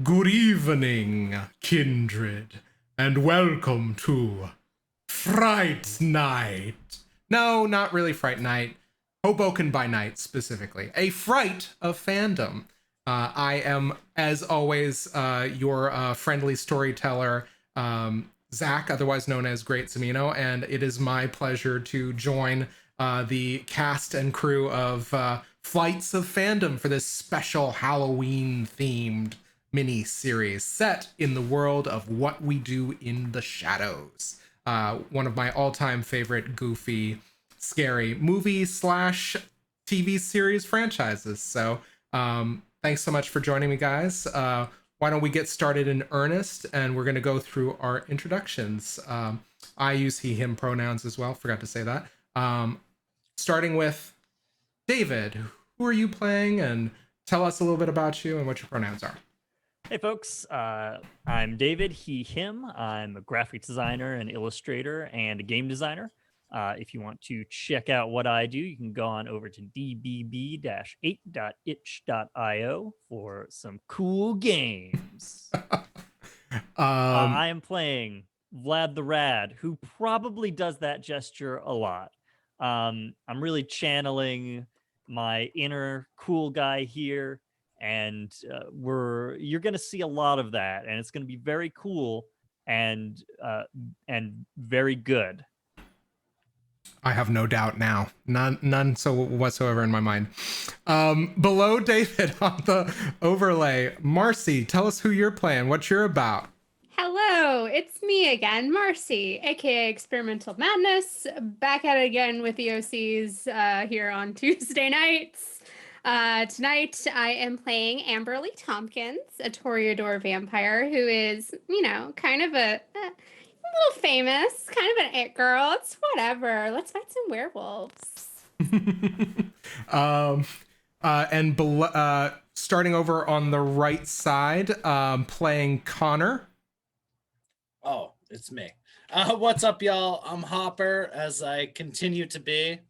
Good evening, kindred, and welcome to Fright Night. No, not really Fright Night. Hoboken by Night, specifically. A Fright of Fandom. I am, as always, your friendly storyteller, Zach, otherwise known as Great Samino, and it is my pleasure to join the cast and crew of Flights of Fandom for this special Halloween-themed mini-series set in the world of What We Do in the Shadows. One of my all-time favorite goofy, scary movie slash TV series franchises. So thanks so much for joining me, guys. Why don't we get started in earnest, and we're going to go through our introductions. I use he, him pronouns as well. Forgot to say that. Starting with David, who are you playing, and tell us a little bit about you and what your pronouns are. Hey folks, I'm David, he, him. I'm a graphic designer, an illustrator, and a game designer. If you want to check out what I do, you can go on over to dbb-8.itch.io for some cool games. I am playing Vlad the Rad, who probably does that gesture a lot. I'm really channeling my inner cool guy here. And you're going to see a lot of that, and it's going to be very cool and very good. I have no doubt now, none so whatsoever in my mind. Below David on the overlay, Marcy, tell us who you're playing, what you're about. Hello, it's me again, Marcy, aka Experimental Madness, back at it again with the OCs here on Tuesday nights. Tonight I am playing Amberlee Tompkins, a Toreador vampire who is, kind of a little famous, kind of an it girl. It's whatever. Let's fight some werewolves. Starting over on the right side, playing Conor. Oh, it's me. What's up, y'all? I'm Hopper, as I continue to be.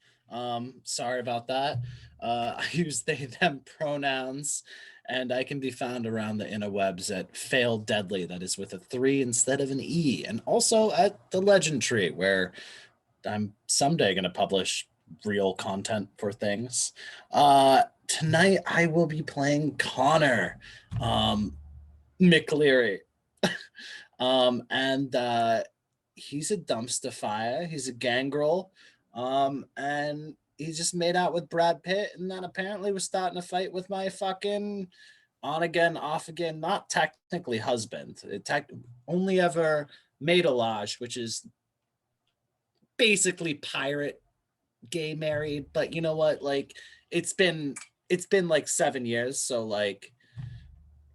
Sorry about that. I use they, them pronouns, and I can be found around the interwebs at Fail Deadly, that is with a 3 instead of an E, and also at the Legend Tree, where I'm someday going to publish real content for things. Tonight I will be playing Conor McLeary. And he's a dumpster fire. He's a gangrel. And he just made out with Brad Pitt, and then apparently was starting to fight with my fucking on again, off again, not technically husband. Only ever maidalage, which is basically pirate gay married. But you know what? Like, it's been like 7 years, so like,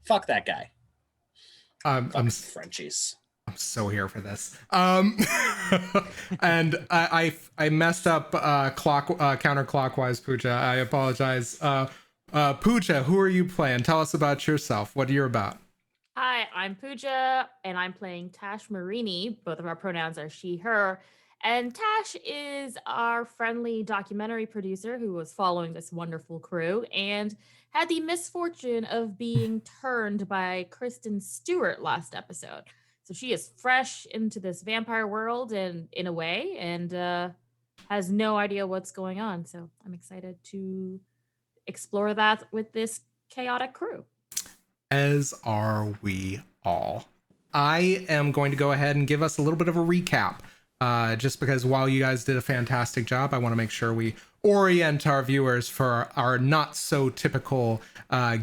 fuck that guy. I'm Frenchies. I'm so here for this. And I messed up counterclockwise, Puja. I apologize. Puja, who are you playing? Tell us about yourself. What you're about. Hi, I'm Puja, and I'm playing Tash Marini. Both of our pronouns are she, her. And Tash is our friendly documentary producer who was following this wonderful crew and had the misfortune of being turned by Kristen Stewart last episode. So she is fresh into this vampire world and in a way, and has no idea what's going on. So I'm excited to explore that with this chaotic crew. As are we all. I am going to go ahead and give us a little bit of a recap. Just because while you guys did a fantastic job, I want to make sure we orient our viewers for our not so typical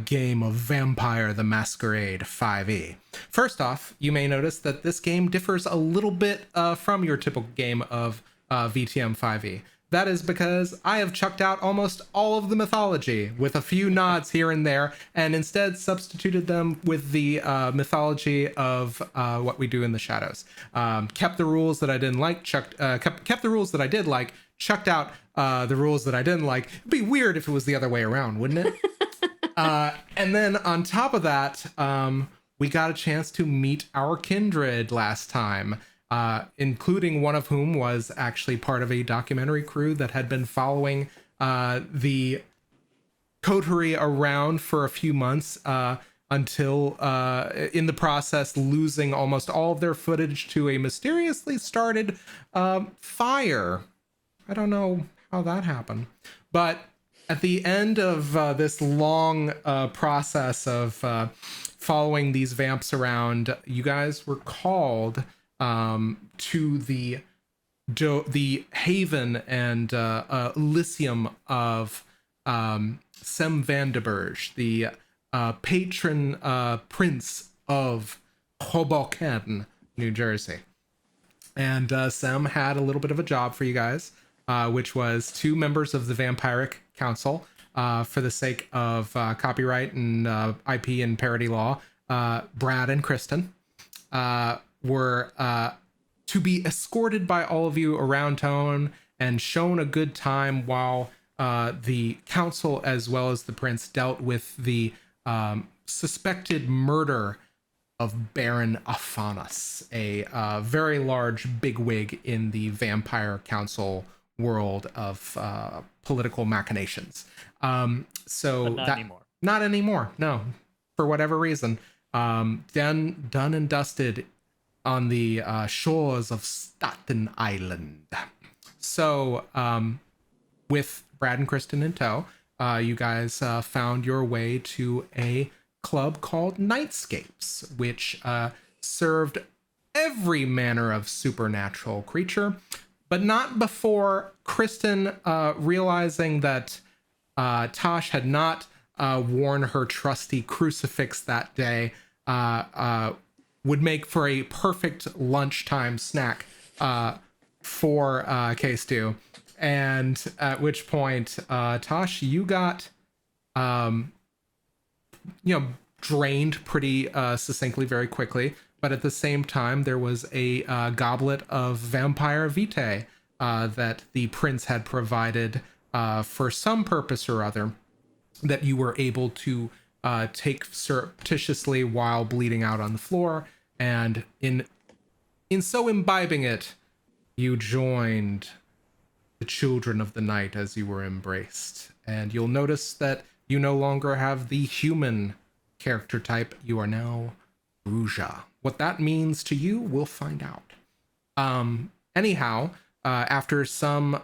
game of Vampire the Masquerade 5e. First off, you may notice that this game differs a little bit from your typical game of VTM 5e. That is because I have chucked out almost all of the mythology with a few nods here and there, and instead substituted them with the mythology of What We Do in the Shadows. Kept the rules that I didn't like, kept the rules that I did like, chucked out the rules that I didn't like. It'd be weird if it was the other way around, wouldn't it? And then on top of that, we got a chance to meet our kindred last time. Including one of whom was actually part of a documentary crew that had been following the coterie around for a few months. until in the process losing almost all of their footage to a mysteriously started fire. I don't know how that happened, but at the end of this long process of following these vamps around, you guys were called to the haven and Elysium of Sem Vanderberg, the patron prince of Hoboken, New Jersey. And Sem had a little bit of a job for you guys, which was 2 members of the Vampiric Council, for the sake of copyright and IP and parody law. Brad and Kristen were to be escorted by all of you around town and shown a good time while the council as well as the prince dealt with the suspected murder of Baron Aphanas, a very large bigwig in the vampire council world of political machinations. So But not anymore. Not anymore, no. For whatever reason. Done and dusted on the shores of Staten Island. So, with Brad and Kristen in tow, you guys found your way to a club called Nightscapes, which served every manner of supernatural creature, but not before Kristen, realizing that Tash had not worn her trusty crucifix that day, would make for a perfect lunchtime snack for K-Stew. And at which point, Tash, you got, drained pretty succinctly very quickly. But at the same time, there was a goblet of vampire vitae that the prince had provided for some purpose or other that you were able to take surreptitiously while bleeding out on the floor. And in so imbibing it, you joined the children of the night as you were embraced. And you'll notice that you no longer have the human character type. You are now Puja. What that means to you, we'll find out. Anyhow, after some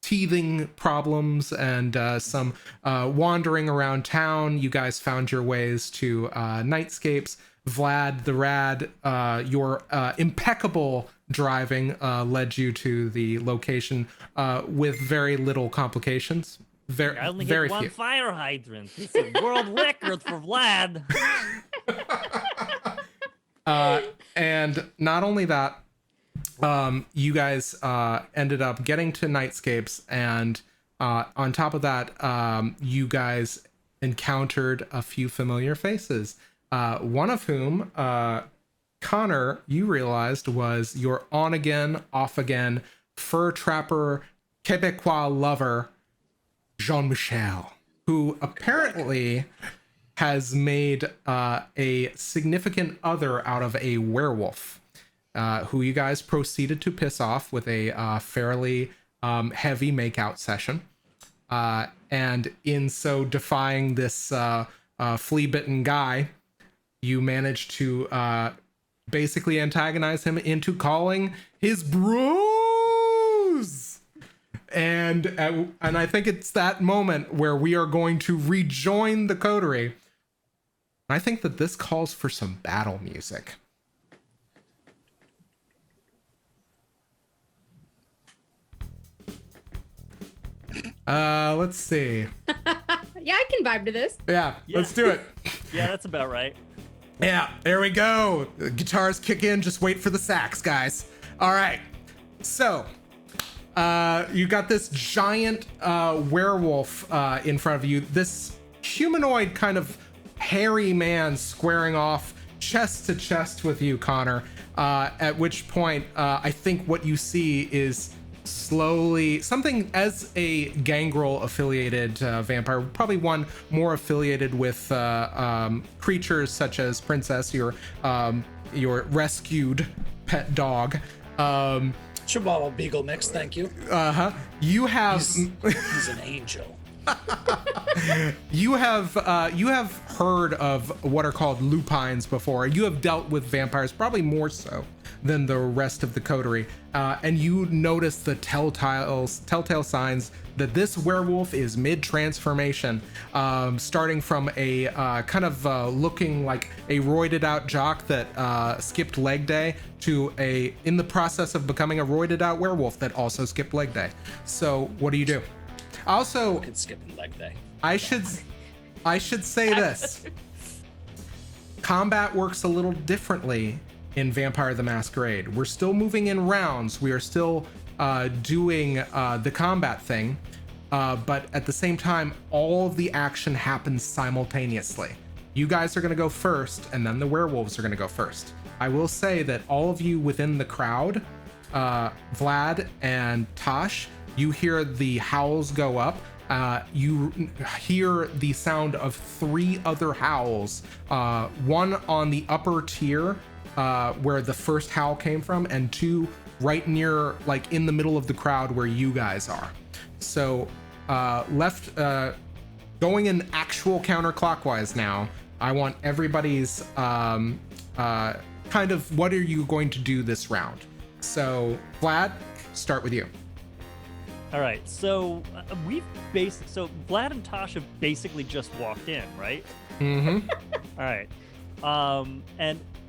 teething problems and some wandering around town, you guys found your ways to Nightscapes. Vlad the Rad, your impeccable driving led you to the location with very little complications. I only very hit one few. fire hydrant. It's a world record for Vlad. And not only that, you guys ended up getting to Nightscapes, and on top of that, you guys encountered a few familiar faces. One of whom, Conor, you realized was your on-again, off-again, fur trapper, Quebecois lover, Jean-Michel, who apparently has made a significant other out of a werewolf, who you guys proceeded to piss off with a fairly heavy makeout session. And in so defying this flea-bitten guy, you managed to basically antagonize him into calling his bros. And I think it's that moment where we are going to rejoin the coterie. I think that this calls for some battle music. Let's see. Yeah, I can vibe to this. Yeah, let's do it. Yeah, that's about right. Yeah, there we go. The guitars kick in. Just wait for the sax, guys. All right. So, you got this giant werewolf in front of you. This humanoid kind of hairy man squaring off chest to chest with you, Conor. At which point, I think what you see is slowly something as a gangrel affiliated vampire, probably one more affiliated with creatures such as Princess, your rescued pet dog. Chihuahua Beagle mix, thank you. You have He's an angel. you have heard of what are called lupines before. You have dealt with vampires probably more so than the rest of the coterie, and you notice the telltale signs that this werewolf is mid-transformation, starting from a kind of looking like a roided out jock that skipped leg day to in the process of becoming a roided out werewolf that also skipped leg day. So what do you do? Also, Could skip leg day. I should say this. Combat works a little differently in Vampire the Masquerade. We're still moving in rounds. We are still doing the combat thing, but at the same time, all of the action happens simultaneously. You guys are going to go first, and then the werewolves are going to go first. I will say that all of you within the crowd, Vlad and Tash, you hear the howls go up. You hear the sound of 3 other howls, one on the upper tier where the first howl came from, and 2 right near, like in the middle of the crowd where you guys are. So going in actual counterclockwise now, I want everybody's kind of what are you going to do this round. So Vlad, start with you. All right, so so Vlad and Tash have basically just walked in, right? Mm-hmm. All right,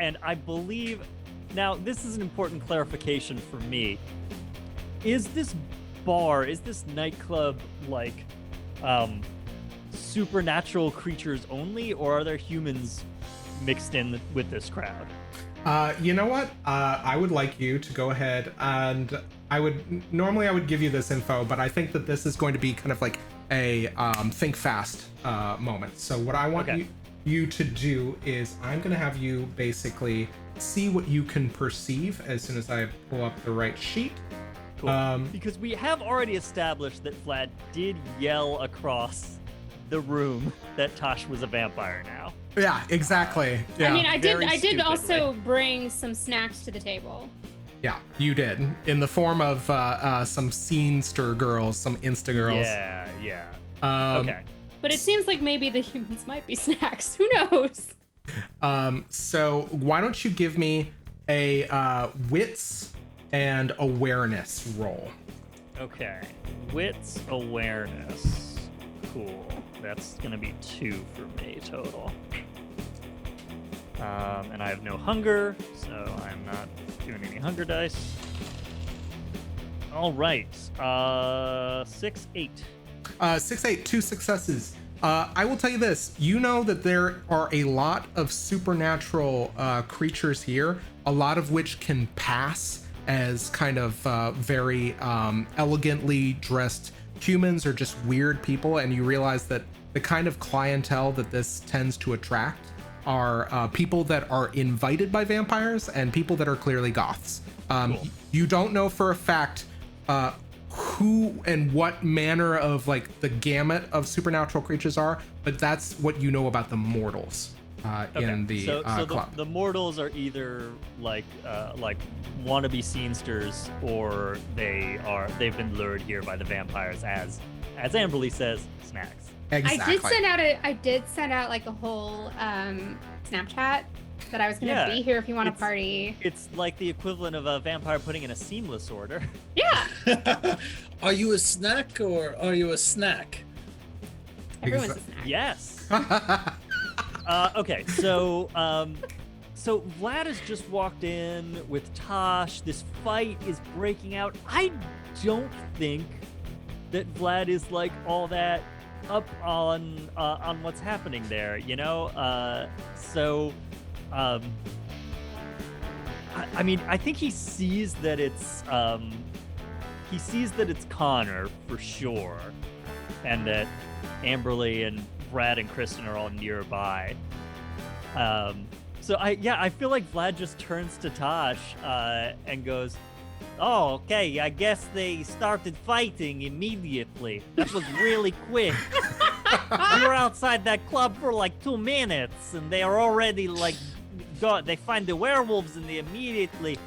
and I believe now this is an important clarification for me. Is this nightclub like supernatural creatures only, or are there humans mixed in with this crowd? You know what? I would like you to go ahead and I would give you this info, but I think that this is going to be kind of like a think fast moment. So what I want you to do is I'm going to have you basically see what you can perceive as soon as I pull up the right sheet. Cool. Because we have already established that Vlad did yell across the room that Tash was a vampire now. Yeah, exactly. Yeah. I mean, I did stupidly. also bring some snacks to the table. Yeah, you did, in the form of some Scenester girls, some Insta girls. Yeah. Okay. But it seems like maybe the humans might be snacks. Who knows? So why don't you give me a wits and awareness roll? Okay. Wits, awareness. Cool. That's gonna be 2 for me total. And I have no hunger, so I'm not doing any hunger dice. All right. 6, 8. 6, 8, 2 successes. I will tell you this. You know that there are a lot of supernatural creatures here, a lot of which can pass as kind of very elegantly dressed humans or just weird people, and you realize that the kind of clientele that this tends to attract are people that are invited by vampires and people that are clearly goths. Cool. You don't know for a fact who and what manner of like the gamut of supernatural creatures are, but that's what you know about the mortals in the club. The mortals are either like wannabe scenesters, or they've been lured here by the vampires as Amberlee says, snacks. Exactly. I did send out like a whole Snapchat that I was gonna be here if you want to party. It's like the equivalent of a vampire putting in a seamless order. Yeah. Are you a snack or are you a snack? Everyone's a snack. Yes. Okay, so Vlad has just walked in with Tash. This fight is breaking out. I don't think that Vlad is like all that up on what's happening there, you know? I mean, I think he sees that it's Conor for sure, and that Amberlee and Brad and Kristen are all nearby. So I feel like Vlad just turns to Tash and goes, "Oh, okay, I guess they started fighting immediately. That was really quick. We were outside that club for like 2 minutes, and they are already like, they find the werewolves and they immediately.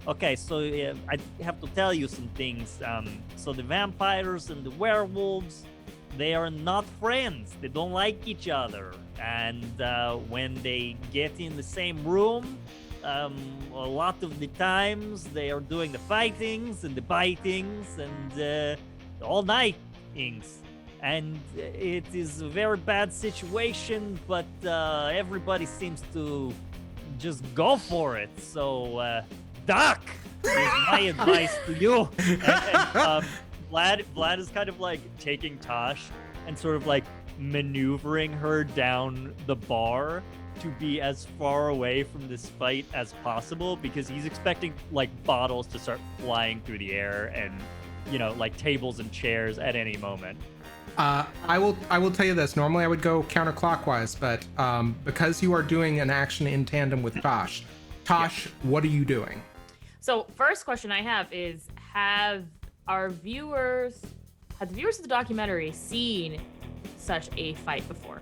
Okay, so I have to tell you some things. So the vampires and the werewolves, they are not friends. They don't like each other. And when they get in the same room, a lot of the times they are doing the fightings and the bitings and all nightings. And it is a very bad situation, but everybody seems to just go for it. So, Doc, is my advice to you. And Vlad is kind of like taking Tash and sort of like maneuvering her down the bar to be as far away from this fight as possible, because he's expecting like bottles to start flying through the air and, you know, like tables and chairs at any moment. I will tell you this. Normally I would go counterclockwise, but because you are doing an action in tandem with Tash, what are you doing? So first question I have is, have the viewers of the documentary seen such a fight before?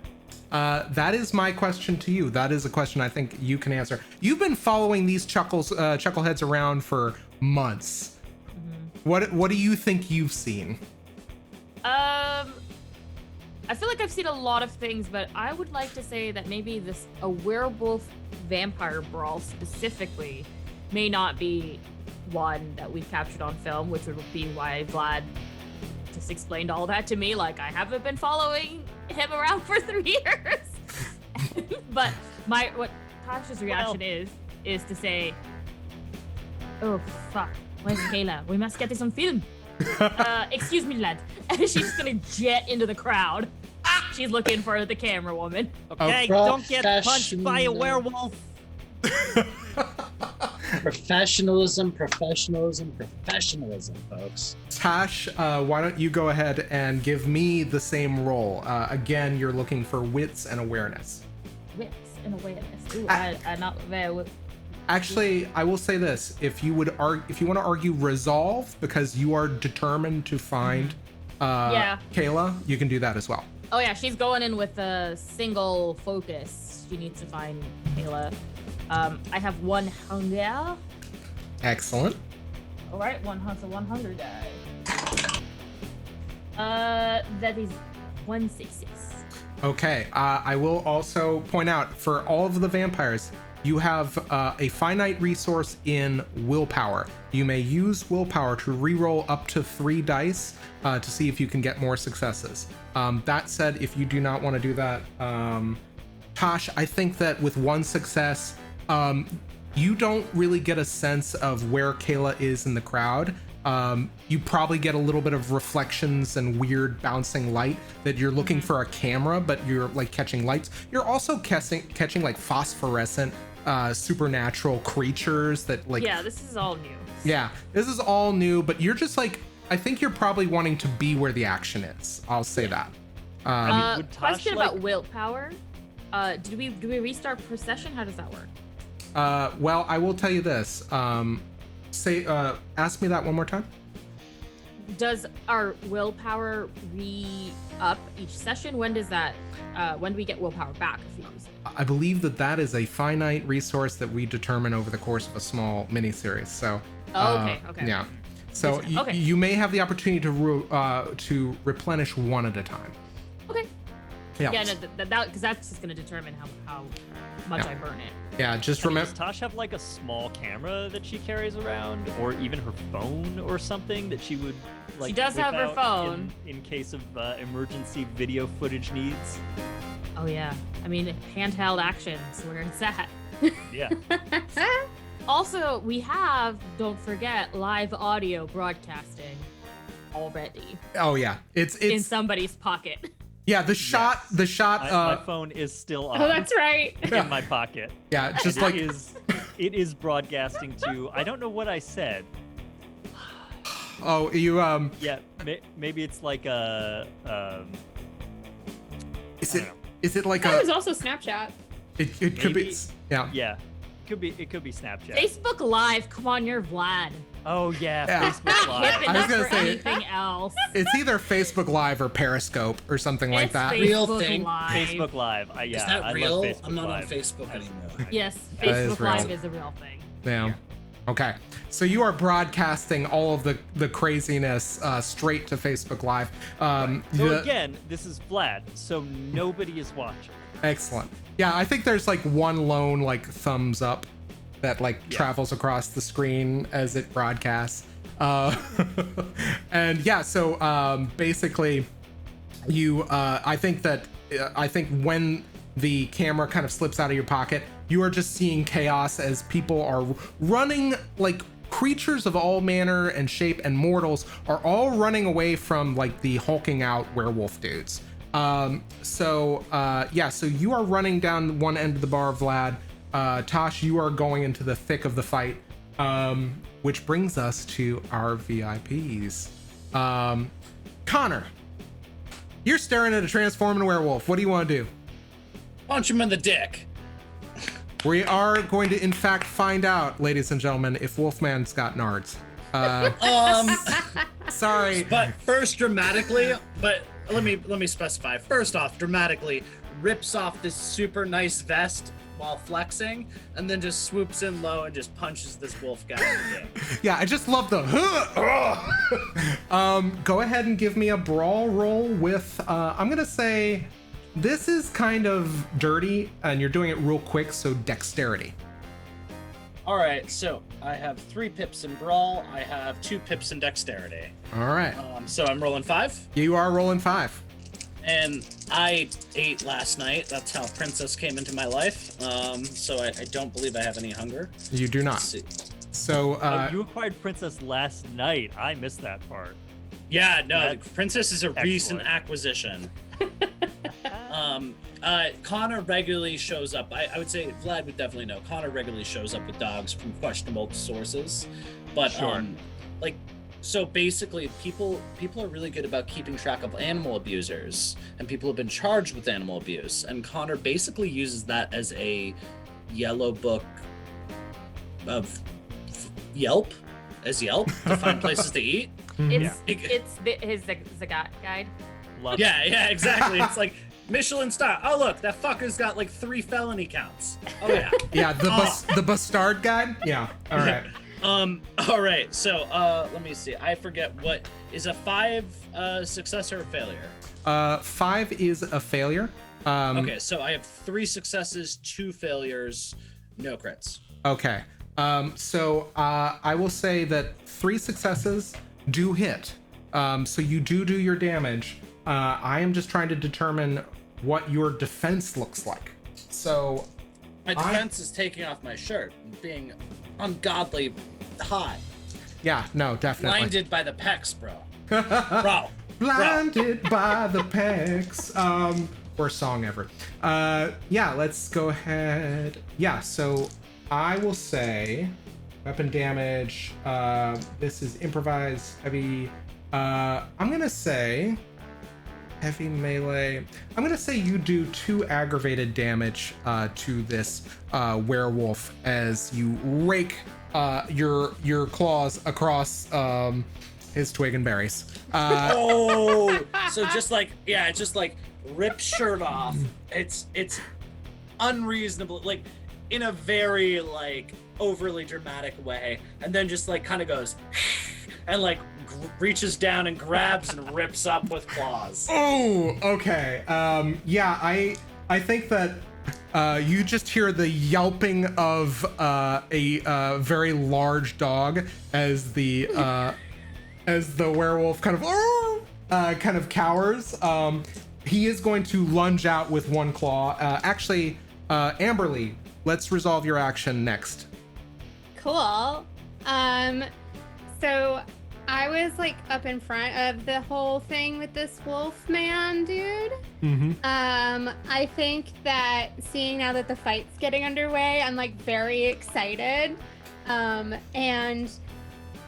That is my question to you. That is a question I think you can answer. You've been following these chuckleheads around for months. Mm-hmm. What do you think you've seen? I feel like I've seen a lot of things, but I would like to say that maybe a werewolf vampire brawl specifically may not be one that we've captured on film, which would be why Vlad just explained all that to me. Like, I haven't been following him around for 3 years. But what Tasha's reaction is to say, "Oh fuck, where's Kayla? We must get this on film." Excuse me, lad. And she's just gonna jet into the crowd. She's looking for the camera woman. Okay, don't get punched by a werewolf. Professionalism, folks. Tash, why don't you go ahead and give me the same roll? Again, you're looking for wits and awareness. Wits and awareness. Ooh, I'm not very. Actually, I will say this: if you want to argue resolve because you are determined to find Kayla, you can do that as well. Oh yeah, she's going in with a single focus. She needs to find Kayla. I have 1 hunger. Excellent. All right, 1 hunger die. That is 1 success. Okay. I will also point out for all of the vampires, you have a finite resource in willpower. You may use willpower to reroll up to 3 dice to see if you can get more successes. That said, if you do not want to do that, Tash, I think that with 1 success, you don't really get a sense of where Kayla is in the crowd. You probably get a little bit of reflections and weird bouncing light that you're looking for a camera, but you're like catching lights. You're also catching like phosphorescent supernatural creatures that like. Yeah, this is all new. Yeah, this is all new, but you're just like, I think you're probably wanting to be where the action is. I'll say that. Question about willpower. Do we restart procession? How does that work? Well, I will tell you this. Ask me that one more time. Does our willpower re-up each session? When does that? When do we get willpower back if we use it? I believe that is a finite resource that we determine over the course of a small mini-series. So. Okay. Yeah. So you may have the opportunity to replenish 1 at a time. Okay. Yeah. Yeah. No, because that's just going to determine how much I burn it. Yeah. Just remember. Does Tash have like a small camera that she carries around, or even her phone or something that she would like? She does have her phone in case of emergency video footage needs. Oh yeah. I mean, handheld actions. Where it's at. Yeah. Also, we have, don't forget, live audio broadcasting already. Oh yeah, it's in somebody's pocket. Yeah, the shot. My phone is still on. Oh, that's right. In my pocket. Yeah, just and like it is broadcasting to. I don't know what I said. Oh, you Yeah, maybe it's like a. Is it like That a? was also Snapchat. It could be. Yeah. Yeah. It could be Snapchat. Facebook Live. Come on, you're Vlad. Oh yeah, Yeah. Facebook Live. Hip I was enough gonna for say- anything else. It's either Facebook Live or Periscope or something like It's that. Real Facebook thing. Live. Facebook Live. Yeah, Is that I real? love Facebook I'm not Live. on Facebook anymore. Yes, That is Facebook real. Live is a real thing. Yeah. Okay, so you are broadcasting all of the craziness straight to Facebook Live. So again, this is Vlad, so nobody is watching. Excellent. Yeah, I think there's like one lone like thumbs up that like travels across the screen as it broadcasts. And yeah, so basically, I think when the camera kind of slips out of your pocket, you are just seeing chaos as people are running, like creatures of all manner and shape and mortals are all running away from like the hulking out werewolf dudes. So you are running down one end of the bar, Vlad. Tash, you are going into the thick of the fight, which brings us to our VIPs. Conor, you're staring at a transforming werewolf. What do you want to do? Punch him in the dick. We are going to, in fact, find out, ladies and gentlemen, if Wolfman's got nards. Sorry. But first, dramatically, but let me specify. First off, dramatically rips off this super nice vest while flexing, and then just swoops in low and just punches this wolf guy in the dick. Yeah, I just love the. Go ahead and give me a brawl roll with. I'm gonna say. This is kind of dirty, and you're doing it real quick, so dexterity. All right, so I have 3 pips in brawl. I have 2 pips in dexterity. All right. So I'm rolling 5. You are rolling 5. And I ate last night. That's how Princess came into my life. So I don't believe I have any hunger. You do not. Let's see. So You acquired Princess last night. I missed that part. Yeah, no, That's Princess is a recent excellent. acquisition. Conor regularly shows up. I would say Vlad would definitely know. Conor regularly shows up with dogs from questionable sources, but Sure. so basically, people are really good about keeping track of animal abusers, and people have been charged with animal abuse. And Conor basically uses that as a yellow book of Yelp to find places to eat. It's his Zagat guide. Love Yeah, exactly. It's like Michelin star. Oh look, that fucker's got like 3 felony counts. Oh yeah. yeah, the Bastard guide. Yeah. All right. All right. So let me see. I forget what is a 5 success or a failure. 5 is a failure. Okay, so I have 3 successes, 2 failures, no crits. Okay. So I will say that 3 successes do hit. So you do your damage. I am just trying to determine what your defense looks like. So My defense is taking off my shirt and being ungodly hot. Yeah, no, definitely. Blinded by the pecs, bro. Blinded by the pecs. Worst song ever. Yeah, let's go ahead. Yeah, so I will say weapon damage. This is improvised heavy. I'm gonna say heavy melee. I'm gonna say you do 2 aggravated damage to this werewolf as you rake your claws across his twig and berries. So just like rip shirt off. It's unreasonable, like in a very like overly dramatic way, and then just like kind of goes and like reaches down and grabs and rips up with claws. Oh, okay. Yeah, I think that you just hear the yelping of a very large dog as the werewolf kind of cowers. He is going to lunge out with 1 claw. Actually, Amberlee, let's resolve your action next. Cool. So I was like up in front of the whole thing with this wolf man dude. Mm-hmm. I think that seeing now that the fight's getting underway, I'm like very excited. And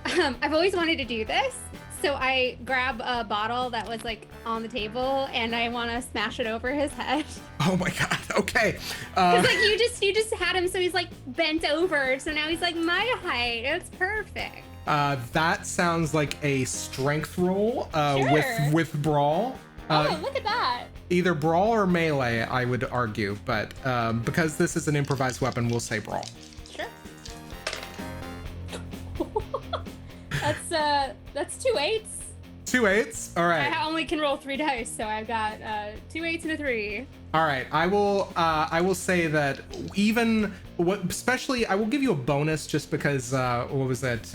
I've always wanted to do this. So I grab a bottle that was like on the table and I want to smash it over his head. Oh my god. Okay. Cause like you just had him so he's like bent over, so now he's like my height. It's perfect. That sounds like a strength roll Sure. with brawl. Oh, look at that. Either brawl or melee, I would argue, but because this is an improvised weapon, we'll say brawl. Sure. That's 2 8s. 2 8s. All right. I only can roll 3 dice, so I've got 2 8s and a 3. All right. I will say that especially I will give you a bonus just because what was that?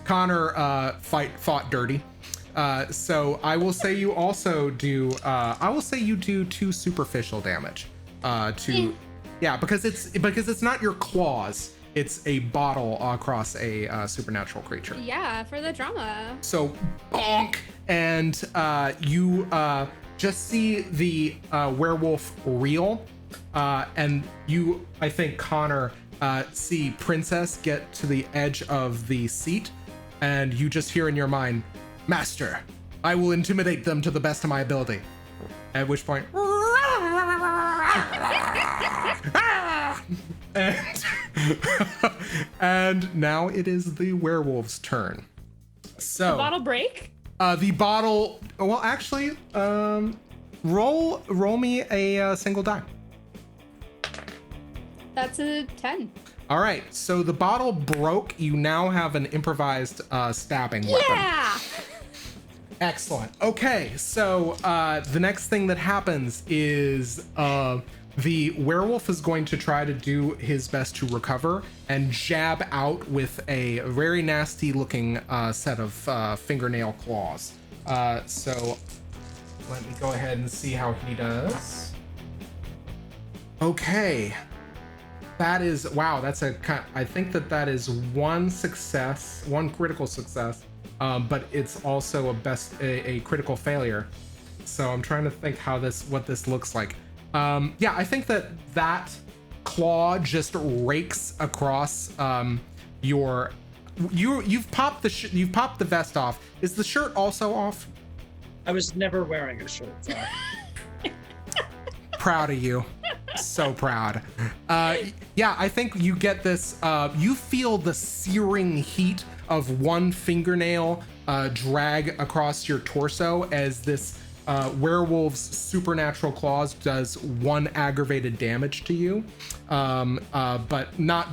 Conor fought dirty. So I will say you also do. I will say you do 2 superficial damage. Because it's not your claws. It's a bottle across a supernatural creature. Yeah, for the drama. So bonk, and you just see the werewolf reel, and you, I think, Conor, see Princess get to the edge of the seat, and you just hear in your mind, "Master, I will intimidate them to the best of my ability." At which point, and now it is the werewolf's turn. So The bottle break? the bottle. Well, actually, roll me a single die. That's a 10. All right. So the bottle broke. You now have an improvised stabbing weapon. Yeah! Excellent. Okay, so the next thing that happens is the werewolf is going to try to do his best to recover and jab out with a very nasty looking set of fingernail claws. So let me go ahead and see how he does. Okay. That is, wow, that's I think that is 1 success, 1 critical success. But it's also a critical failure. So I'm trying to think what this looks like. Yeah, I think that claw just rakes across you've popped the vest off. Is the shirt also off? I was never wearing a shirt. So. Proud of you. So proud. Yeah, I think you get this. You feel the searing heat of 1 fingernail drag across your torso as this werewolf's supernatural claws does 1 aggravated damage to you, but not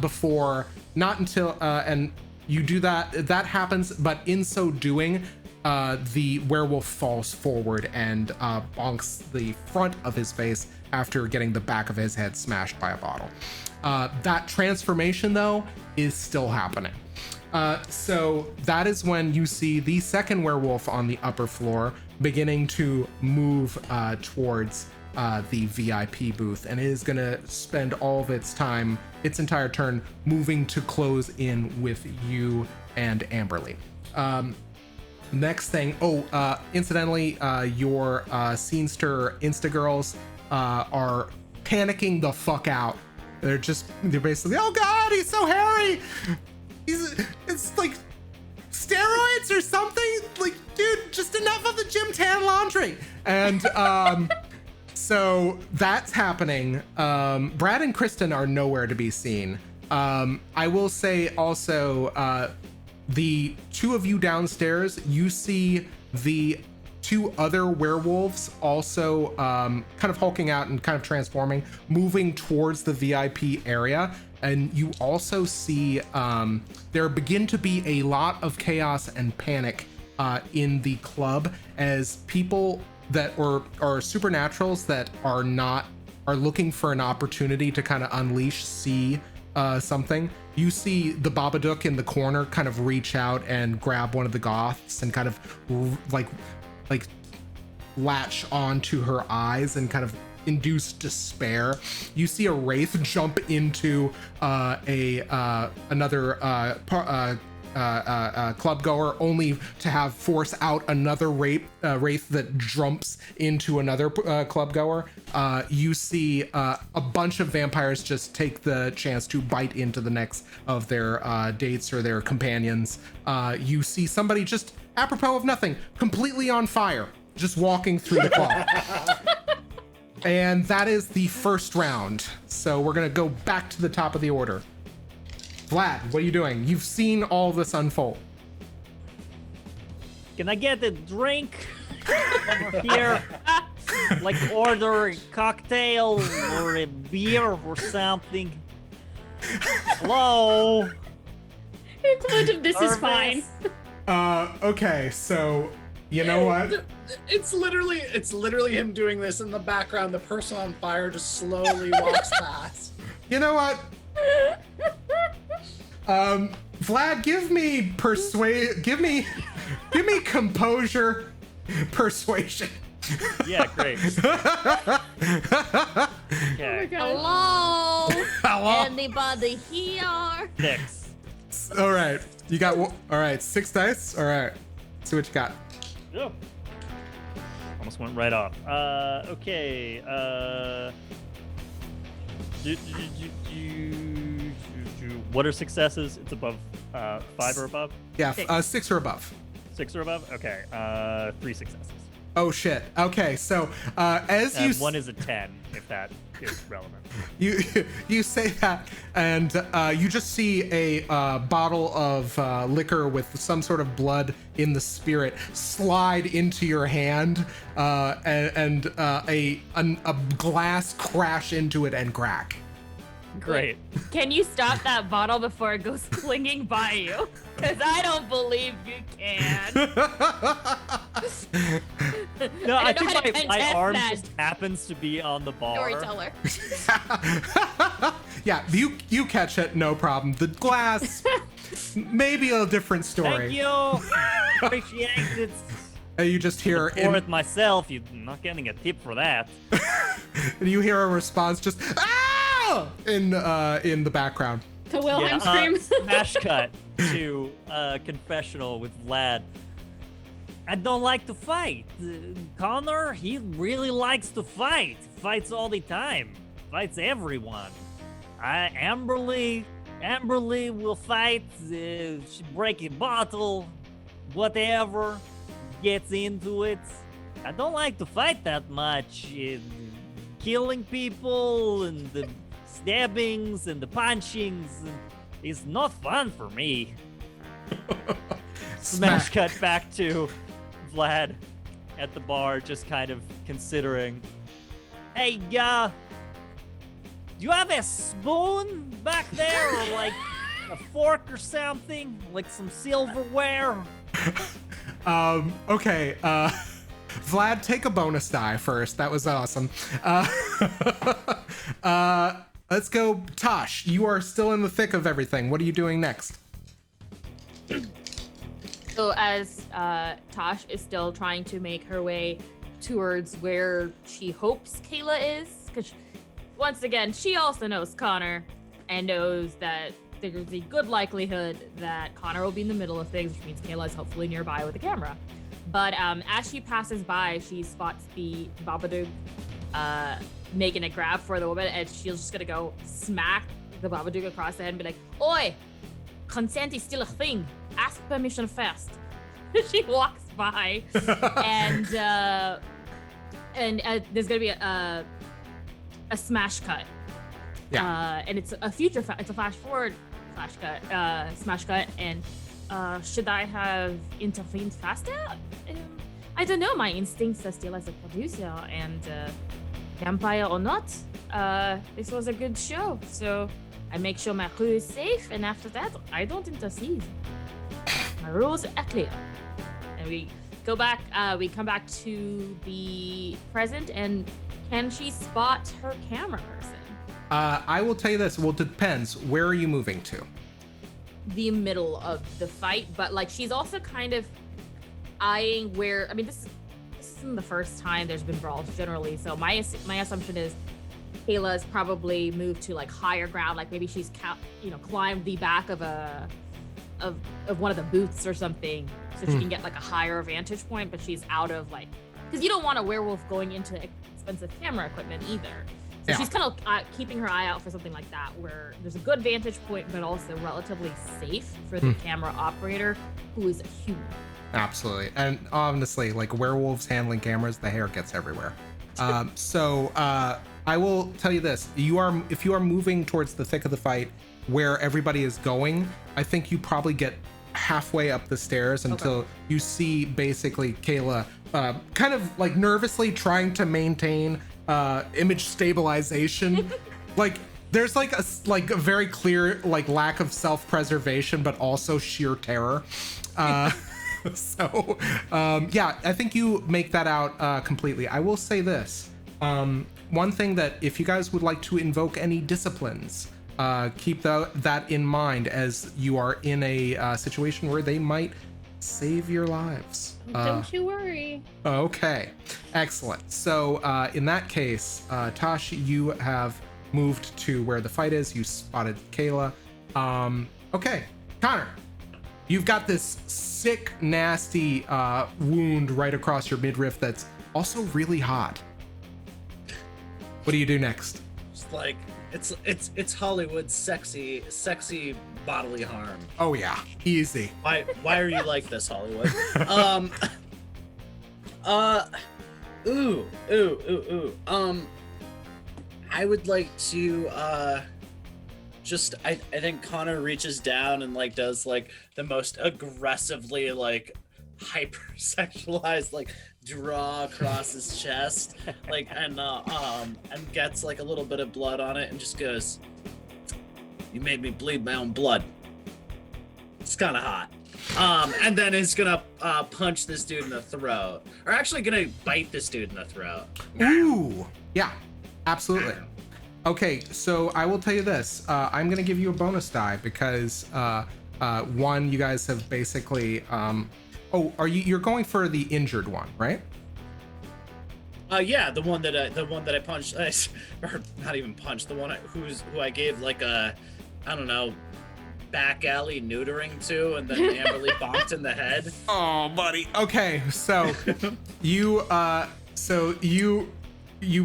until and you do that happens, but in so doing the werewolf falls forward and bonks the front of his face after getting the back of his head smashed by a bottle. That transformation though is still happening. So that is when you see the second werewolf on the upper floor beginning to move towards the VIP booth, and it is going to spend all of its entire turn, moving to close in with you and Amberlee. Next thing, incidentally, your Scenester Instagirls are panicking the fuck out. They're basically, oh god, he's so hairy! It's like steroids or something. Like, dude, just enough of the gym tan laundry. And so that's happening. Brad and Kristen are nowhere to be seen. I will say also, the 2 of you downstairs, you see the 2 other werewolves also kind of hulking out and kind of transforming, moving towards the VIP area. And you also see there begin to be a lot of chaos and panic in the club as people that are supernaturals that are looking for an opportunity to kind of unleash something. You see the Babadook in the corner kind of reach out and grab one of the goths and kind of like latch onto her eyes and kind of induce despair. You see a wraith jump into another club goer, only to have force out another wraith that jumps into another club goer. You see a bunch of vampires just take the chance to bite into the necks of their dates or their companions. You see somebody just apropos of nothing, completely on fire, just walking through the club. And that is the first round. So we're gonna go back to the top of the order. Vlad, what are you doing? You've seen all this unfold. Can I get a drink over here? Like order a cocktail or a beer or something? Hello? Equivalent of this is fine. Okay, so you know what? It's literally him doing this in the background. The person on fire just slowly walks past. You know what? Vlad, give me composure, persuasion. Yeah, great. Oh my Okay. God. Hello? Hello? Anybody here? 6. All right, you got all right. 6 dice. All right, see what you got. Yep. Almost went right off. Okay. What are successes? It's above 5 or above? Yeah, 6. 6 or above. 6 or above? Okay. 3 successes. Oh shit. Okay, so as you And 1 is a 10, if that is relevant. you say that, and you just see a bottle of liquor with some sort of blood in the spirit slide into your hand, and a glass crash into it and crack. Great. Can you stop that bottle before it goes clinging by you? Because I don't believe you can. No, I I don't know how to think my contest arm that. just happens to be on the bar. Storyteller. Yeah, you catch it, no problem. The glass, maybe a different story. Thank you. Appreciate it. And you just hear Pour it myself. You're not getting a tip for that. and you hear a response just in the background. The Wilhelm scream. Smash cut to confessional with Vlad. I don't like to fight. Conor, he really likes to fight. Fights all the time. Fights everyone. Amberlee will fight. She break a bottle, whatever. Gets into it. I don't like to fight that much. Killing people and the stabbings and the punchings is not fun for me. Smash cut back to Vlad at the bar, just kind of considering. Hey, do you have a spoon back there, or like a fork or something, like some silverware? Okay, Vlad, take a bonus die first. That was awesome. Let's go, Tash. You are still in the thick of everything. What are you doing next? So as Tash is still trying to make her way towards where she hopes Kayla is, because once again, she also knows Conor and knows that there's a good likelihood that Conor will be in the middle of things, which means Kayla is hopefully nearby with a camera. But as she passes by, she spots the Babadook making a grab for the woman, and she's just gonna go smack the Babadook across the head and be like, "Oi, consent is still a thing. Ask permission first." She walks by, and there's gonna be a smash cut. Yeah. And it's a future. It's a flash forward flash cut, smash cut. And should I have intervened faster? I don't know. My instincts are still as a producer, and vampire or not, this was a good show. So I make sure my crew is safe, and after that, I don't intercede. My rules are clear. And we go back. We come back to the present, and can she spot her camera person? I will tell you this. Well, it depends. Where are you moving to? The middle of the fight, but like she's also kind of eyeing where. I mean, this isn't the first time there's been brawls generally. So my assumption is Kayla's probably moved to like higher ground, like maybe she's climbed the back of one of the booths or something, so she can get like a higher vantage point. But she's out of like, because you don't want a werewolf going into expensive camera equipment either. So she's kind of keeping her eye out for something like that, where there's a good vantage point, but also relatively safe for the camera operator, who is a human. Absolutely. And honestly, like werewolves handling cameras, the hair gets everywhere. So I will tell you this. If you are moving towards the thick of the fight where everybody is going, I think you probably get halfway up the stairs until you see basically Kayla kind of like nervously trying to maintain image stabilization. Like there's like a very clear like lack of self-preservation, but also sheer terror. So, yeah, I think you make that out completely. I will say this. One thing that if you guys would like to invoke any disciplines, keep that in mind as you are in a situation where they might save your lives. Don't you worry. Okay, excellent. So in that case, Tash, you have moved to where the fight is. You spotted Kayla. Okay, Connor, you've got this sick, nasty wound right across your midriff that's also really hot. What do you do next? It's like it's Hollywood sexy bodily harm. Oh yeah, easy. Why are you like this, Hollywood? I would like to I think Connor reaches down and like does like the most aggressively like hypersexualized like draw across his chest, like and gets like a little bit of blood on it and just goes, "You made me bleed my own blood. It's kind of hot." And then is gonna punch this dude in the throat, or actually gonna bite this dude in the throat. Ooh, yeah, absolutely. Okay, so I will tell you this. I'm gonna give you a bonus die because one, you guys have basically. You're going for the injured one, right? Yeah, the one that I punched, or not even punched, the one who I gave like a, I don't know, back alley neutering to, and then Amberlee bonked in the head. Oh, buddy. Okay, so you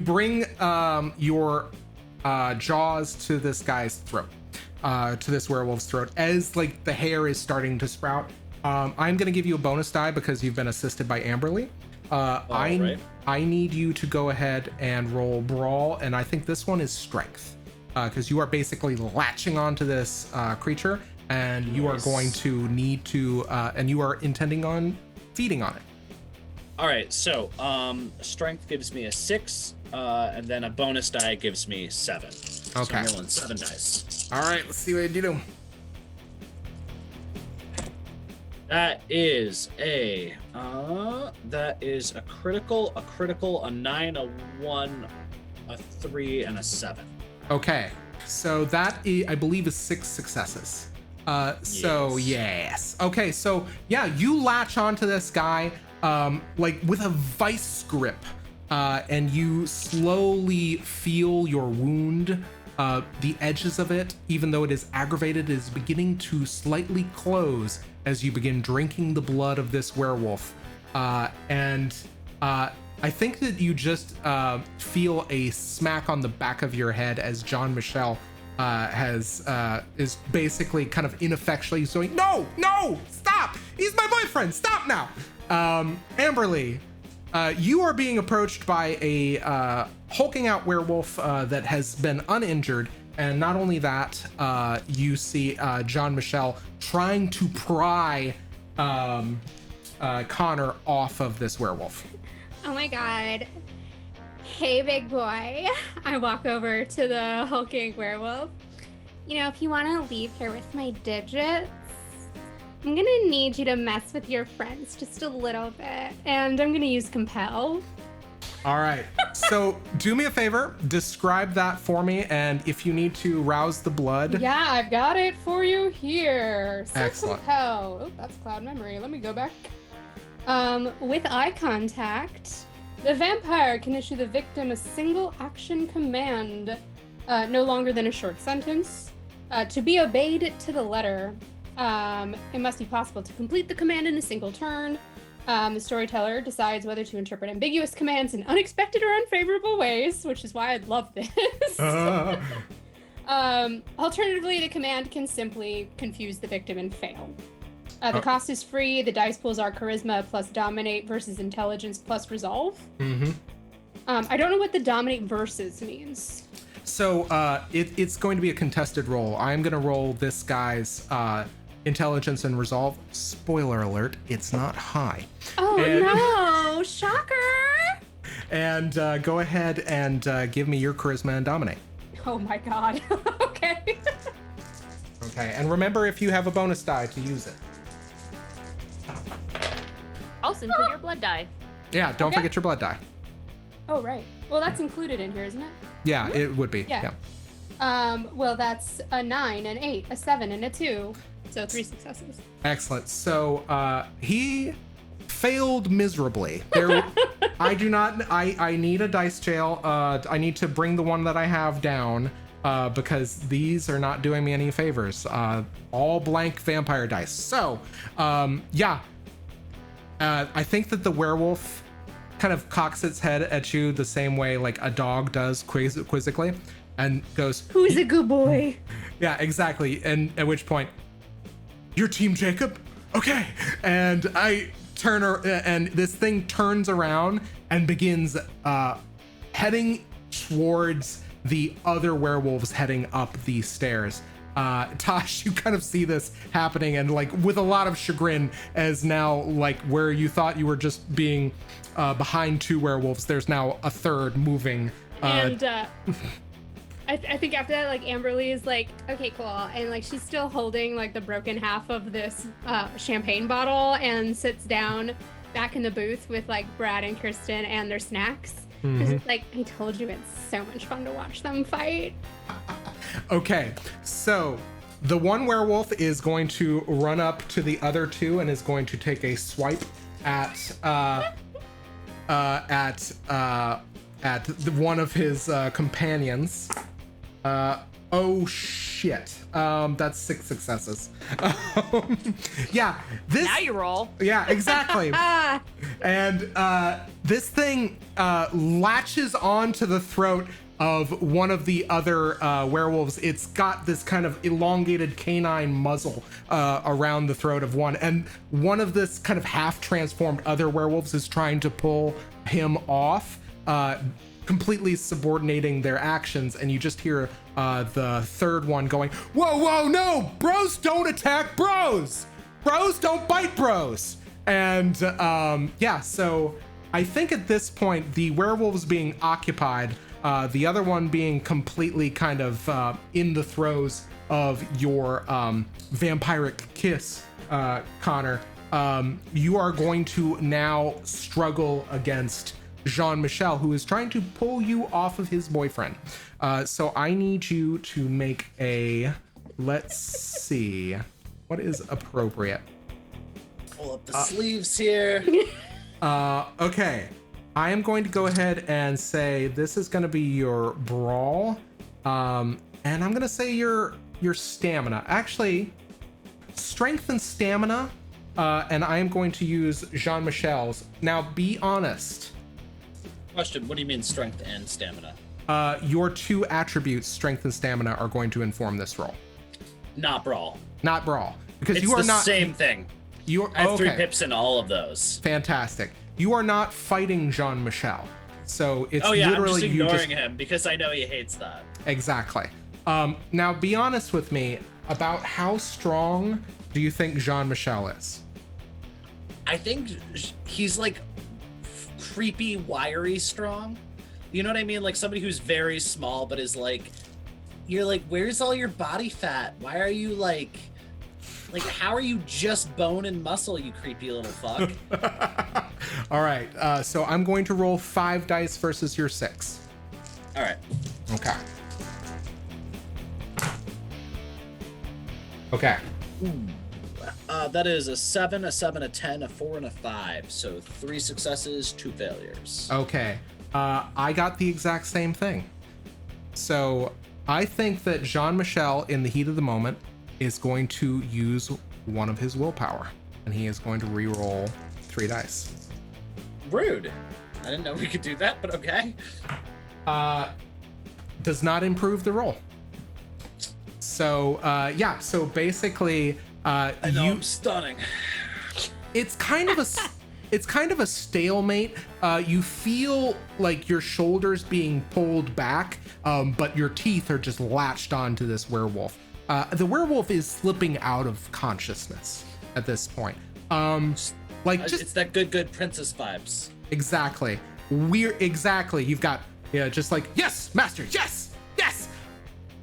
bring your jaws to this guy's throat, to this werewolf's throat, as like the hair is starting to sprout. I'm gonna give you a bonus die because you've been assisted by Amberlee. Right. I need you to go ahead and roll brawl, and I think this one is strength, because you are basically latching onto this creature, and you are going to need to, and you are intending on feeding on it. All right, so strength gives me a 6, and then a bonus die gives me 7. So Okay. I'm rolling 7 dice. All right, let's see what you do. That is a critical, a 9, a 1, a 3, and a 7. Okay, so that I believe is 6 successes. So yes. Okay, so yeah, you latch onto this guy like with a vice grip, and you slowly feel your wound. The edges of it, even though it is aggravated, is beginning to slightly close as you begin drinking the blood of this werewolf. And I think that you just feel a smack on the back of your head as John Michel is basically kind of ineffectually going, no, stop! He's my boyfriend, stop now! Amberlee, you are being approached by a hulking out werewolf that has been uninjured, and not only that, you see John Michel trying to pry Connor off of this werewolf. Oh my god. Hey, big boy. I walk over to the hulking werewolf. You know, if you want to leave here with my digits, I'm gonna need you to mess with your friends just a little bit, and I'm gonna use compel. All right, so do me a favor, describe that for me, and if you need to rouse the blood. Yeah, I've got it for you here. So Excellent. compel. Oh, that's cloud memory. Let me go back. With eye contact, the vampire can issue the victim a single action command, no longer than a short sentence, to be obeyed to the letter. It must be possible to complete the command in a single turn. The storyteller decides whether to interpret ambiguous commands in unexpected or unfavorable ways, which is why I love this. Alternatively, the command can simply confuse the victim and fail. The cost is free. The dice pools are charisma plus dominate versus intelligence plus resolve. Mm-hmm. I don't know what the dominate versus means. So it's going to be a contested roll. I'm going to roll this guy's intelligence and resolve. Spoiler alert, it's not high. Oh no, shocker! And go ahead and give me your charisma and dominate. Oh my god. Okay. Okay, and remember if you have a bonus die to use it. Also include your blood die. Yeah, don't Okay. forget your blood die. Oh, right. Well, that's included in here, isn't it? Yeah, it would be. Yeah. Well, that's a 9, an 8, a 7, and a 2. So 3 successes. Excellent. So he failed miserably. There, I do not. I need a dice jail. I need to bring the one that I have down because these are not doing me any favors. All blank vampire dice. So yeah, I think that the werewolf kind of cocks its head at you the same way like a dog does quizzically, and goes, Who's a good boy? yeah, exactly. And at which point, your team, Jacob? Okay. And I turn and this thing turns around and begins heading towards the other werewolves heading up the stairs. Tash, you kind of see this happening and like with a lot of chagrin, as now like where you thought you were just being behind 2 werewolves, there's now a third moving. And I think after that, like Amberlee is like, okay, cool, and like she's still holding like the broken half of this champagne bottle and sits down back in the booth with like Brad and Kirsten and their snacks. Because it's like, I told you, it's so much fun to watch them fight. Okay, so the one werewolf is going to run up to the other 2 and is going to take a swipe at one of his companions. Oh shit. That's 6 successes. Yeah, this. Now you roll. Yeah, exactly. And this thing latches onto the throat of one of the other werewolves. It's got this kind of elongated canine muzzle around the throat of one, and one of this kind of half transformed other werewolves is trying to pull him off, completely subordinating their actions. And you just hear the third one going, whoa, no, bros don't attack bros, don't bite bros. And yeah, so I think at this point the werewolves being occupied, the other one being completely kind of in the throes of your vampiric kiss, Connor, you are going to now struggle against Jean-Michel, who is trying to pull you off of his boyfriend. So I need you to make a, let's see, what is appropriate? Pull up the sleeves here. Okay. I am going to go ahead and say this is going to be your brawl, and I'm going to say your stamina. Actually, strength and stamina, and I am going to use Jean-Michel's. Now, be honest. Question, what do you mean strength and stamina? Your 2 attributes, strength and stamina, are going to inform this roll. Not brawl. Not brawl. Because It's you are the not same thing. I have 3 pips in all of those. Fantastic. You are not fighting Jean-Michel. So it's I'm literally just you ignoring him because I know he hates that. Exactly. Now be honest with me about how strong do you think Jean-Michel is? I think he's like creepy, wiry strong. You know what I mean? Like somebody who's very small, but is like, you're like, where's all your body fat? Why are you like, how are you just bone and muscle, you creepy little fuck? All right. So I'm going to roll 5 dice versus your 6. All right. Okay. Okay. That is a 7, a 7, a 10, a 4, and a 5. So 3 successes, 2 failures. Okay. I got the exact same thing. So I think that Jean-Michel, in the heat of the moment, is going to use one of his willpower, and he is going to re-roll 3 dice. Rude. I didn't know we could do that, but okay. Does not improve the roll. So yeah, so basically I know, I'm stunning. it's kind of a stalemate. You feel like your shoulders being pulled back, but your teeth are just latched onto this werewolf. The werewolf is slipping out of consciousness at this point. Like just it's that good princess vibes. exactly. Exactly. You've got just like, yes, master, yes,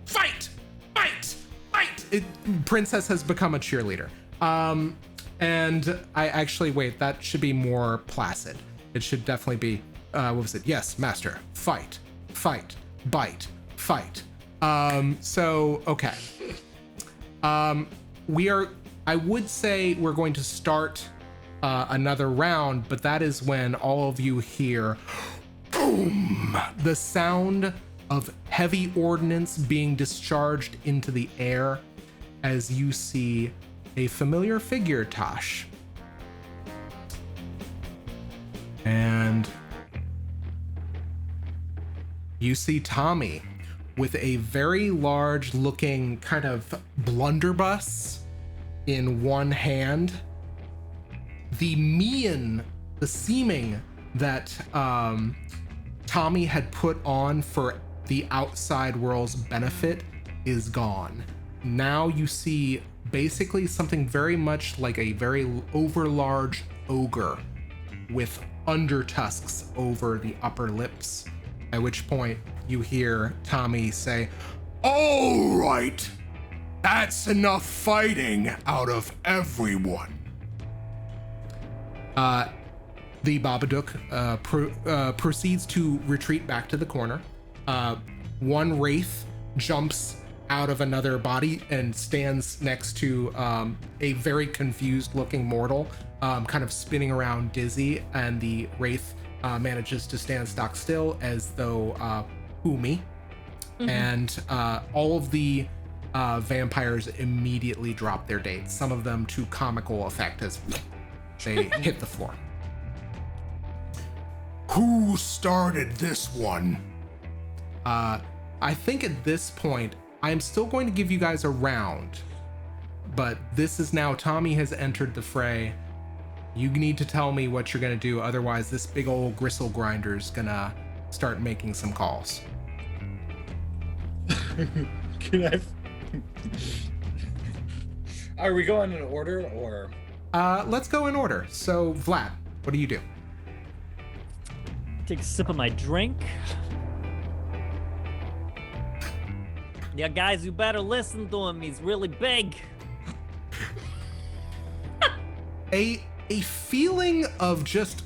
fight. Princess has become a cheerleader. And I actually, wait, that should be more placid. It should definitely be, what was it? Yes, master. Fight, fight, bite, fight. So, okay. I would say we're going to start another round, but that is when all of you hear boom, the sound of heavy ordnance being discharged into the air as you see a familiar figure, Tash. And you see Tommy with a very large looking kind of blunderbuss in one hand. The seeming that Tommy had put on for the outside world's benefit is gone. Now you see basically something very much like a very overlarge ogre with undertusks over the upper lips, at which point you hear Tommy say, "All right, that's enough fighting out of everyone." The Babadook proceeds to retreat back to the corner. One wraith jumps out of another body and stands next to a very confused looking mortal, kind of spinning around dizzy, and the wraith manages to stand stock still as though who me. Mm-hmm. And all of the vampires immediately drop their dates, some of them to comical effect as they hit the floor. Who started this one? I think at this point, I'm still going to give you guys a round, but this is now Tommy has entered the fray. You need to tell me what you're gonna do, otherwise this big old gristle grinder's gonna start making some calls. Can I? Are we going in order or? Let's go in order. So Vlad, what do you do? Take a sip of my drink. Yeah, guys, you better listen to him. He's really big. A feeling of just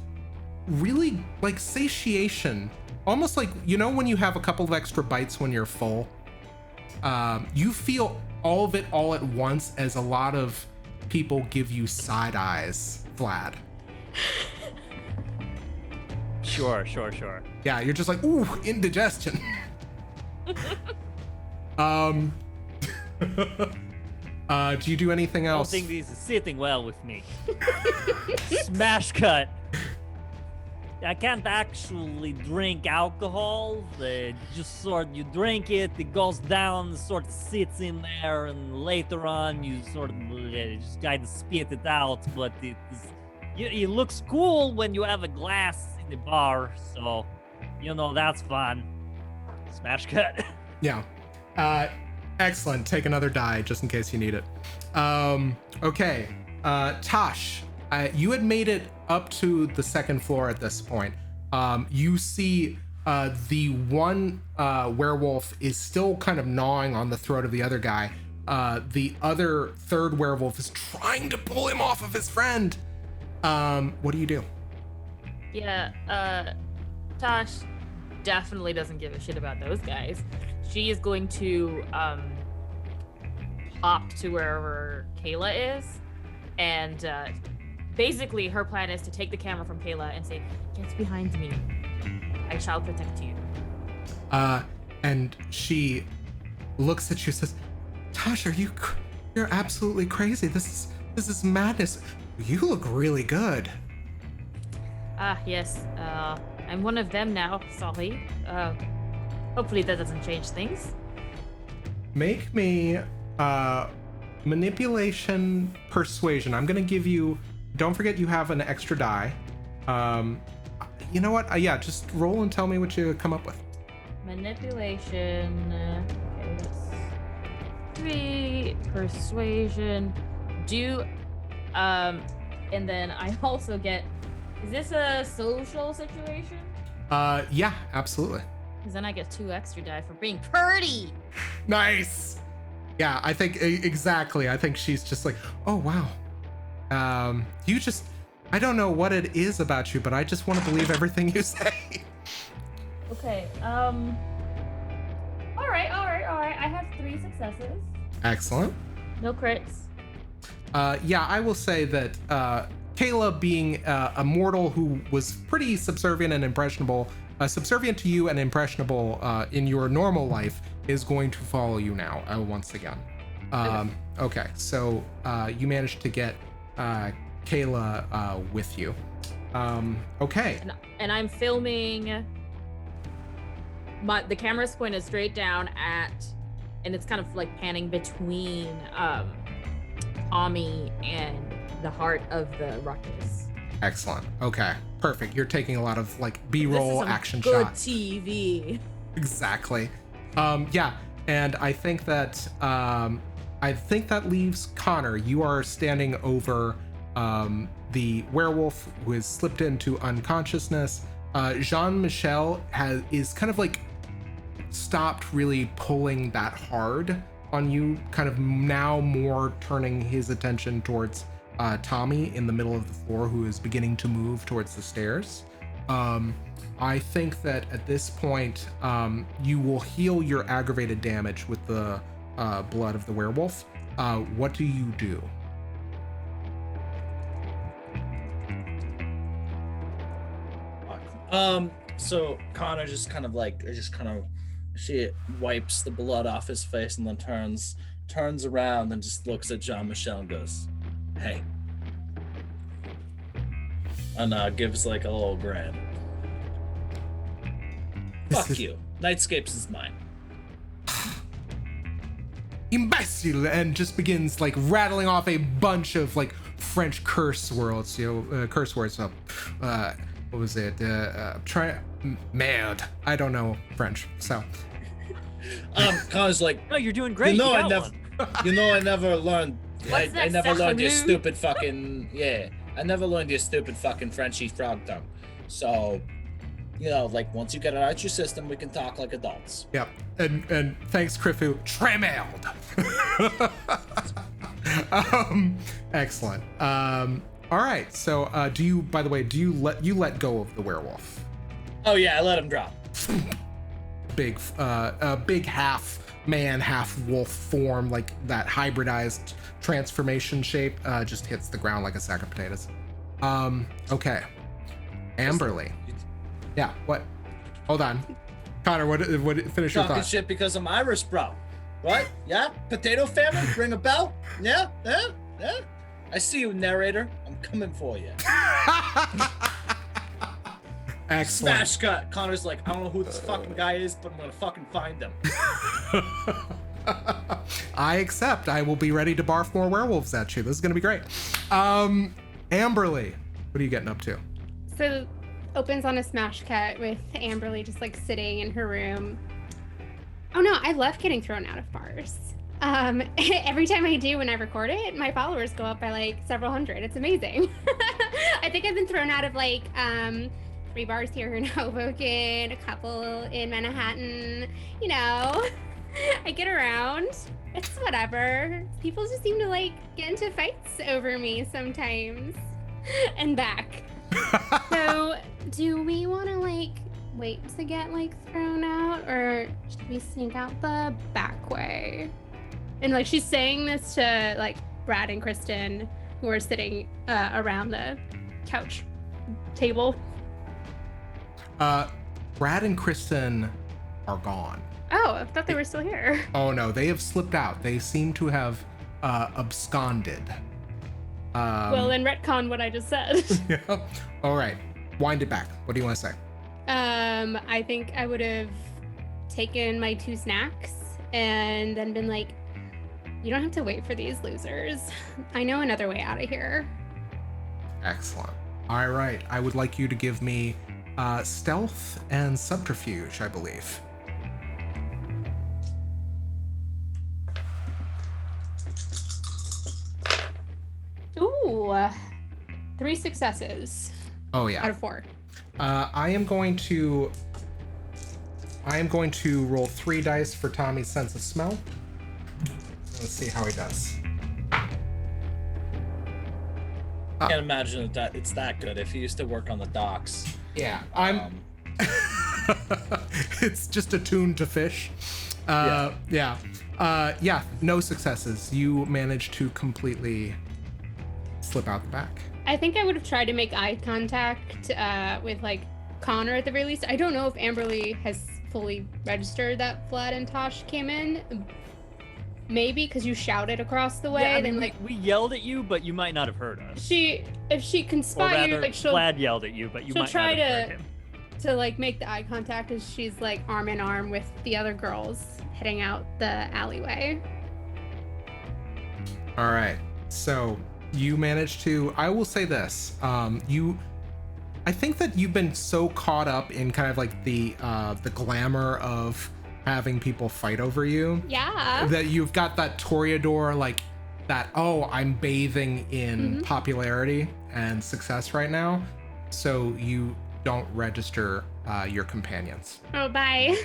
really like satiation, almost like, you know, when you have a couple of extra bites when you're full. You feel all of it all at once as a lot of people give you side eyes, Vlad. Sure. Yeah, you're just like, ooh, indigestion. Do you do anything else? I don't think this is sitting well with me. Smash cut. I can't actually drink alcohol. Just sort you drink it, it goes down, sort of sits in there, and later on you sort of just kind of spit it out. But it looks cool when you have a glass in the bar, so you know that's fun. Smash cut. Yeah. Excellent. Take another die just in case you need it. Okay. Tash, you had made it up to the second floor at this point. You see the one werewolf is still kind of gnawing on the throat of the other guy. The other third werewolf is trying to pull him off of his friend. What do you do? Yeah, Tash definitely doesn't give a shit about those guys. She is going to hop to wherever Kayla is, and basically her plan is to take the camera from Kayla and say, "Get behind me. I shall protect you." And she looks at you and says, "Tash, you're absolutely crazy. This is madness. You look really good." Yes. I'm one of them now. Sorry. Hopefully that doesn't change things. Make me manipulation persuasion. I'm gonna give you, don't forget you have an extra die. You know what? Yeah, just roll and tell me what you come up with. Manipulation. Okay, that's 3. Persuasion. And then I also get, is this a social situation? Yeah, absolutely. Because then I get 2 extra die for being pretty. Nice. Yeah, I think exactly. I think she's just like, oh wow, You just, I don't know what it is about you, but I just want to believe everything you say. Okay. All right. I have 3 successes. Excellent. No crits. Yeah, I will say that Kayla, being a mortal who was pretty subservient and impressionable, subservient to you and impressionable in your normal life, is going to follow you now once again. Okay, so you managed to get Kayla with you. Okay. And I'm filming. The camera's pointed straight down and it's kind of like panning between Tommy and the heart of the ruckus. Excellent. Okay, perfect. You're taking a lot of like B-roll action good shots. TV. Exactly. Yeah, and I think that leaves Connor. You are standing over the werewolf who has slipped into unconsciousness. Jean-Michel is kind of like stopped really pulling that hard on you, kind of now more turning his attention towards Tommy in the middle of the floor, who is beginning to move towards the stairs. I think that at this point, you will heal your aggravated damage with the blood of the werewolf. What do you do? So Connor she wipes the blood off his face and then turns around and just looks at Jean-Michel and goes, "Hey," and gives like a little grin. Fuck you. Nightscapes is mine. Imbecile, and just begins like rattling off a bunch of like French curse words. Curse words. What was it? Merde. I don't know French, so. Connor's like, No, you're doing great. You know, You I got never, one. you know, I never learned. What's I that, never learned your sacre stupid fucking I never learned your stupid fucking Frenchy frog tongue. So, you know, like once you get it out your system, we can talk like adults. Yep. And thanks, Krifu. Tremeld. Excellent. All right. So, do you let go of the werewolf? Oh yeah, I let him drop. Big half man, half wolf form, like that hybridized transformation shape, just hits the ground like a sack of potatoes. Okay. Amberlee. Yeah. What? Hold on. Connor, what? Finish your Talking thought. shit because I'm Irish, bro. What? Yeah? Potato famine? Ring a bell? Yeah? Yeah? Yeah? I see you, narrator. I'm coming for you. Excellent. Smash cut. Connor's like, I don't know who this fucking guy is, but I'm gonna fucking find him. I accept. I will be ready to barf more werewolves at you. This is gonna be great. Amberlee, what are you getting up to? So opens on a smash cut with Amberlee just like sitting in her room. Oh no, I love getting thrown out of bars. Every time I do when I record it, my followers go up by like several hundred. It's amazing. I think I've been thrown out of like 3 bars here in Hoboken, a couple in Manhattan. You know, I get around. It's whatever. People just seem to like get into fights over me sometimes and back. So do we want to like wait to get like thrown out, or should we sneak out the back way? And like she's saying this to like Brad and Kristen, who are sitting around the couch table. Brad and Kristen are gone. Oh, I thought they were still here. Oh no, they have slipped out. They seem to have absconded. Well, then retcon what I just said. Yeah. All right, wind it back. What do you want to say? I think I would have taken my 2 snacks and then been like, you don't have to wait for these losers. I know another way out of here. Excellent. All right, I would like you to give me stealth and subterfuge, I believe. Ooh, 3 successes Oh out yeah. of 4. I am going to roll 3 dice for Tommy's sense of smell. Let's see how he does. I can't imagine that it's that good. If he used to work on the docks. Yeah, I'm. It's just attuned to fish. Yeah. No successes. You managed to completely slip out the back. I think I would have tried to make eye contact with like Connor at the very least. I don't know if Amberlee has fully registered that Vlad and Tash came in. Maybe because you shouted across the way. Yeah, I then mean, like we yelled at you, but you might not have heard us. if she can Or spot rather, you, like she'll Vlad yelled at you, but you she'll might try not have heard him. to like make the eye contact as she's like arm in arm with the other girls heading out the alleyway. All right. So you managed to. I will say this. I think that you've been so caught up in kind of like the glamour of having people fight over you. Yeah. That you've got that Toreador, like that, oh, I'm bathing in popularity and success right now. So you don't register your companions. Oh, bye.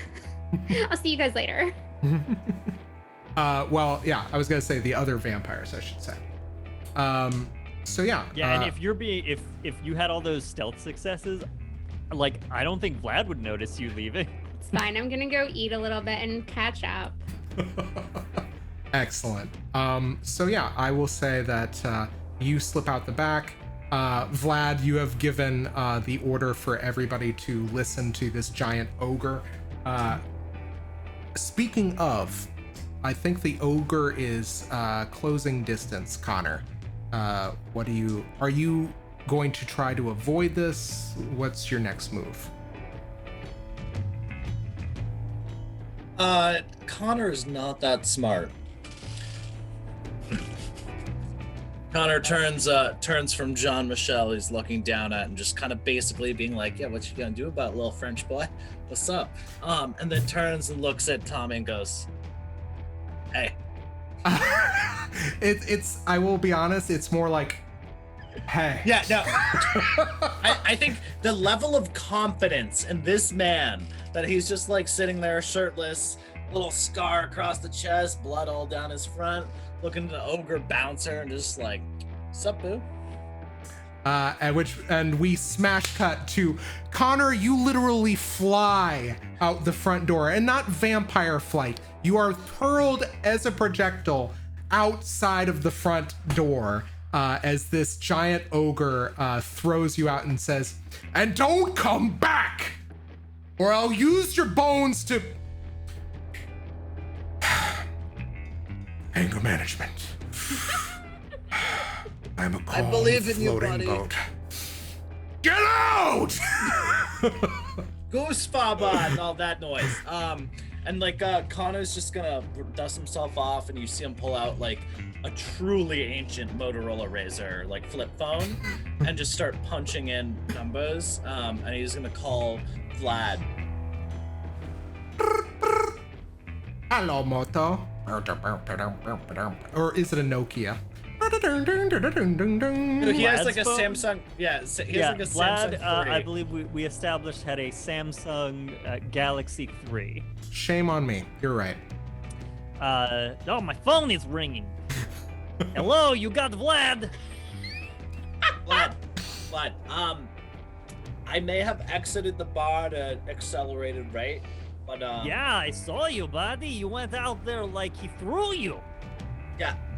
I'll see you guys later. Well, yeah, I was gonna say the other vampires, I should say. So yeah. Yeah, and if you had all those stealth successes, like I don't think Vlad would notice you leaving. It's fine. I'm gonna go eat a little bit and catch up. Excellent. So yeah, I will say that you slip out the back. Vlad, you have given the order for everybody to listen to this giant ogre. Speaking of, I think the ogre is closing distance, Connor. Are you going to try to avoid this? What's your next move? Connor is not that smart. Connor turns from Jean Michel he's looking down at and just kind of basically being like, yeah, what you gonna do about it, little French boy? What's up? And then turns and looks at Tommy and goes, hey. It's I will be honest, it's more like, hey. Yeah, no. I think the level of confidence in this man that he's just like sitting there shirtless, little scar across the chest, blood all down his front, looking at the ogre bouncer and just like, sup, boo? And we smash cut to Connor. You literally fly out the front door, and not vampire flight. You are hurled as a projectile outside of the front door as this giant ogre throws you out and says, "And don't come back, or I'll use your bones to." Anger management. I'm a calm, believe in you, floating buddy. boat. Get out! Goose Faba and all that noise. And like Connor's just gonna dust himself off, and you see him pull out like a truly ancient Motorola Razr, like flip phone, and just start punching in numbers. And he's gonna call Vlad. Hello, Moto. Or is it a Nokia? He has like a Vlad's phone? Samsung. Yeah, he Yeah, has like a Vlad, Samsung 40. I believe we established had a Samsung Galaxy 3. Shame on me. You're right. Oh, my phone is ringing. Hello, you got Vlad? Vlad, I may have exited the bar at an accelerated rate, but Yeah, I saw you, buddy. You went out there like he threw you.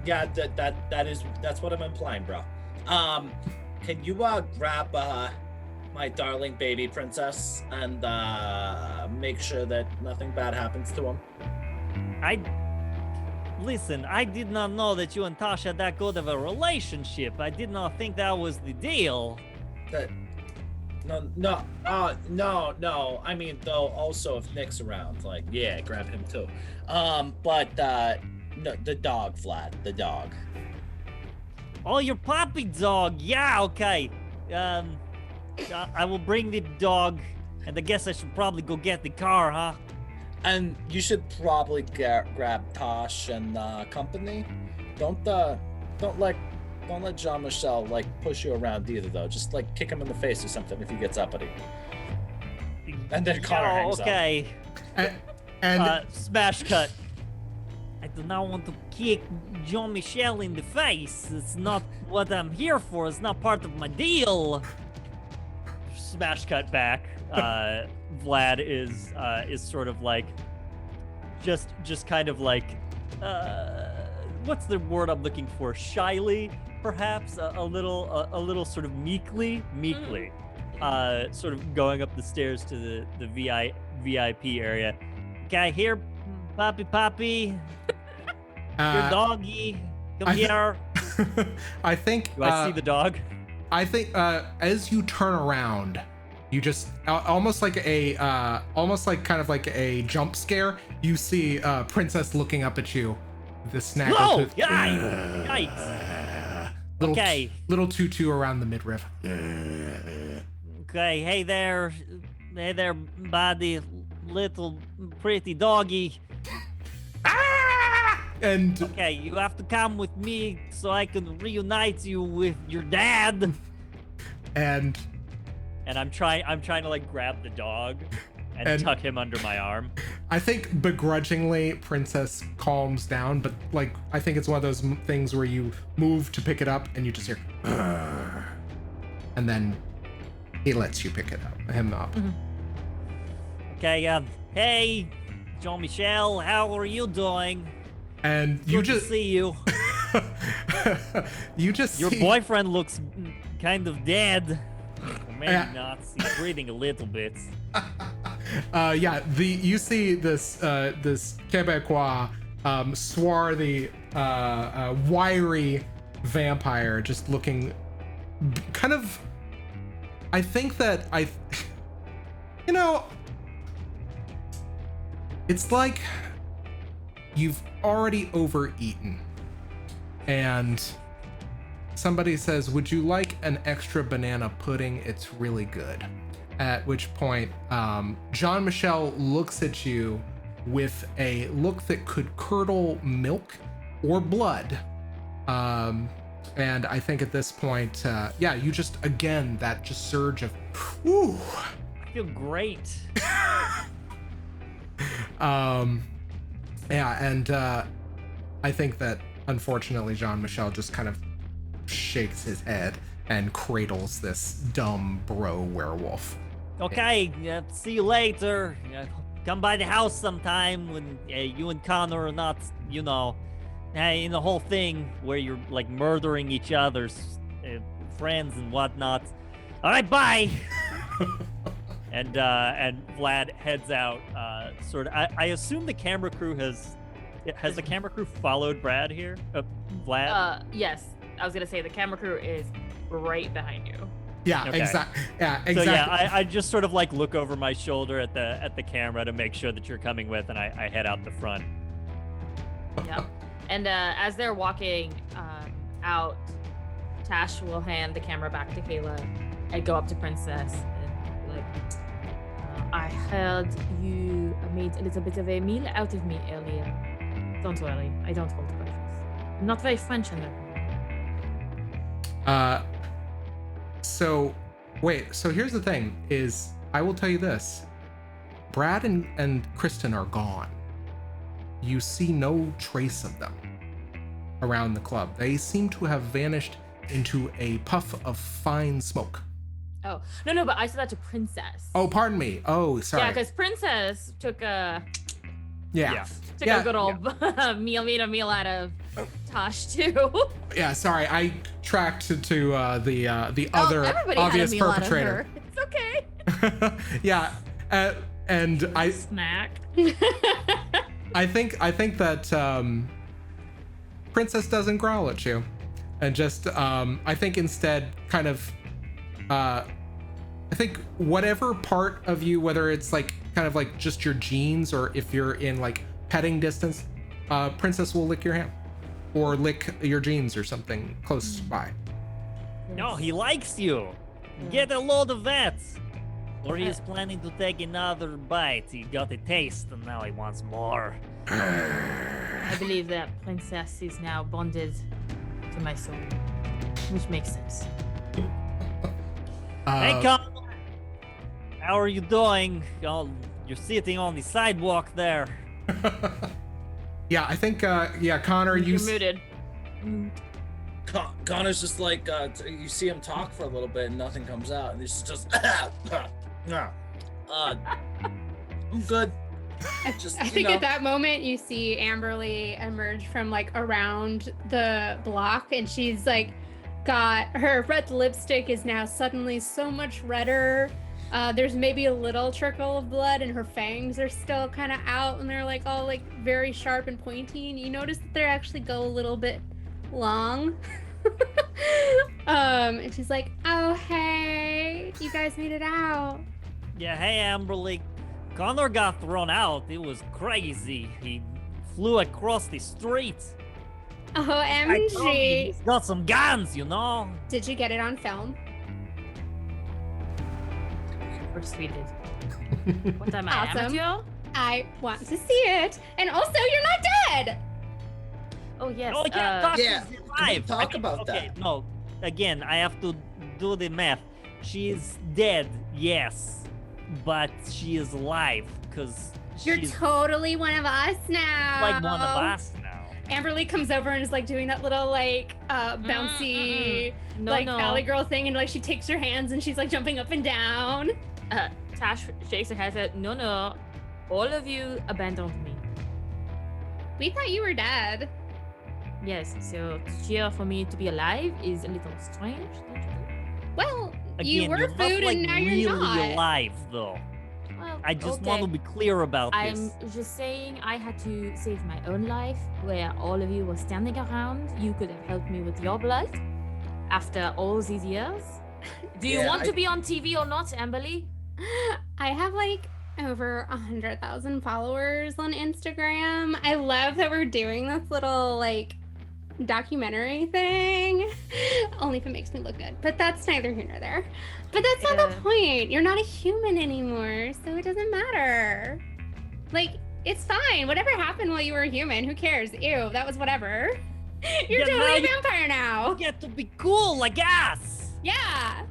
yeah, that's what I'm implying, bro. Can you grab my darling baby princess and make sure that nothing bad happens to him? Listen, I did not know that you and Tash had that good of a relationship. I did not think that was the deal. No. I mean, though, also if Nick's around, like, yeah, grab him too. But no, the dog, Vlad, the dog. Oh, your puppy dog. Yeah, okay. I will bring the dog, and I guess I should probably go get the car, huh? And you should probably grab Tash and company. Don't let Jean-Michel like push you around either, though. Just like kick him in the face or something if he gets uppity. And then Connor hangs up. Okay. And Smash cut. I do not want to kick Jean-Michel in the face. It's not what I'm here for. It's not part of my deal. Smash cut back. Vlad is sort of like just kind of like what's the word I'm looking for? Shyly, perhaps a little sort of meekly, sort of going up the stairs to the VIP area. Okay, here, Poppy, your doggy, come here. I think. Do I see the dog? I think as you turn around, you just almost like kind of like a jump scare. You see Princess looking up at you, the snaggle Whoa! tooth. Yikes! Little, Okay. little tutu around the midriff. Okay, hey there, buddy, little pretty doggy. And Okay, you have to come with me so I can reunite you with your dad. and And I'm trying to like grab the dog and tuck him under my arm. I think begrudgingly Princess calms down, but like I think it's one of those things where you move to pick it up and you just hear, and then he lets you pick him up. Okay, hey, Jean-Michel, how are you doing? And you Good just to see you. you just Your see, boyfriend looks kind of dead. Maybe Yeah. not. He's breathing a little bit. you see this Quebecois swarthy wiry vampire just looking kind of, I think that it's like you've already overeaten and somebody says, would you like an extra banana pudding? It's really good. At which point, Jean-Michel looks at you with a look that could curdle milk or blood. And I think at this point, you just, again, that just surge of, ooh. I feel great. I think that unfortunately Jean-Michel just kind of shakes his head and cradles this dumb bro werewolf. Okay, see you later. Come by the house sometime when you and Conor are not, in the whole thing where you're like murdering each other's friends and whatnot. All right, bye. And Vlad heads out. I assume the camera crew has the camera crew followed Brad here? Vlad? Yes. I was gonna say the camera crew is right behind you. Yeah, Okay. exactly. So yeah, I just sort of like look over my shoulder at the camera to make sure that you're coming with, and I head out the front. Yep. And as they're walking out, Tash will hand the camera back to Kayla and go up to Princess and like, I heard you made a little bit of a meal out of me earlier. Don't worry, I don't hold grudges. I'm not very French in there. So here's the thing is, I will tell you this. Brad and Kristen are gone. You see no trace of them around the club. They seem to have vanished into a puff of fine smoke. Oh, no, but I said that to Princess. Oh, pardon me. Oh, sorry. Yeah, because Princess took a Yeah. good old meal out of Tosh too. Yeah, sorry. I tracked to the other everybody obvious had a meal perpetrator. Out of her. It's okay. Yeah. And I Snack. I think that Princess doesn't growl at you, and just I think instead kind of I think whatever part of you, whether it's like kind of like just your genes or if you're in like petting distance, Princess will lick your hand or lick your jeans or something close by. No, he likes you. Get a load of that. Or he's planning to take another bite. He got a taste and now he wants more. I believe that Princess is now bonded to my soul, which makes sense. Hey, Conor. How are you doing? Oh, you're sitting on the sidewalk there. Yeah, I think Connor, You're muted. mood. Connor's just like, you see him talk for a little bit and nothing comes out, and he's just, I'm good. Just, I think at that moment you see Amberlee emerge from like around the block, and she's like got her red lipstick is now suddenly so much redder. There's maybe a little trickle of blood, and her fangs are still kind of out, and they're like all like very sharp and pointy. And you notice that they actually go a little bit long. And she's like, "Oh hey, you guys made it out." Yeah, hey, Amberlee. Conor got thrown out. It was crazy. He flew across the street. Oh, I told you, MG. he's got some guns, you know? Did you get it on film? Persuaded. What am I, Awesome. amateur? I want to see it. And also, you're not dead. Oh yes. Oh, yeah, Tasha's yeah, can we alive. talk about okay, that? No, again, I have to do the math. She's dead, yes, but she is alive because You're she's totally one of us now. like one of us now. Amberlee comes over and is like doing that little like bouncy No, like no. valley girl thing, and like she takes her hands and she's like jumping up and down. Tash shakes her head. Said, no. All of you abandoned me. We thought you were dead. Yes. So to cheer for me to be alive is a little strange. Don't you think? Well, Again, you were you're food not, like, and now really you're not. alive, though. Well, I just okay. want to be clear about I'm this. just saying I had to save my own life where all of you were standing around. You could have helped me with your blood after all these years. Do you Yeah, want to be on TV or not, Amberlee? I have like over 100,000 followers on Instagram. I love that we're doing this little like documentary thing. Only if it makes me look good. But that's neither here nor there. But that's not the Yeah. point. You're not a human anymore, so it doesn't matter. Like, it's fine. Whatever happened while you were a human, who cares? Ew, that was whatever. You're Yeah, now totally a you- vampire now. You get to be cool like us. Yeah.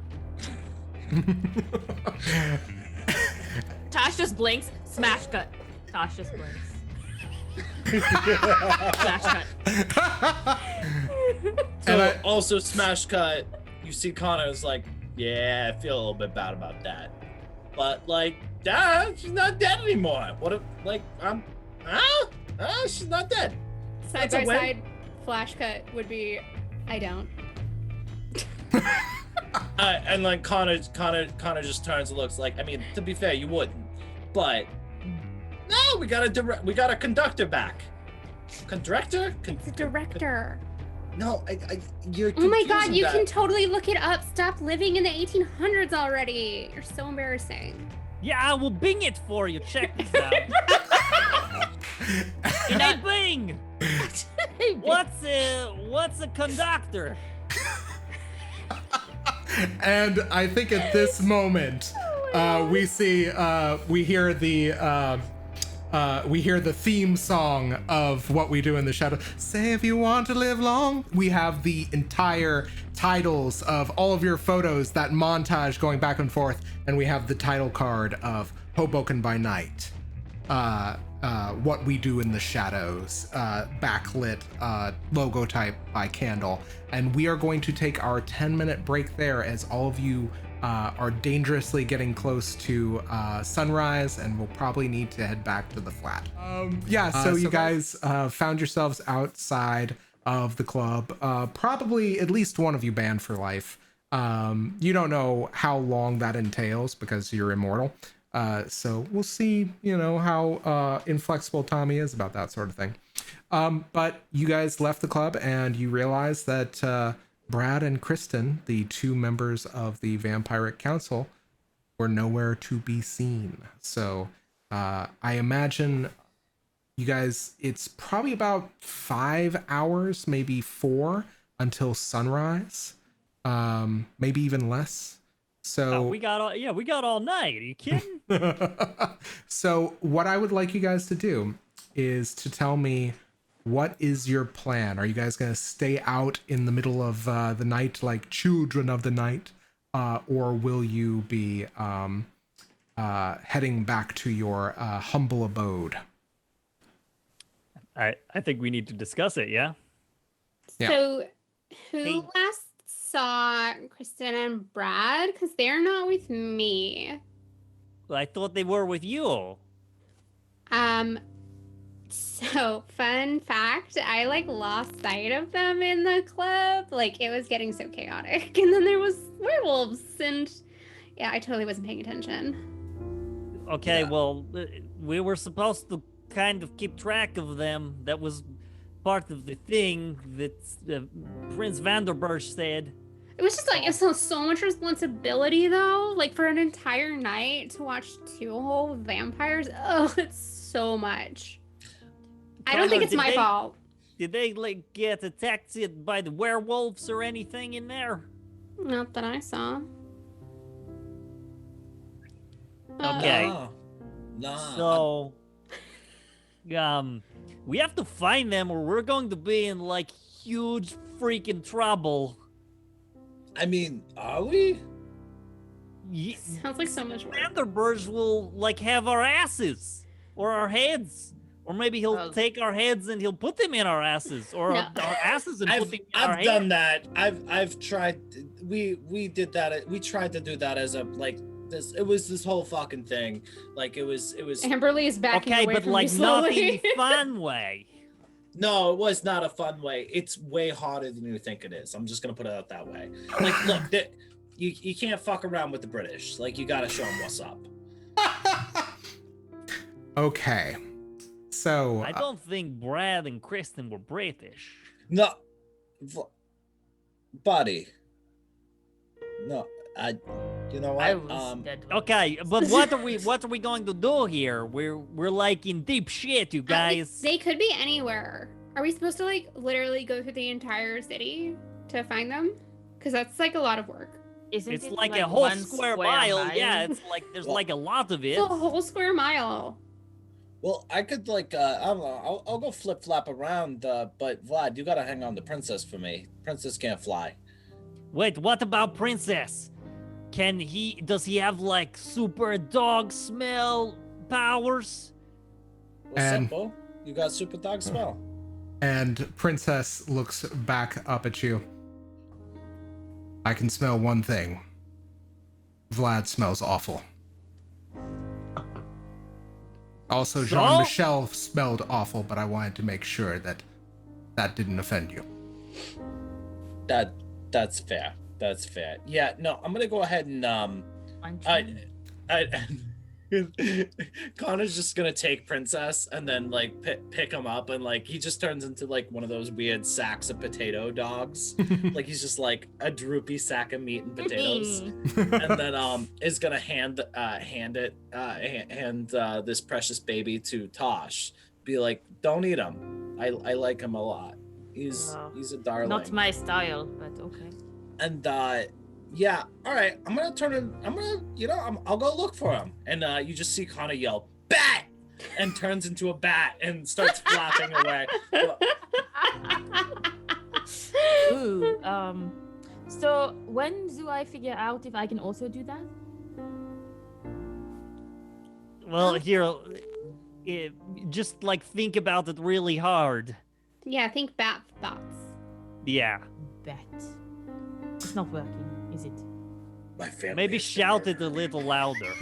Tash just blinks. Smash cut. Tash just blinks. Smash cut. So And I- also smash cut, you see Connor's like, yeah, I feel a little bit bad about that. But like, she's not dead anymore. What if like she's not dead. Side That's a by win. side flash cut would be I don't. And like Connor just turns and looks like, I mean, to be fair, you wouldn't. But no, we got a conductor back. Conductor? The director. No, you're Oh my god, confusing you that. can totally look it up. Stop living in the 1800s already. You're so embarrassing. Yeah, I will Bing it for you. Check this out. In a Bing. What's a conductor? And I think at this moment, we hear the theme song of What We Do in the Shadow. Say if you want to live long. We have the entire titles of all of your photos, that montage going back and forth, and we have the title card of Hoboken by Night. What We Do in the Shadows, backlit logo type by Candle. And we are going to take our 10-minute break there as all of you are dangerously getting close to sunrise, and we'll probably need to head back to the flat. So you guys found yourselves outside of the club. Probably at least one of you banned for life. You don't know how long that entails because you're immortal. So we'll see, how inflexible Tommy is about that sort of thing. But you guys left the club and you realize that Brad and Kristen, the two members of the Vampiric Council, were nowhere to be seen. So I imagine you guys, it's probably about 5 hours, maybe 4 until sunrise, maybe even less. So We got all night. Are you kidding? So what I would like you guys to do is to tell me, what is your plan? Are you guys going to stay out in the middle of the night like children of the night? Or will you be heading back to your humble abode? I think we need to discuss it, yeah? Yeah. So, who Hey. last saw Kristen and Brad? Because they're not with me. I thought they were with you. So fun fact, I like lost sight of them in the club. Like it was getting so chaotic. And then there was werewolves and yeah, I totally wasn't paying attention. Okay, Yeah. well, we were supposed to kind of keep track of them. That was part of the thing that Prince Vanderberg said. It was just like it's so much responsibility though. Like for an entire night to watch two whole vampires. Oh, it's so much. I don't think Connor, it's my fault. Did they like get attacked by the werewolves or anything in there? Not that I saw. Okay. No. So, we have to find them or we're going to be in like huge freaking trouble. I mean, are we? Sounds like so much work. Vanderberg will like have our asses or our heads. Or maybe he'll Well- take our heads and he'll put them in our asses, or No. our asses and put I've them in our I've done heads. that. I've tried. We did that. We tried to do that as a like this. It was this whole fucking thing. Like it was. Amberlee is backing Okay, away but from like me not in slowly. the fun way. No, it was not a fun way. It's way harder than you think it is. I'm just gonna put it out that way. Like, look, you can't fuck around with the British. Like, you gotta show them what's up. Okay. So I don't think Brad and Kristen were British. No, buddy. No, you know I what? was dead. Okay, but what are we going to do here? We're like in deep shit, you guys. They could be anywhere. Are we supposed to like literally go through the entire city to find them? Because that's like a lot of work. Isn't It's it like a whole one square mile. Yeah, mile? it's like there's Well- like a lot of it. It's a whole square mile. Well, I could like I don't know. I'll go flip flop around. But Vlad, you gotta hang on to Princess for me. Princess can't fly. Wait, what about Princess? Does he have like super dog smell powers? What's And- up, Bo? You got super dog smell. And Princess looks back up at you. I can smell one thing. Vlad smells awful. Also, So? Jean-Michel smelled awful, but I wanted to make sure that that didn't offend you. That's fair. That's fair. Yeah. No, I'm gonna go ahead and Connor's just gonna take Princess and then like pick him up and like he just turns into like one of those weird sacks of potato dogs. Like he's just like a droopy sack of meat and potatoes, and then is gonna hand this precious baby to Tosh. Be like, don't eat him. I like him a lot. He's a darling. Not my style, but okay. And yeah, all right. I'm gonna I'll go look for him. And you just see Connor yell, "Bat!" and turns into a bat and starts flapping away. Ooh, so when do I figure out if I can also do that? Well, here, just like think about it really hard. Yeah, think bat thoughts. Yeah, Bet. It's not working, is it? My family. maybe has been shout it a murdered. little louder.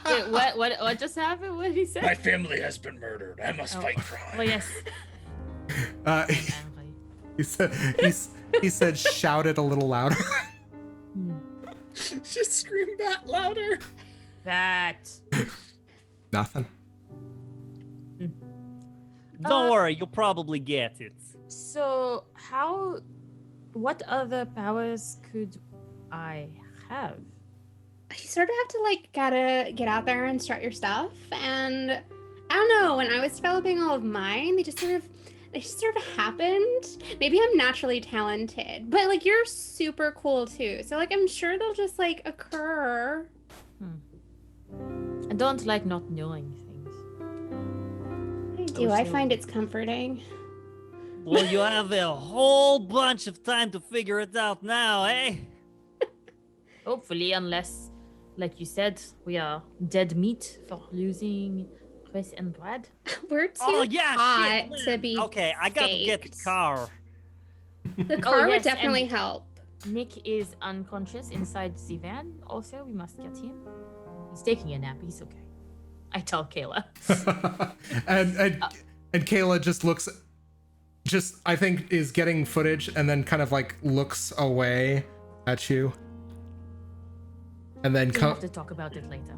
Wait, what just happened? What did he say? My family has been murdered. I must Oh. fight crime. Oh yes. Uh, I'm angry. he said, shout it a little louder. Hmm. Just scream that louder. That. Nothing. Don't worry, you'll probably get it. So what other powers could I have? You sort of have to like gotta get out there and start your stuff. And I don't know, when I was developing all of mine, they just sort of happened. Maybe I'm naturally talented, but like you're super cool too. So like I'm sure they'll just like occur. I don't like not knowing things. I do. I find it's comforting. Well, you have a whole bunch of time to figure it out now, eh? Hopefully, unless, like you said, we are dead meat for losing Chris and Brad. We're too Oh yeah, hot shit. to be Okay, I gotta get the faked. car. The car would yes, and- definitely help. Nick is unconscious inside the van. Also, we must get him. He's taking a nap. He's okay. I tell Kayla. and Kayla just looks, I think is getting footage and then kind of like looks away at you, and then We have to talk about it later.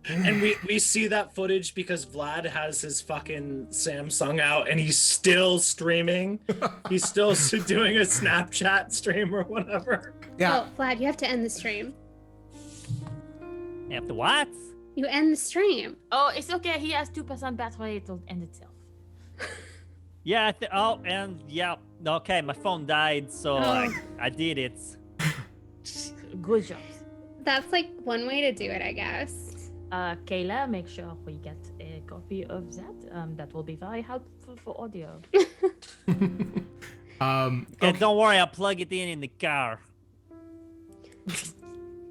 And we see that footage because Vlad has his fucking Samsung out and he's still streaming. He's still doing a Snapchat stream or whatever. Yeah. Oh, Vlad, you have to end the stream. After what? You end the stream. Oh, it's okay. He has 2% battery. It'll end itself. Yeah. Okay, my phone died, so I did it. Good job. That's like one way to do it, I guess. Kayla, make sure we get a copy of that. That will be very helpful for audio. Okay, don't worry, I'll plug it in the car.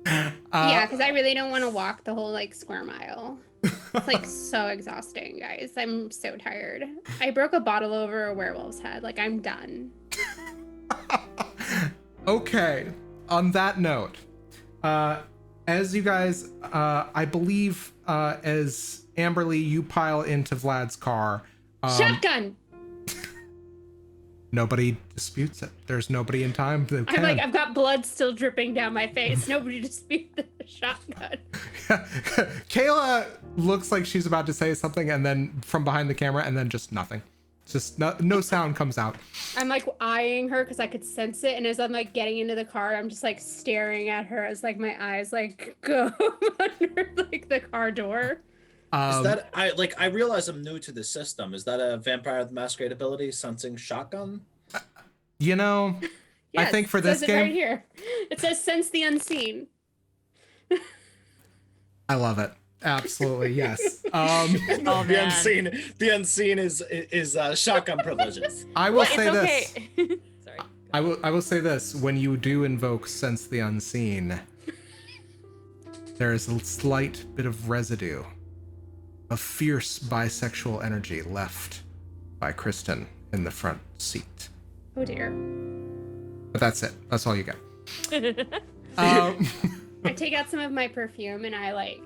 Yeah, because I really don't want to walk the whole like square mile. It's like so exhausting, guys. I'm so tired. I broke a bottle over a werewolf's head. Like, I'm done. Okay. On that note, as you guys, I believe, as Amberlee, you pile into Vlad's car. Shotgun! Nobody disputes it. There's nobody in time that I'm can. like, I've got blood still dripping down my face. Nobody disputes the shotgun. Kayla looks like she's about to say something, and then from behind the camera, and then just nothing. Just no sound comes out. I'm like eyeing her because I could sense it, and as I'm like getting into the car, I'm just like staring at her as like my eyes like go under like the car door. Is that I realize I'm new to the system. Is that a Vampire the Masquerade ability, sensing shotgun? You know, I think for it this says game, it right here. It says sense the unseen. I love it. Absolutely, yes. Oh, The man. unseen is shotgun privileges. I will Well, say it's this. okay. Sorry. I will say this: when you do invoke sense the unseen, there is a slight bit of residue of fierce bisexual energy left by Kristen in the front seat. Oh dear. But that's it. That's all you get. I take out some of my perfume and I like.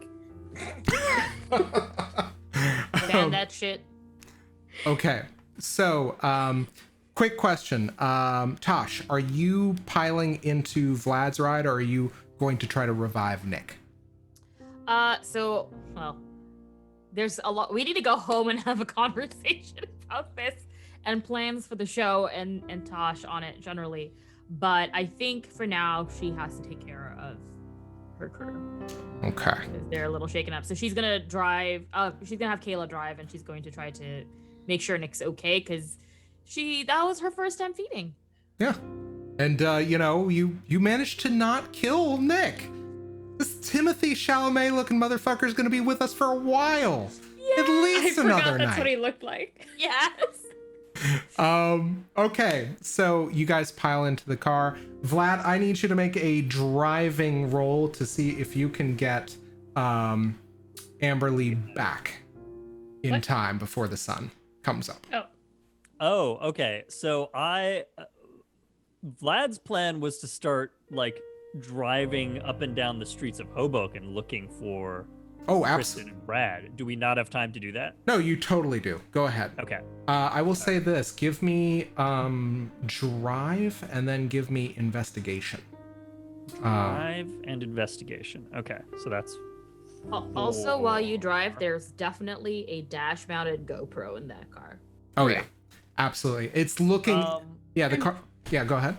Ban that shit. Okay, so quick question, Tosh, are you piling into Vlad's ride, or are you going to try to revive Nick? There's a lot. We need to go home and have a conversation about this and plans for the show and Tosh on it generally. But I think for now she has to take care of her crew. Okay. Because they're a little shaken up. So she's gonna drive. She's gonna have Kayla drive, and she's going to try to make sure Nick's okay because that was her first time feeding. Yeah, and you managed to not kill Nick. This Timothy Chalamet looking motherfucker is gonna be with us for a while. At I least forgot another that's night. what he looked like. Yes. Okay, so you guys pile into the car. Vlad, I need you to make a driving roll to see if you can get Amberlee back in time before the sun comes up. Oh, okay. So Vlad's plan was to start like driving up and down the streets of Hoboken looking for Oh, Kristen absolutely. and Brad. Do we not have time to do that? No, you totally do. Go ahead. Okay. I will say this. Give me drive and then give me investigation. Drive and investigation. Okay, so that's Also, while you drive, there's definitely a dash-mounted GoPro in that car. Oh, yeah. Absolutely. It's looking... yeah, the car... Yeah, go ahead.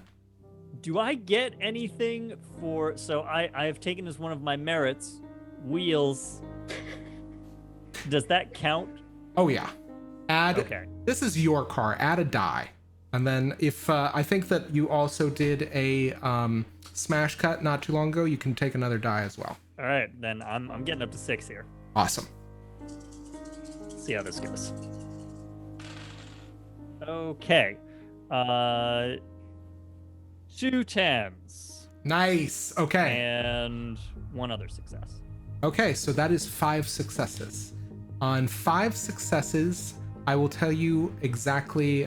Do I get anything for... So I have taken as one of my merits wheels. Does that count? Oh, yeah. Add... Okay. This is your car. Add a die. And then if... I think that you also did a smash cut not too long ago. You can take another die as well. All right, then I'm getting up to 6 here. Awesome. Let's see how this goes. Okay. 2 10s. Nice. Okay. And 1 other success. Okay, so that is 5 successes. On 5 successes, I will tell you exactly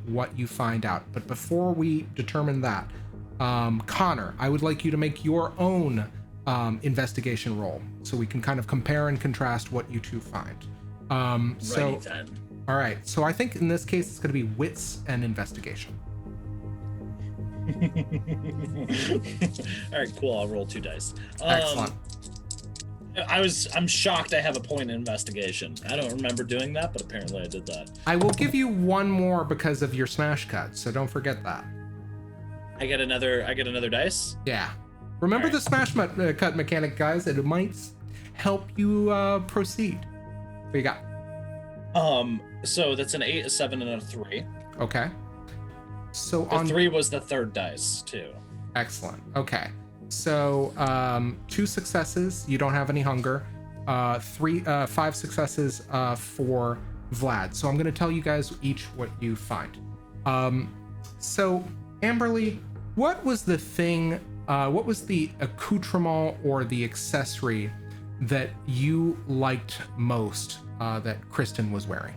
what you find out. But before we determine that, Connor, I would like you to make your own investigation roll so we can kind of compare and contrast what you two find. Righty then. All right. So I think in this case, it's going to be wits and investigation. All right, cool. I'll roll 2 dice. Excellent. I'm shocked I have a point in investigation. I don't remember doing that, but apparently I did that. I will give you one more because of your smash cut, so don't forget that. I get another dice? Yeah. Remember the smash cut mechanic, guys. It might help you proceed. What you got? So that's an 8, a 7, and a 3. Okay. So The 3 was the 3rd dice too. Excellent. Okay. So 2 successes. You don't have any hunger. 5 successes for Vlad. So I'm going to tell you guys each what you find. So Amberlee, what was the thing? What was the accoutrement or the accessory that you liked most that Kristen was wearing?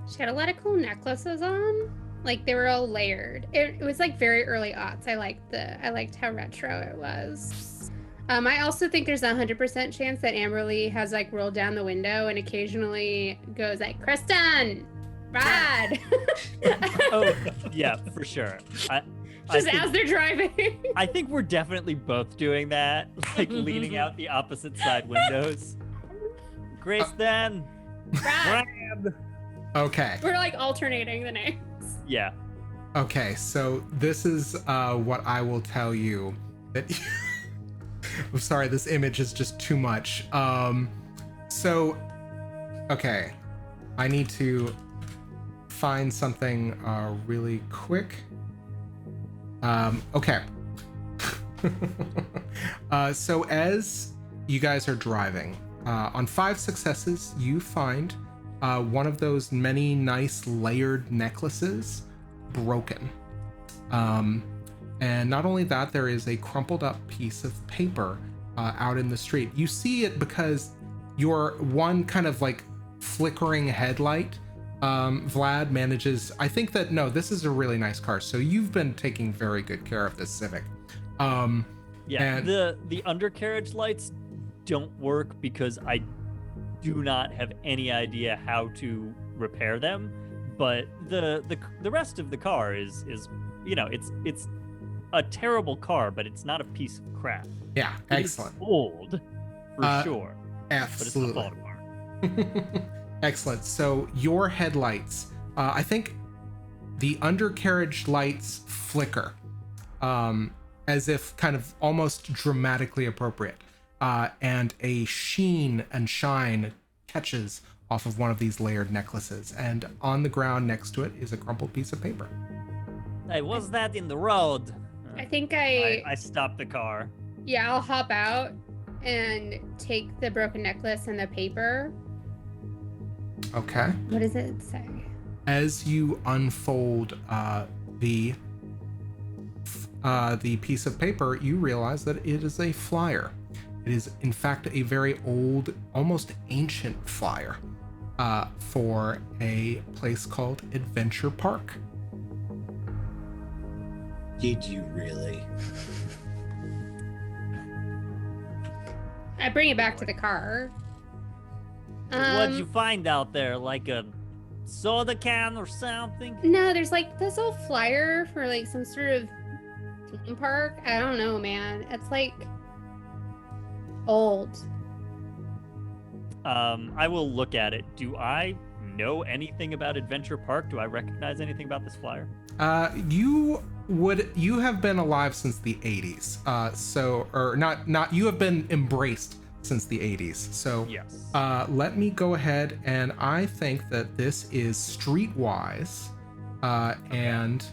She had a lot of cool necklaces on. Like they were all layered. It was like very early aughts. I liked how retro it was. I also think there's a 100% chance that Amberlee has like rolled down the window and occasionally goes like, Kristen, Brad. Oh, yeah, for sure. Just as they're driving. I think we're definitely both doing that, like leaning out the opposite side windows. Kristen, Brad. Okay. We're like alternating the names. Yeah. Okay, so this is what I will tell you. That I'm sorry, this image is just too much. So, okay, I need to find something really quick. Okay. So as you guys are driving, on 5 successes, you find one of those many nice layered necklaces broken. And not only that, there is a crumpled up piece of paper out in the street. You see it because your one kind of like flickering headlight, Vlad manages, I think that, no, this is a really nice car. So you've been taking very good care of this Civic. Yeah, and the undercarriage lights don't work because I do not have any idea how to repair them, but the rest of the car is you know, it's a terrible car, but it's not a piece of crap. yeah, excellent. It's old for sure, Absolutely. but it's not a car. Excellent. So your headlights, I think the undercarriage lights flicker, as if kind of almost dramatically appropriate. And a sheen and shine catches off of one of these layered necklaces. And on the ground next to it is a crumpled piece of paper. Hey, what's that in the road? I think I stopped the car. Yeah, I'll hop out and take the broken necklace and the paper. Okay. What does it say? As you unfold the piece of paper, you realize that it is a flyer. It is, in fact, a very old, almost ancient flyer for a place called Adventure Park. Did you really? I bring it back to the car. What'd you find out there? Like a soda can or something? No, there's like this old flyer for like some sort of theme park. I don't know, man. It's like old. I will look at it. Do I know anything about Adventure Park? Do I recognize anything about this flyer? You have been alive since the 80s. You have been embraced since the 80s. So Yes. let me go ahead, and I think that this is Streetwise. And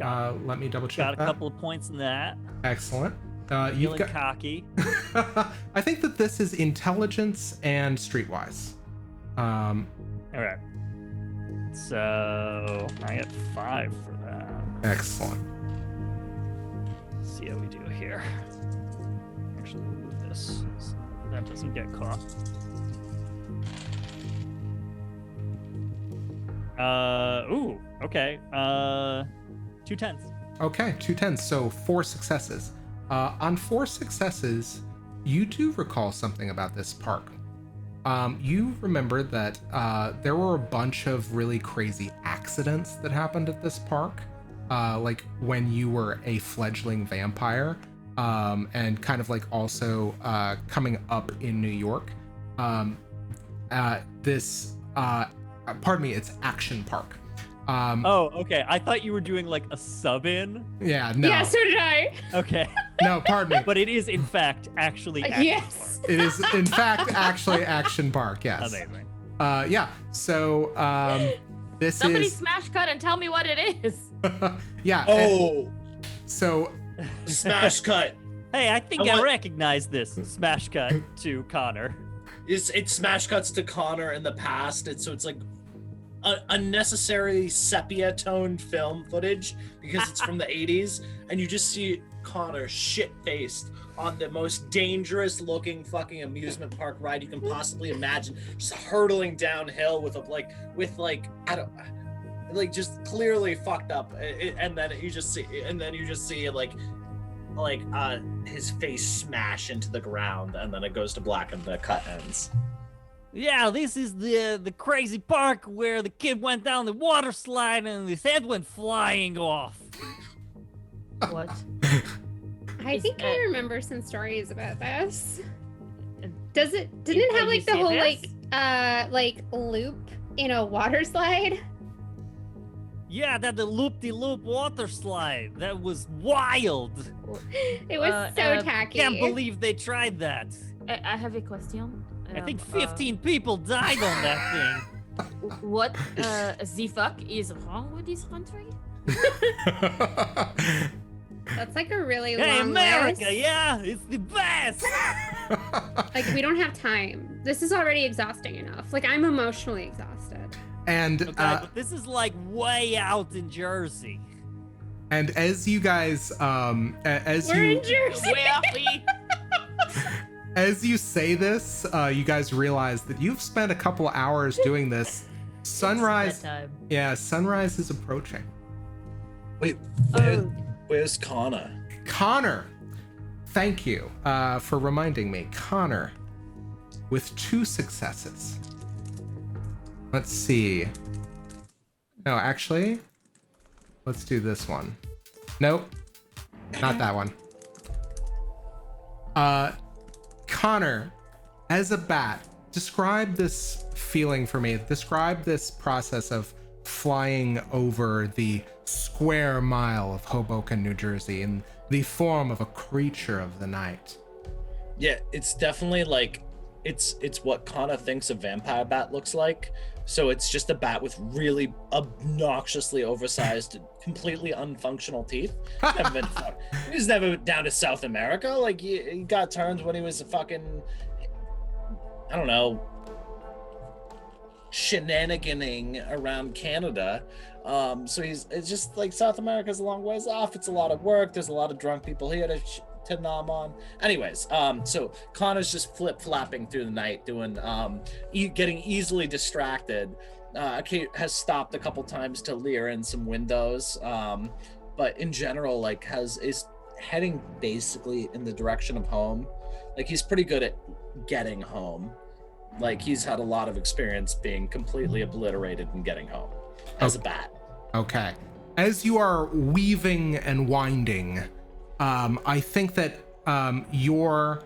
let me double check Got a that. couple of points in that. Excellent. You've Feeling got cocky. I think that this is Intelligence and Streetwise. All right. So I get 5 for that. Excellent. Let's see how we do here. Actually, move this so that doesn't get caught. Ooh. Okay. 2 10s. Okay, 2 10s, so 4 successes. On 4 successes, you do recall something about this park. You remember that there were a bunch of really crazy accidents that happened at this park, like when you were a fledgling vampire, and kind of like also coming up in New York. Pardon me, it's Action Park. Oh, okay. I thought you were doing like a sub-in. Yeah, no. Yeah, so did I. Okay. No, pardon me. But it is, in fact, actually Action Yes. Park. It is, in fact, actually Action Park, yes. Amazing. Yeah, so this Somebody is... smash cut and tell me what it is. Yeah. Oh, So, smash cut. Hey, I think I I want- recognize this smash cut to Connor. It smash cuts to Connor in the past. It's like unnecessary sepia toned film footage because it's from the 80s, and you just see Connor shit faced on the most dangerous looking fucking amusement park ride you can possibly imagine, just hurtling downhill with I don't like just clearly fucked up, and then you just see his face smash into the ground, and then it goes to black and the cut ends. Yeah, this is the crazy park where the kid went down the water slide and his head went flying off. What? I Is think I it- remember some stories about this. And Didn't it you have like the see whole this? like loop in a water slide? Yeah, that the loop-de-loop water slide. That was wild. It was so tacky. Can't believe they tried that. I have a question. I think 15 people died on that thing. What the fuck is wrong with this country? That's like a really Hey, long America, list. yeah, it's the best. Like we don't have time. This is already exhausting enough. Like I'm emotionally exhausted. and Okay, but this is like way out in Jersey. and as you guys We're in Jersey. Where we? as you say this, you guys realize that you've spent a couple hours doing this. Sunrise, Bedtime. yeah, sunrise is approaching. Wait, Oh, where's Connor? Connor, thank you for reminding me. Connor, with 2 successes. Let's see. No, actually, let's do this one. Nope, not that one. Connor, as a bat, describe this feeling for me. Describe this process of flying over the square mile of Hoboken, New Jersey, in the form of a creature of the night. Yeah, it's definitely like it's what Connor thinks a vampire bat looks like. So it's just a bat with really obnoxiously oversized, completely unfunctional teeth. Never been he was never down to South America. Like he got turned when he was a fucking, I don't know, shenaniganing around Canada. So it's just like South America's a long ways off. It's a lot of work. There's a lot of drunk people here to nom on. Anyways, so Connor's just flip-flapping through the night, doing getting easily distracted. Has stopped a couple times to leer in some windows, but in general, like is heading basically in the direction of home. Like he's pretty good at getting home. Like he's had a lot of experience being completely obliterated and getting home as a bat. Okay. As you are weaving and winding, I think that your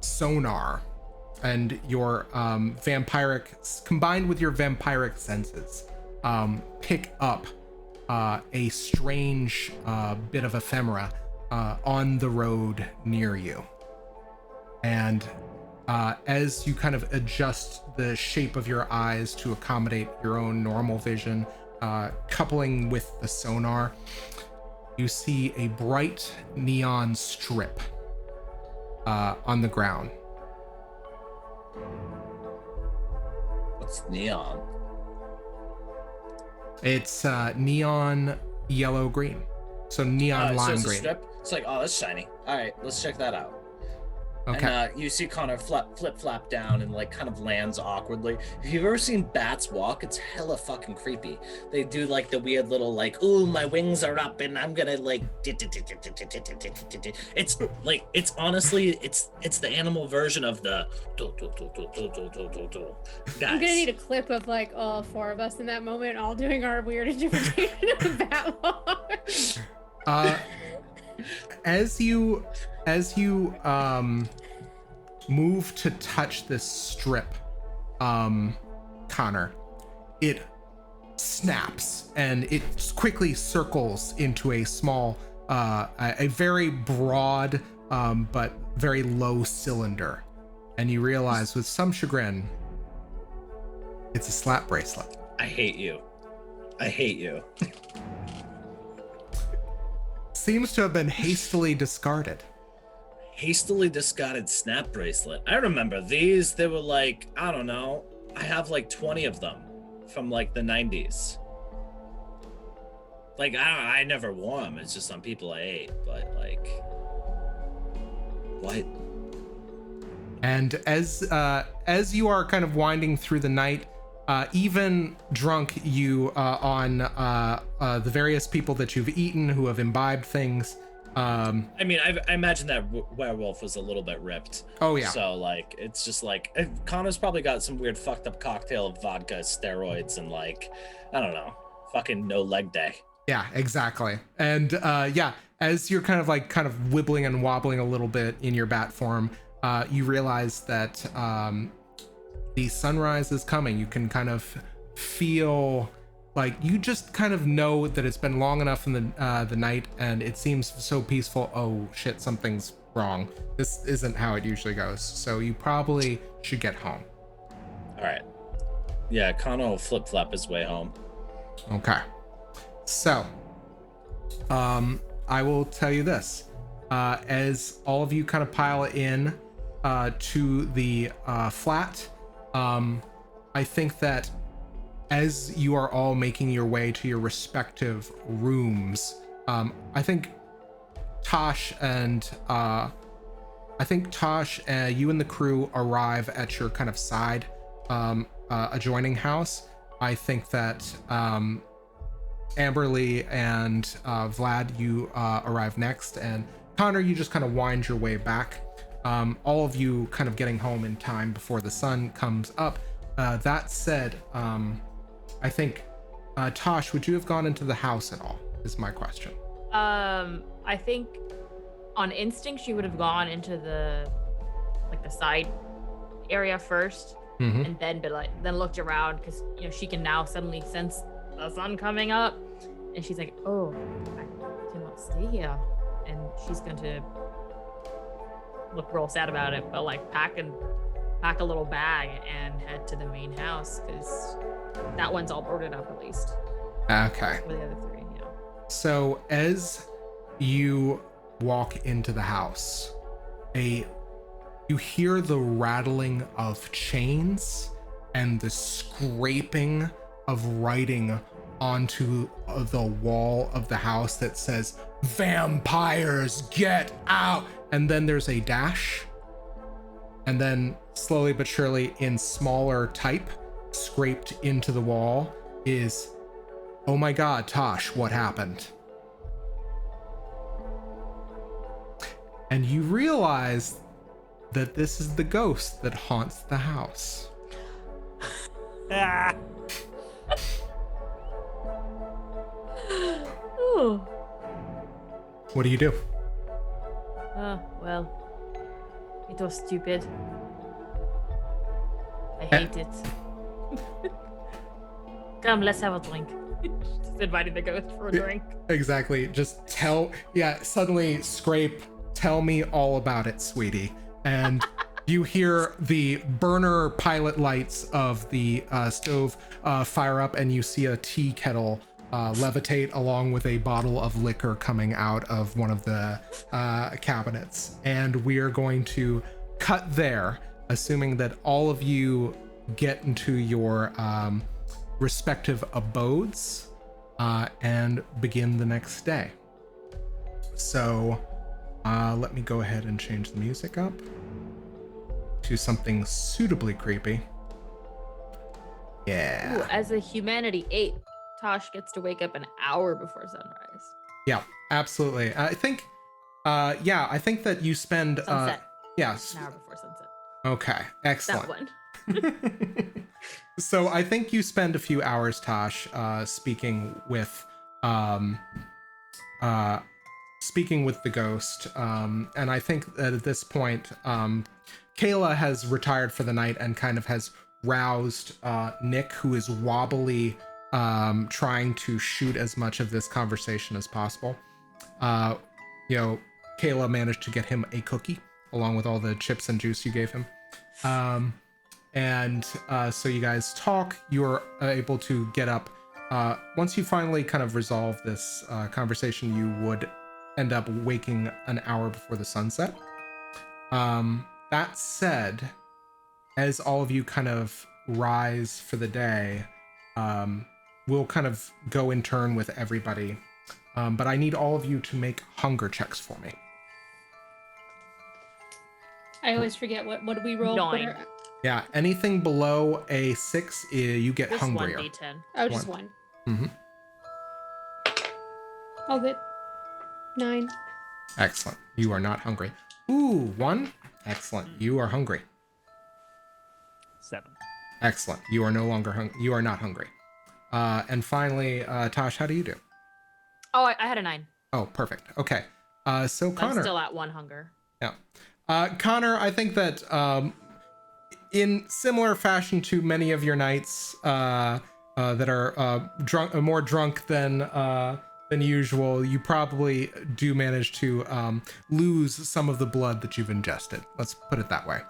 sonar and your vampiric, combined with your vampiric senses, pick up a strange bit of ephemera on the road near you. And as you kind of adjust the shape of your eyes to accommodate your own normal vision, coupling with the sonar, you see a bright neon strip on the ground. What's neon? It's neon yellow green. So neon So lime it's a green. strip. It's like, oh, that's shiny. All right, let's check that out. Okay. And you see Connor flip-flap down and like kind of lands awkwardly. If you've ever seen bats walk, it's hella fucking creepy. They do like the weird little like, ooh, my wings are up and I'm gonna like. It's like, it's honestly, it's the animal version of the. I'm gonna need a clip of like all 4 of us in that moment, all doing our weird interpretation of bat walk. As you move to touch this strip, Connor, it snaps and it quickly circles into a small, a very broad, but very low cylinder. And you realize with some chagrin, it's a slap bracelet. I hate you. I hate you. Seems to have been hastily discarded. Hastily discarded snap bracelet. I remember these. They were like, I don't know. I have like 20 of them from like the 90s. Like, I never wore them. It's just some people I ate, but like, what? And as you are kind of winding through the night, even drunk, you on the various people that you've eaten who have imbibed things. I mean, I imagine that werewolf was a little bit ripped. Oh yeah. So like, it's just like Connor's probably got some weird fucked up cocktail of vodka, steroids, and like, I don't know, fucking no leg day. Yeah, exactly. And yeah, as you're kind of wibbling and wobbling a little bit in your bat form, you realize that the sunrise is coming. You can kind of feel like you just kind of know that it's been long enough in the night and it seems so peaceful. Oh shit, something's wrong. This isn't how it usually goes. So you probably should get home. All right. Yeah, Connor will flip-flap his way home. Okay. So, I will tell you this. As all of you kind of pile in to the flat, I think that as you are all making your way to your respective rooms, I think Tash and you and the crew arrive at your kind of side adjoining house. I think that Amberlee and Vlad, you arrive next, and Connor, you just kind of wind your way back. All of you kind of getting home in time before the sun comes up. That said, I think, Tosh, would you have gone into the house at all, is my question. I think on instinct, she would have gone into the side area first, and then then looked around, because she can now suddenly sense the sun coming up, and she's like, oh, I cannot stay here, and she's going to look real sad about it, but like pack a little bag and head to the main house, because that one's all boarded up at least. Okay. For the other 3, yeah. So as you walk into the house, you hear the rattling of chains and the scraping of writing onto the wall of the house that says, "Vampires, get out!" And then there's a dash. And then slowly but surely, in smaller type, scraped into the wall is, "Oh my God, Tosh, what happened?" And you realize that this is the ghost that haunts the house. Ooh. What do you do? Oh, well, it was stupid. I hate it. Come, let's have a drink. Just inviting the ghost for a drink. Exactly. Just suddenly Scrape, tell me all about it, sweetie. And you hear the burner pilot lights of the stove fire up, and you see a tea kettle levitate along with a bottle of liquor coming out of one of the cabinets. And we are going to cut there, assuming that all of you get into your respective abodes and begin the next day. So let me go ahead and change the music up. to something suitably creepy. Yeah. Ooh, as a humanity 8, Tosh gets to wake up an hour before sunrise. Yeah, absolutely. I think that you spend Sunset. yes. An hour before sunset. Okay, excellent. That one. So I think you spend a few hours, Tosh, speaking with the ghost. And I think that at this point, Kayla has retired for the night and kind of has roused Nick, who is wobbly, trying to shoot as much of this conversation as possible. Kayla managed to get him a cookie along with all the chips and juice you gave him. So you guys talk. You're able to get up. Once you finally kind of resolve this conversation, you would end up waking an hour before the sunset. That said, as all of you kind of rise for the day, we'll kind of go in turn with everybody. But I need all of you to make hunger checks for me. I always forget what do we roll? 9. Yeah, anything below a 6, you get Just hungrier. 1d10. Oh, just one. Mm-hmm. Oh, good. 9. Excellent. You are not hungry. Ooh, 1. Excellent. You are hungry. 7. Excellent. You are no longer you are not hungry. And finally, Tosh, how do you do? Oh, I had a 9. Oh, perfect. Okay. So Connor. I'm still at 1 hunger. Yeah. Connor, I think that in similar fashion to many of your knights that are more drunk than usual, you probably do manage to lose some of the blood that you've ingested. Let's put it that way.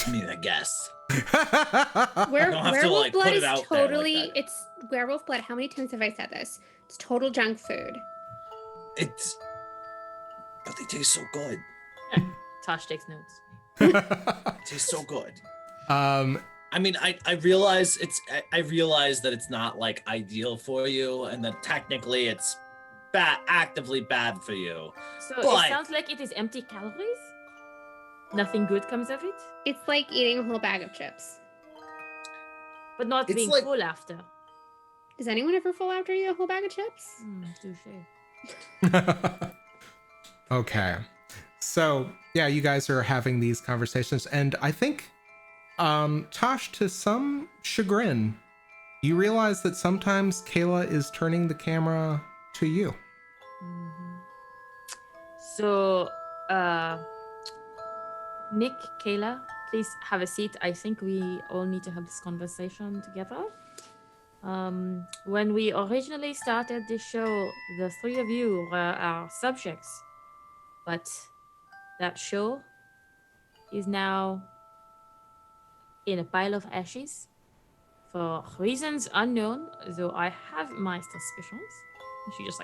I mean, I guess. Werewolf blood put it is out there like totally. that. It's werewolf blood. How many times have I said this? It's total junk food. But they taste so good. Tosh takes notes. Tastes so good. Um, I mean, I realize I realize that it's not like ideal for you, and that technically it's actively bad for you. So But- it sounds like it is empty calories? Nothing good comes of it? It's like eating a whole bag of chips. But not It's being like- full after. Does anyone ever fall after you a whole bag of chips? Touché. Okay. So, yeah, you guys are having these conversations, and I think, Tosh, to some chagrin, you realize that sometimes Kayla is turning the camera to you. So, Nick, Kayla, please have a seat. I think we all need to have this conversation together. When we originally started this show, the 3 of you were our subjects. But that show is now in a pile of ashes for reasons unknown, though I have my suspicions. And she just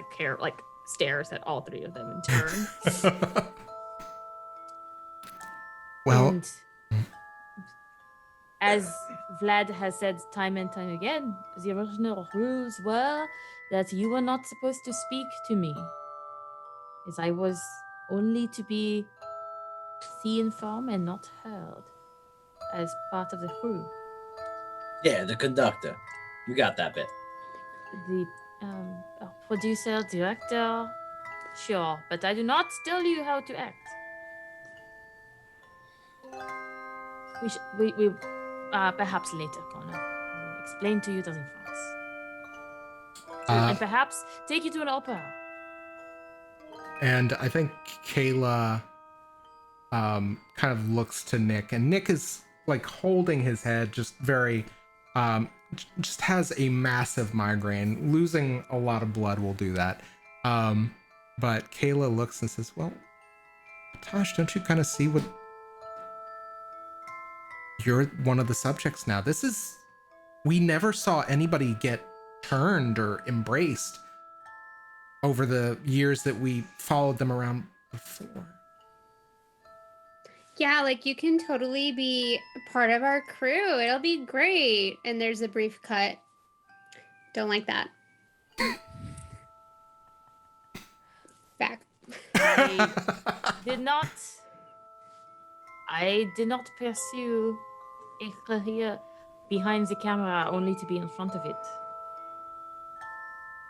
stares at all 3 of them in turn. Well, And as Vlad has said time and time again, the original rules were that you were not supposed to speak to me, as I was only to be seen from and not heard as part of the crew. Yeah, the conductor. You got that bit. The producer, director, sure, but I do not tell you how to act. We perhaps later, Connor. I will explain to you the difference. And perhaps take you to an opera. and I think Kayla kind of looks to Nick, and Nick is like holding his head, just very just has a massive migraine. Losing a lot of blood will do that. But Kayla looks and says, well, Tash, don't you kind of see what you're one of the subjects now? We never saw anybody get turned or embraced over the years that we followed them around before. Yeah, like you can totally be part of our crew. It'll be great. And there's a brief cut. Don't like that. Back. I did not pursue a career behind the camera only to be in front of it.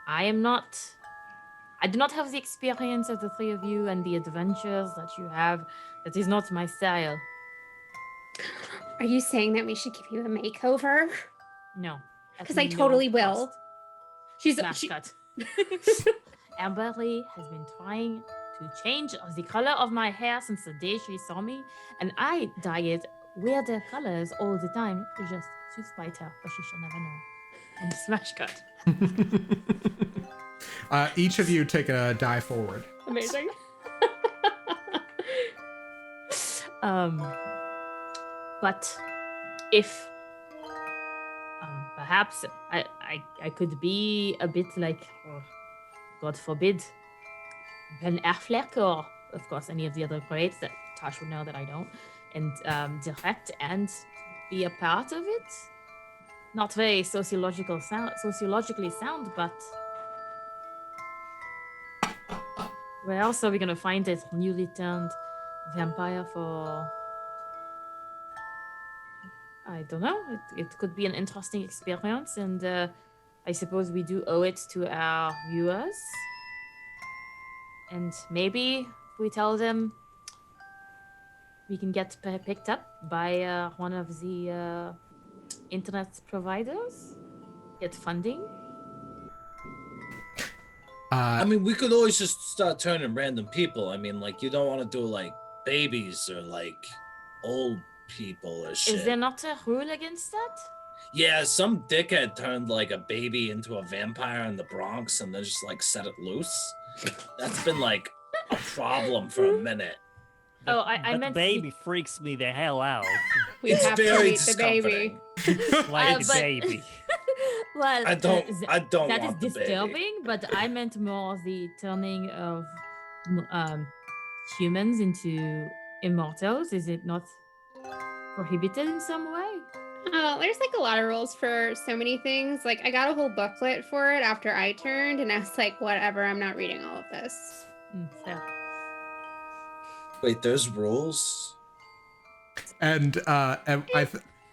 I do not have the experience of the three of you and the adventures that you have. That is not my style. Are you saying that we should give you a makeover? No. Because I totally will. She's Smash cut. Amberlee has been trying to change the color of my hair since the day she saw me, and I dye it weirder colors all the time just to spite her, but she shall never know. And smash cut. Each of you take a die forward. Amazing. But if perhaps I could be a bit like, God forbid, Ben Affleck, or of course any of the other greats that Tash would know that I don't, and direct and be a part of it. Not very sociologically sound, but where else are we gonna find a newly turned vampire for? I don't know. It could be an interesting experience, and I suppose we do owe it to our viewers. And maybe if we tell them, we can get picked up by one of the internet providers, get funding. I mean, we could always just start turning random people. I mean, like, you don't want to do like babies or like old people or shit. Is there not a rule against that? Yeah, some dickhead turned like a baby into a vampire in the Bronx and then just like set it loose. That's been like a problem for a minute. Oh, I meant baby freaks me the hell out. We It's have to very meet the baby. Like but- baby. Well, I don't that want is the baby. disturbing, but I meant more the turning of humans into immortals. Is it not prohibited in some way? Oh, there's like a lot of rules for so many things. Like I got a whole booklet for it after I turned, and I was like, whatever, I'm not reading all of this. Fair. Wait, there's rules? And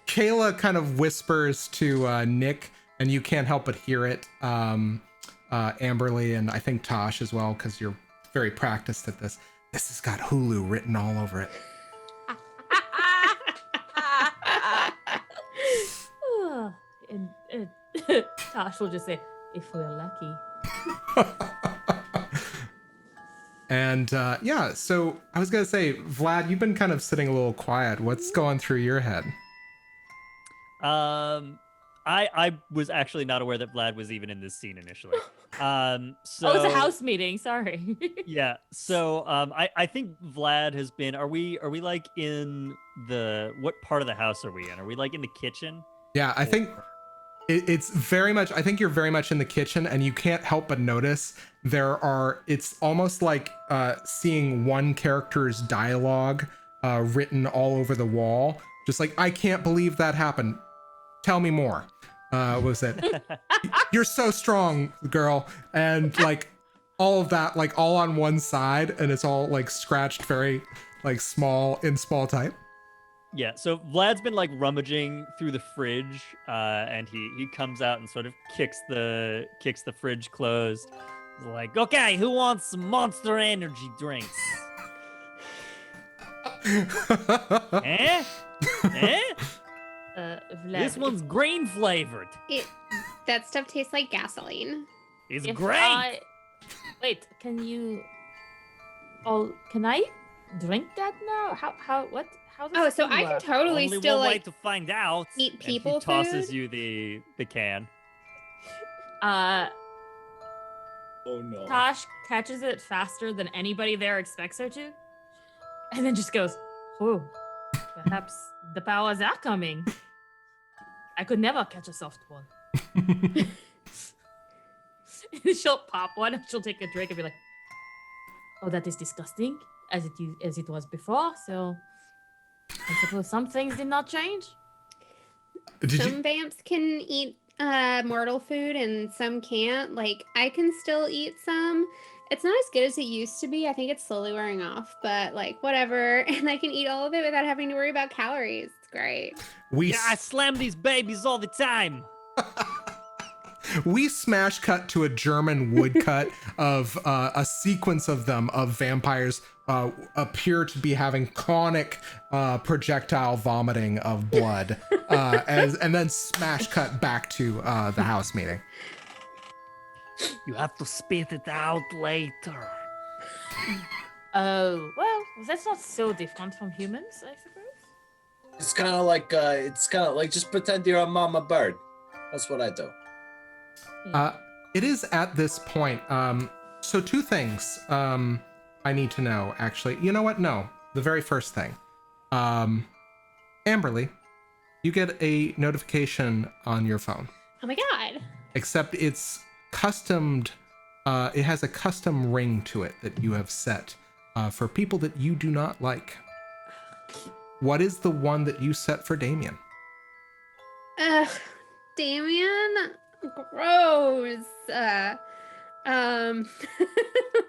Kayla kind of whispers to Nick, and you can't help but hear it. Amberlee and I think Tash as well, because you're very practiced at this. This has got Hulu written all over it. And Tash will just say, if we're lucky. And yeah, so I was gonna say, Vlad, you've been kind of sitting a little quiet. What's going through your head? I was actually not aware that Vlad was even in this scene initially. So Oh, it's a house meeting. Sorry. Yeah. So I think Vlad has been. Are we like in what part of the house are we in? Are we like in the kitchen? Yeah, I think it's very much. I think you're very much in the kitchen, and you can't help but notice it's almost like seeing one character's dialogue written all over the wall. Just like, I can't believe that happened. Tell me more. What was it? You're so strong, girl. And like all of that, like all on one side, and it's all like scratched very like small type. Yeah, so Vlad's been like rummaging through the fridge, and he comes out and sort of kicks the fridge closed. He's like, okay, who wants some Monster Energy drinks? Eh? Vlad, This one's green flavored. That stuff tastes like gasoline. It's if great. Wait, can you? Oh, can I drink that now? How? What? How does Oh, it so I can work? totally Only still one way like to find out. eat And people he tosses food? you the can. Oh no. Tash catches it faster than anybody there expects her to, and then just goes, "Oh, perhaps the powers are coming. I could never catch a soft one." She'll pop one, and she'll take a drink and be like, "Oh, that is disgusting, as it was before. So, I suppose some things did not change." Some vamps can eat mortal food and some can't. Like I can still eat some, It's not as good as it used to be. I think it's slowly wearing off, but like whatever. And I can eat all of it without having to worry about calories. It's great. We Yeah, I slam these babies all the time. we smash cut to a German woodcut of a sequence of them of vampires appear to be having chronic projectile vomiting of blood, and then smash cut back to the house meeting. You have to spit it out later. Oh, well, that's not so different from humans, I suppose. It's kind of like just pretend you're a mama bird. That's what I do. It is at this point. So two things I need to know, actually. You know what? No. The very first thing. Amberlee, you get a notification on your phone. Oh my god. Except it's customed. It has a custom ring to it that you have set for people that you do not like. What is the one that you set for Damien? Damien? Gross. Let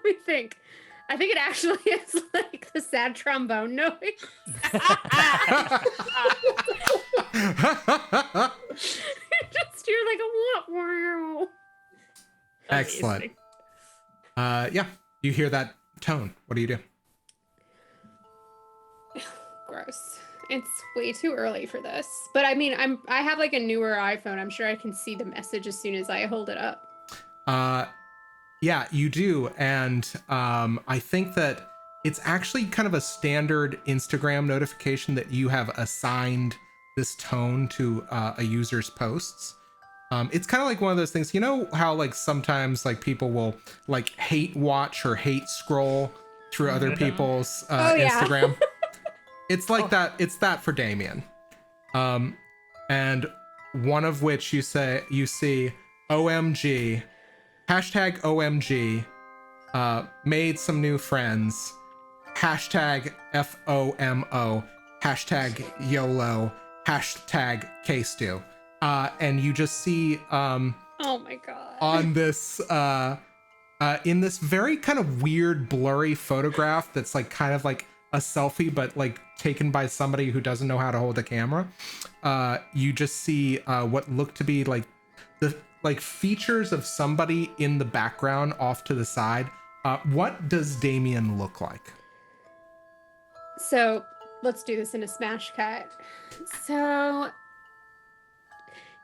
me think. I think it actually is like the sad trombone noise. Just you're like a what? Excellent. Yeah, you hear that tone. What do you do? Gross. It's way too early for this. But I mean, I have like a newer iPhone. I'm sure I can see the message as soon as I hold it up. Yeah, you do. And I think that it's actually kind of a standard Instagram notification that you have assigned this tone to a user's posts. It's kind of like one of those things, you know how like sometimes like people will like hate watch or hate scroll through other people's Instagram. It's like that. It's that for Damien. And one of which you see OMG, hashtag OMG, made some new friends, hashtag FOMO, hashtag YOLO, hashtag KStew. And you just see oh my god, on this in this very kind of weird blurry photograph that's like kind of like a selfie but like taken by somebody who doesn't know how to hold a camera, you just see what look to be like the like features of somebody in the background off to the side. What does Damien look like? So let's do this in a smash cut. So,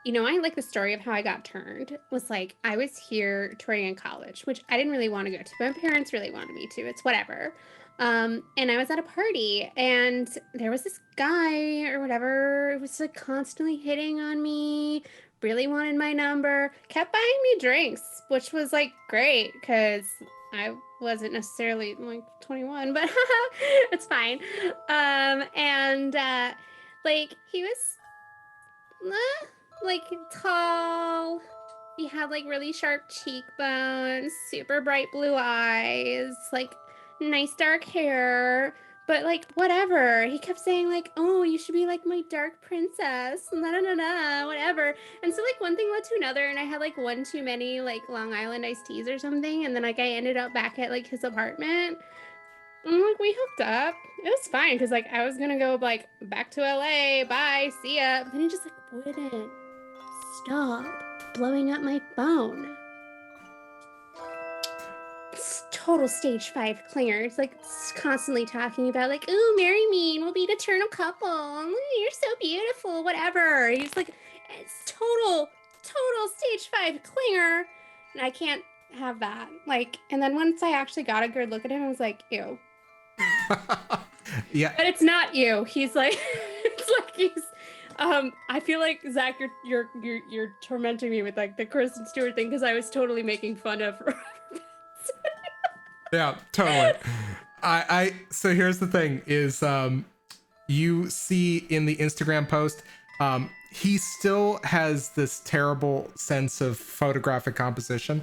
you know, I like the story of how I got turned was like I was here touring in college, which I didn't really want to go to. My parents really wanted me to. It's whatever. And I was at a party and there was this guy or whatever who was like constantly hitting on me, really wanted my number, kept buying me drinks, which was like great because I wasn't necessarily like 21, but it's fine. Like he was like tall. He had like really sharp cheekbones, super bright blue eyes, like nice dark hair, but like whatever. He kept saying like, oh, you should be like my dark princess, whatever. And so like one thing led to another, and I had like one too many like Long Island iced teas or something, and then like I ended up back at like his apartment. And like we hooked up. It was fine because like I was gonna go like back to LA, bye, see ya. But then he just like wouldn't stop blowing up my phone. It's total stage 5 clinger. It's like constantly talking about like, ooh, marry me and we'll be an eternal couple. You're so beautiful, whatever. He's like, it's total stage 5 clinger. And I can't have that. Like, and then once I actually got a good look at him, I was like, ew. Yeah. But it's not you. He's like, it's like he's I feel like Zach, you're tormenting me with like the Kristen Stewart thing because I was totally making fun of her. Yeah, totally. So here's the thing is you see in the Instagram post, he still has this terrible sense of photographic composition,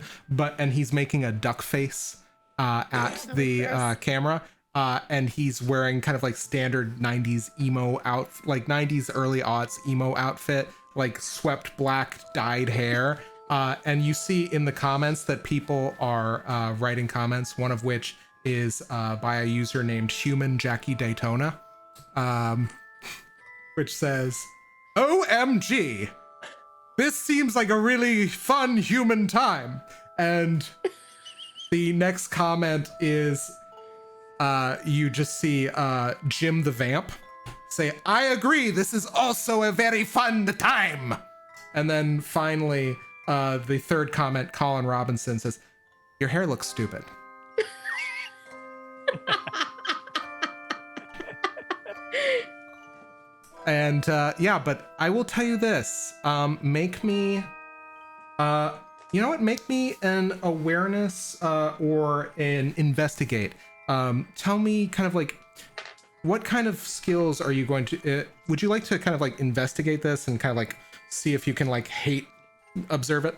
and he's making a duck face at the camera. And he's wearing kind of like standard 90s emo like 90s early aughts emo outfit, like swept black dyed hair. And you see in the comments that people are writing comments, one of which is by a user named Human Jackie Daytona, which says, OMG, this seems like a really fun human time. And the next comment is you just see Jim the Vamp say, I agree, this is also a very fun time. And then finally, the third comment, Colin Robinson says, your hair looks stupid. And yeah, but I will tell you this, make me, you know what, make me an awareness or an investigate. Tell me kind of like, what kind of skills are you going to, would you like to kind of like investigate this and kind of like see if you can like observe it?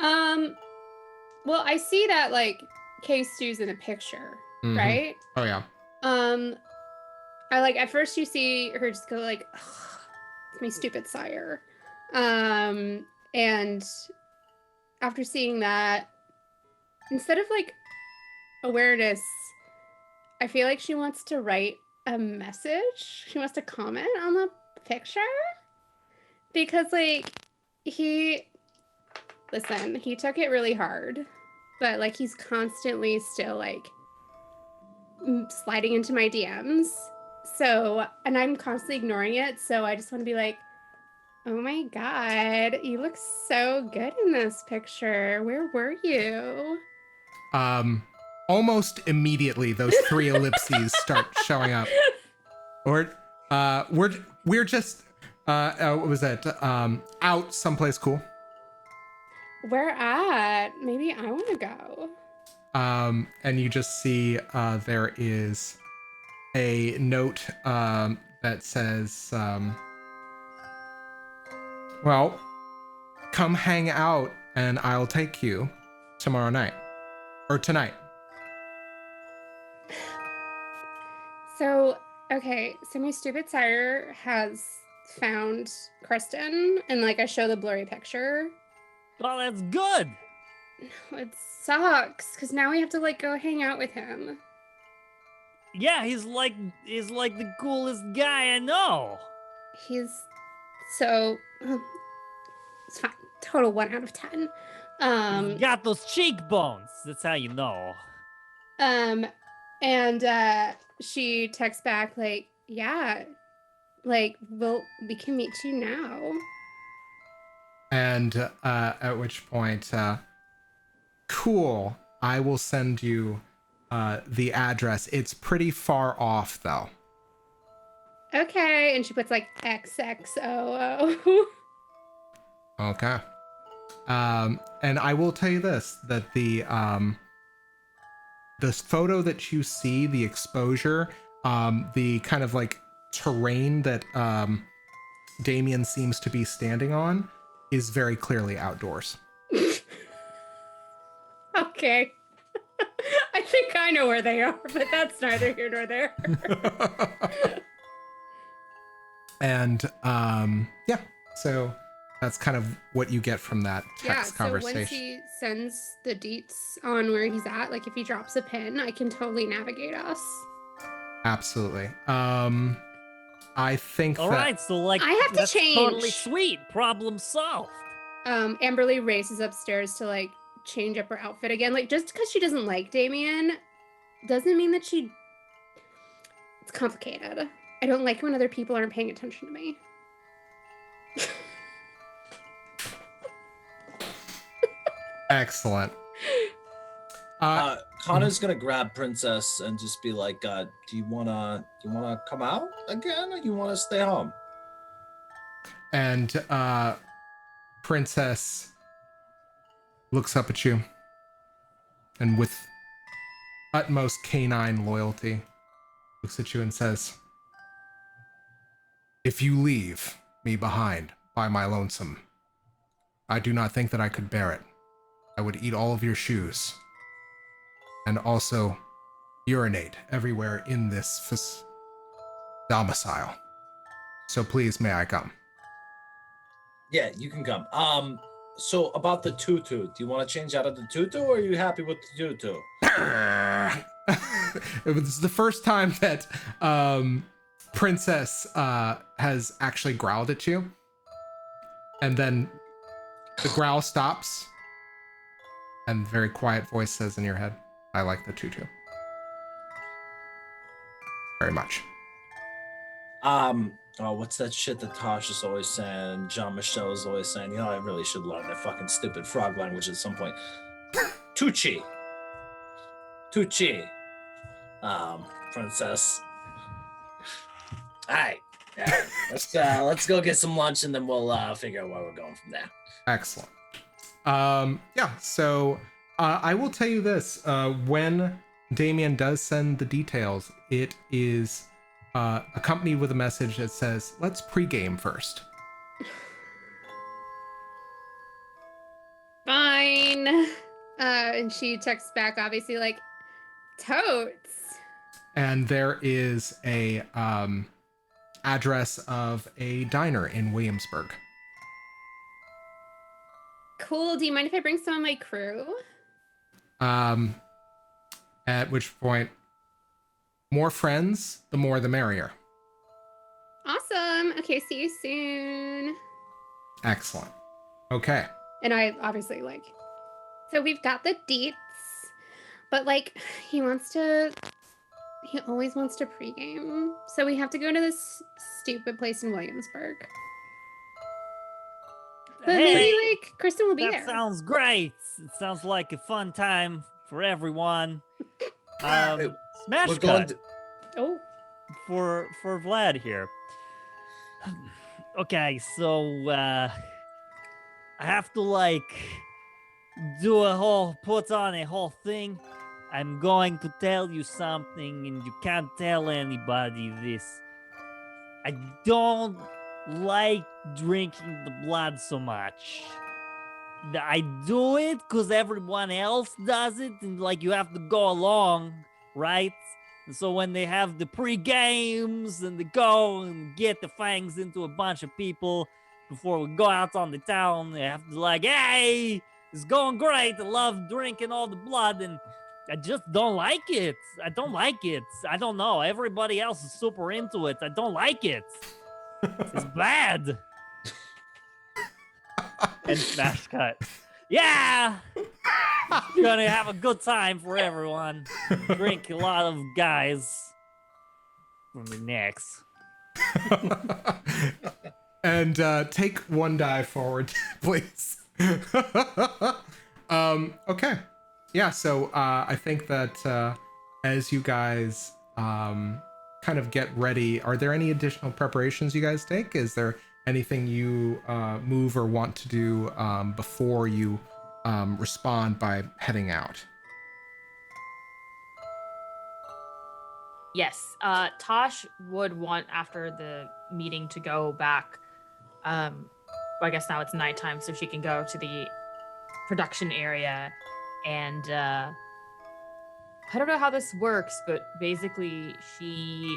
Well, I see that like K-Stew's in a picture, right? Oh yeah. I like at first you see her just go like, it's my stupid sire. And after seeing that, instead of like awareness, I feel like she wants to write a message. She wants to comment on the picture. Because like he took it really hard, but like he's constantly still like sliding into my DMs. So, and I'm constantly ignoring it. So I just want to be like, oh my God, you look so good in this picture. Where were you? Almost immediately, those 3 ellipses start showing up. Or, we're just, what was that? Out someplace cool. Where at? Maybe I want to go. And you just see, there is a note, that says, well, come hang out and I'll take you tomorrow night. Or tonight. So, okay, so my stupid sire has found Kristen, and like I show the blurry picture. Oh, that's good. It sucks, because now we have to like go hang out with him. Yeah, he's like the coolest guy I know. He's so it's fine. Total 1 out of 10. He's got those cheekbones. That's how you know. And she texts back like, yeah, like we can meet you now. And at which point, cool, I will send you the address. It's pretty far off though. Okay, and she puts like XXOO. Okay. And I will tell you this, that the photo that you see, the exposure, the kind of like terrain that Damien seems to be standing on is very clearly outdoors. Okay. I think I know where they are, but that's neither here nor there. And yeah, so that's kind of what you get from that text conversation. So once he sends the deets on where he's at, like if he drops a pin, I can totally navigate us. Absolutely. I think All right, so like I have to that's change. Totally sweet. Problem solved. Amberlee races upstairs to like change up her outfit again. Like just because she doesn't like Damien doesn't mean that she. It's complicated. I don't like when other people aren't paying attention to me. Excellent. Connor's gonna grab Princess and just be like, "Do you wanna come out again, or you wanna stay home?" And Princess looks up at you and with utmost canine loyalty looks at you and says, if you leave me behind by my lonesome, I do not think that I could bear it. I would eat all of your shoes and also urinate everywhere in this domicile. So please, may I come? Yeah, you can come. So about the tutu, do you want to change out of the tutu, or are you happy with the tutu? It was the first time that Princess has actually growled at you. And then the growl stops. And very quiet voice says in your head, I like the tutu. Very much. Oh, what's that shit that Tash is always saying? Jean Michel is always saying, you know, I really should learn that fucking stupid frog language at some point. Tucci. Princess. All right. Let's go get some lunch and then we'll figure out where we're going from there. Excellent. Yeah, so I will tell you this. When Damien does send the details, it is accompanied with a message that says, let's pregame first. Fine. And she texts back, obviously, like, totes. And there is a address of a diner in Williamsburg. Cool. Do you mind if I bring some of my crew? At which point, more friends, the more the merrier. Awesome. Okay, see you soon. Excellent. Okay. And I obviously like, so we've got the deets, but like he always wants to pregame. So we have to go to this stupid place in Williamsburg. But maybe like Kristen will be there. That sounds great. It sounds like a fun time for everyone. Smash We're cut Oh, for Vlad here. Okay, so I have to like put on a whole thing. I'm going to tell you something, and you can't tell anybody this. I don't like drinking the blood so much. I do it because everyone else does it, and like you have to go along, right? And so when they have the pre-games and they go and get the fangs into a bunch of people before we go out on the town, they have to like, hey, it's going great. I love drinking all the blood, and I just don't like it. I don't like it. I don't know. Everybody else is super into it. I don't like it. It's bad. And smash cut. Yeah! You're gonna have a good time for everyone. Drink a lot of guys from the necks. And take one die forward, please. Okay. Yeah, so I think that as you guys kind of get ready, are there any additional preparations you guys take? Is there anything you move or want to do before you respond by heading out? Yes, Tosh would want after the meeting to go back. Well, I guess now it's nighttime, so she can go to the production area. And I don't know how this works, but basically she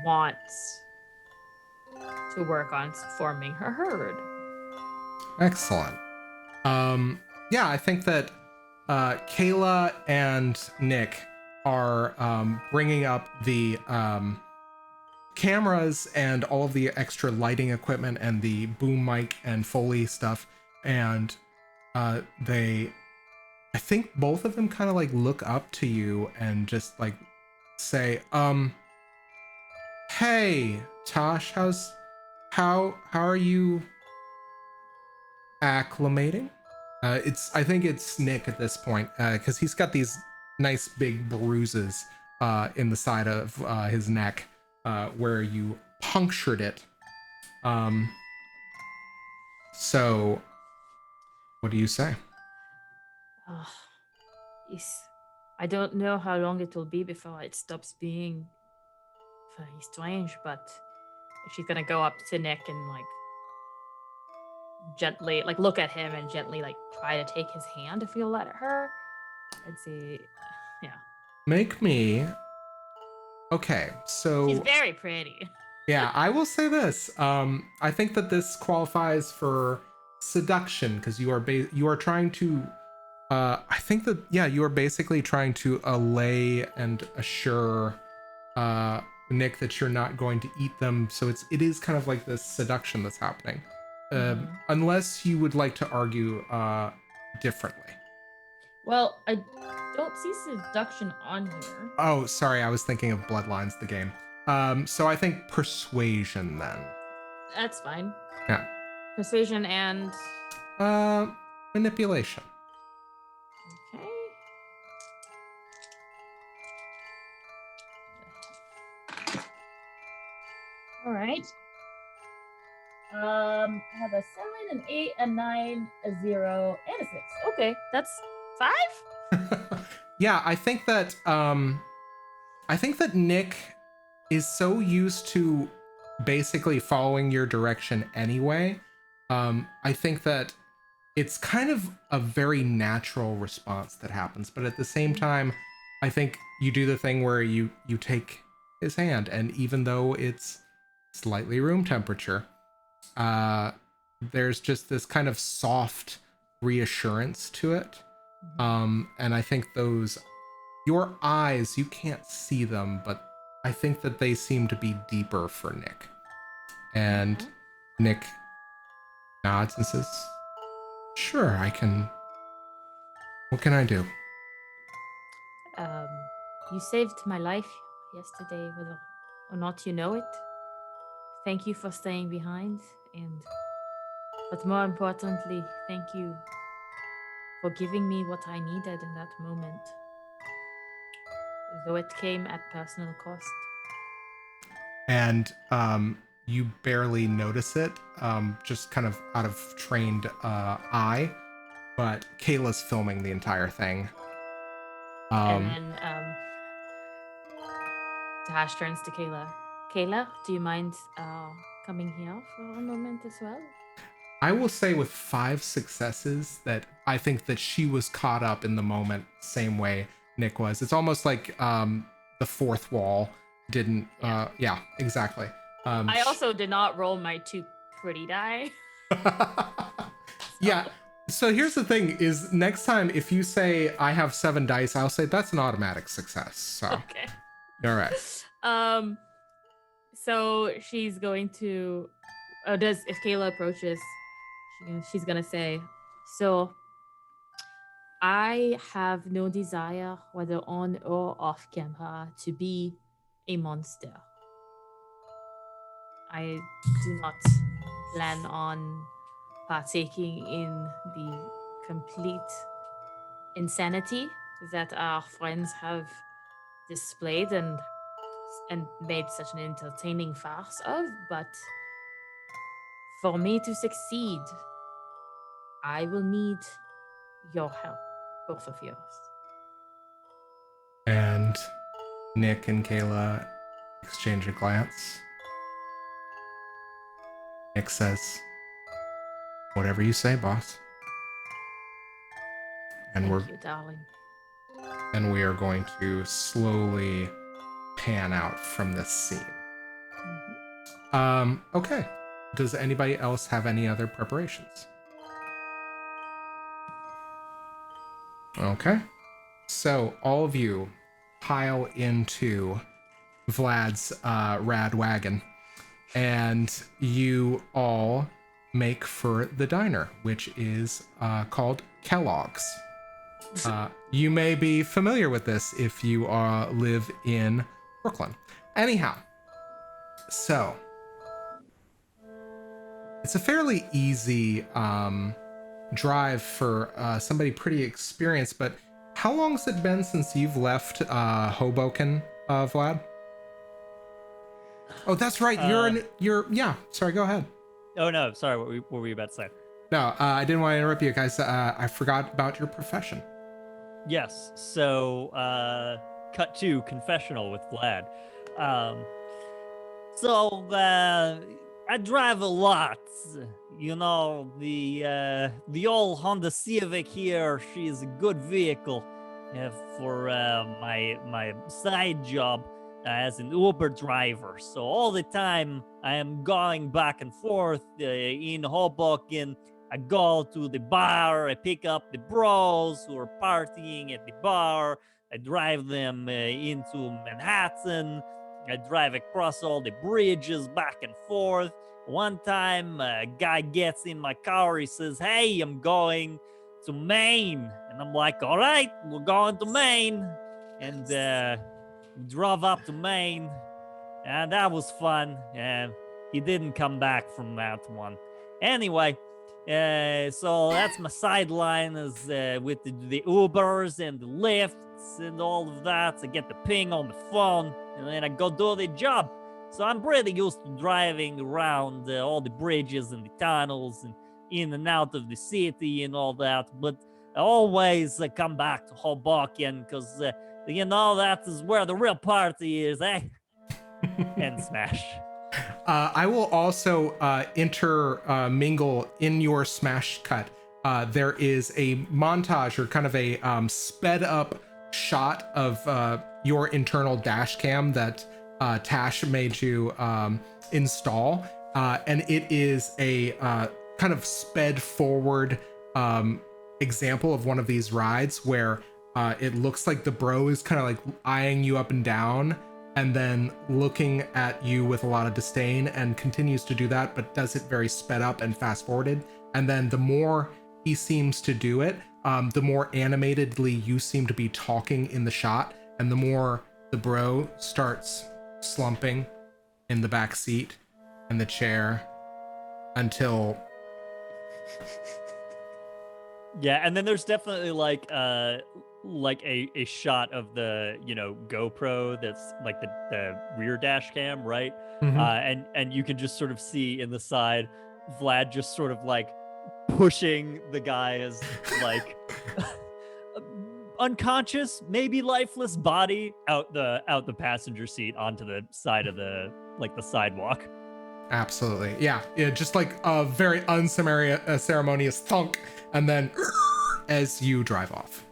wants to work on forming her herd. Excellent. Yeah, I think that Kayla and Nick are bringing up the cameras and all of the extra lighting equipment and the boom mic and Foley stuff. And I think both of them kind of like look up to you and just like say, hey, Tash, how are you acclimating? I think it's Nick at this point, because he's got these nice big bruises in the side of his neck where you punctured it. So what do you say? I don't know how long it will be before it stops being very strange, but she's gonna go up to Nick and like gently like look at him and gently like try to take his hand if he'll let her and see. Yeah, Make me. Okay, so she's very pretty. yeah, I will say this. I think that this qualifies for seduction, because you are trying to. I think that you are basically trying to allay and assure Nick that you're not going to eat them. So it is kind of like this seduction that's happening. Unless you would like to argue differently. Well, I don't see seduction on here. Oh, sorry, I was thinking of Bloodlines, the game. So I think persuasion then. That's fine. Yeah. Persuasion and Manipulation. okay. All right. I have a 7, an 8, a 9, a 0, and a 6. Okay, that's 5. Yeah, I think that Nick is so used to basically following your direction anyway. I think that it's kind of a very natural response that happens, but at the same time, I think you do the thing where you take his hand, and even though it's slightly room temperature, there's just this kind of soft reassurance to it. And I think your eyes, you can't see them, but I think that they seem to be deeper for Nick. And Nick nods and says, sure, I can. What can I do? You saved my life yesterday, whether or not you know it. Thank you for staying behind, but more importantly, thank you for giving me what I needed in that moment, though it came at personal cost. And you barely notice it, just kind of out of trained eye, but Kayla's filming the entire thing. And then Tash turns to Kayla. Kayla, do you mind coming here for a moment as well? I will say with 5 successes that I think that she was caught up in the moment same way Nick was. It's almost like the fourth wall didn't yeah, exactly. I also did not roll my 2 pretty die. Yeah. So here's the thing is next time if you say I have 7 dice, I'll say that's an automatic success. So Okay. All right. So she's going to if Kayla approaches, she's gonna say, so I have no desire, whether on or off camera, to be a monster. I do not plan on partaking in the complete insanity that our friends have displayed and made such an entertaining farce of, but for me to succeed, I will need your help, both of yours. And Nick and Kayla exchange a glance. Nick says, whatever you say, boss. And Thank you, darling. And we are going to slowly pan out from this scene. Okay. Does anybody else have any other preparations? Okay. So all of you pile into Vlad's rad wagon, and you all make for the diner, which is called Kellogg's. You may be familiar with this if you live in Brooklyn. Anyhow, so it's a fairly easy drive for somebody pretty experienced, but how long has it been since you've left Hoboken, Vlad? Oh, that's right. Yeah. Sorry, go ahead. Oh no, sorry. What were you about to say? No, I didn't want to interrupt you guys. I forgot about your profession. Yes. So, cut to confessional with Vlad. I drive a lot. You know, the old Honda Civic here, she is a good vehicle for my side job as an Uber driver. So all the time I am going back and forth in Hoboken. I go to the bar, I pick up the bros who are partying at the bar, I drive them into Manhattan, I drive across all the bridges back and forth. One time, a guy gets in my car, he says, "Hey, I'm going to Maine." And I'm like, "All right, we're going to Maine." And we drove up to Maine, and that was fun. And he didn't come back from that one. Anyway, so that's my sideline is with the Ubers and the Lyfts and all of that. I get the ping on the phone, and then I go do the job. So I'm pretty used to driving around all the bridges and the tunnels and in and out of the city and all that. But I always come back to Hoboken because, that is where the real party is, eh? And smash. I will also intermingle in your smash cut. There is a montage or kind of a sped up shot of your internal dash cam that Tash made you install. And it is a kind of sped forward example of one of these rides where it looks like the bro is kind of like eyeing you up and down and then looking at you with a lot of disdain and continues to do that, but does it very sped up and fast forwarded. And then the more he seems to do it, the more animatedly you seem to be talking in the shot, and the more the bro starts slumping in the back seat and the chair until Yeah, and then there's definitely like a shot of the GoPro that's like the rear dash cam, right? And you can just sort of see in the side Vlad just sort of like pushing the guy's like unconscious, maybe lifeless body out the passenger seat onto the side of the sidewalk. Absolutely. Yeah, just like a very unceremonious thunk, and then as you drive off.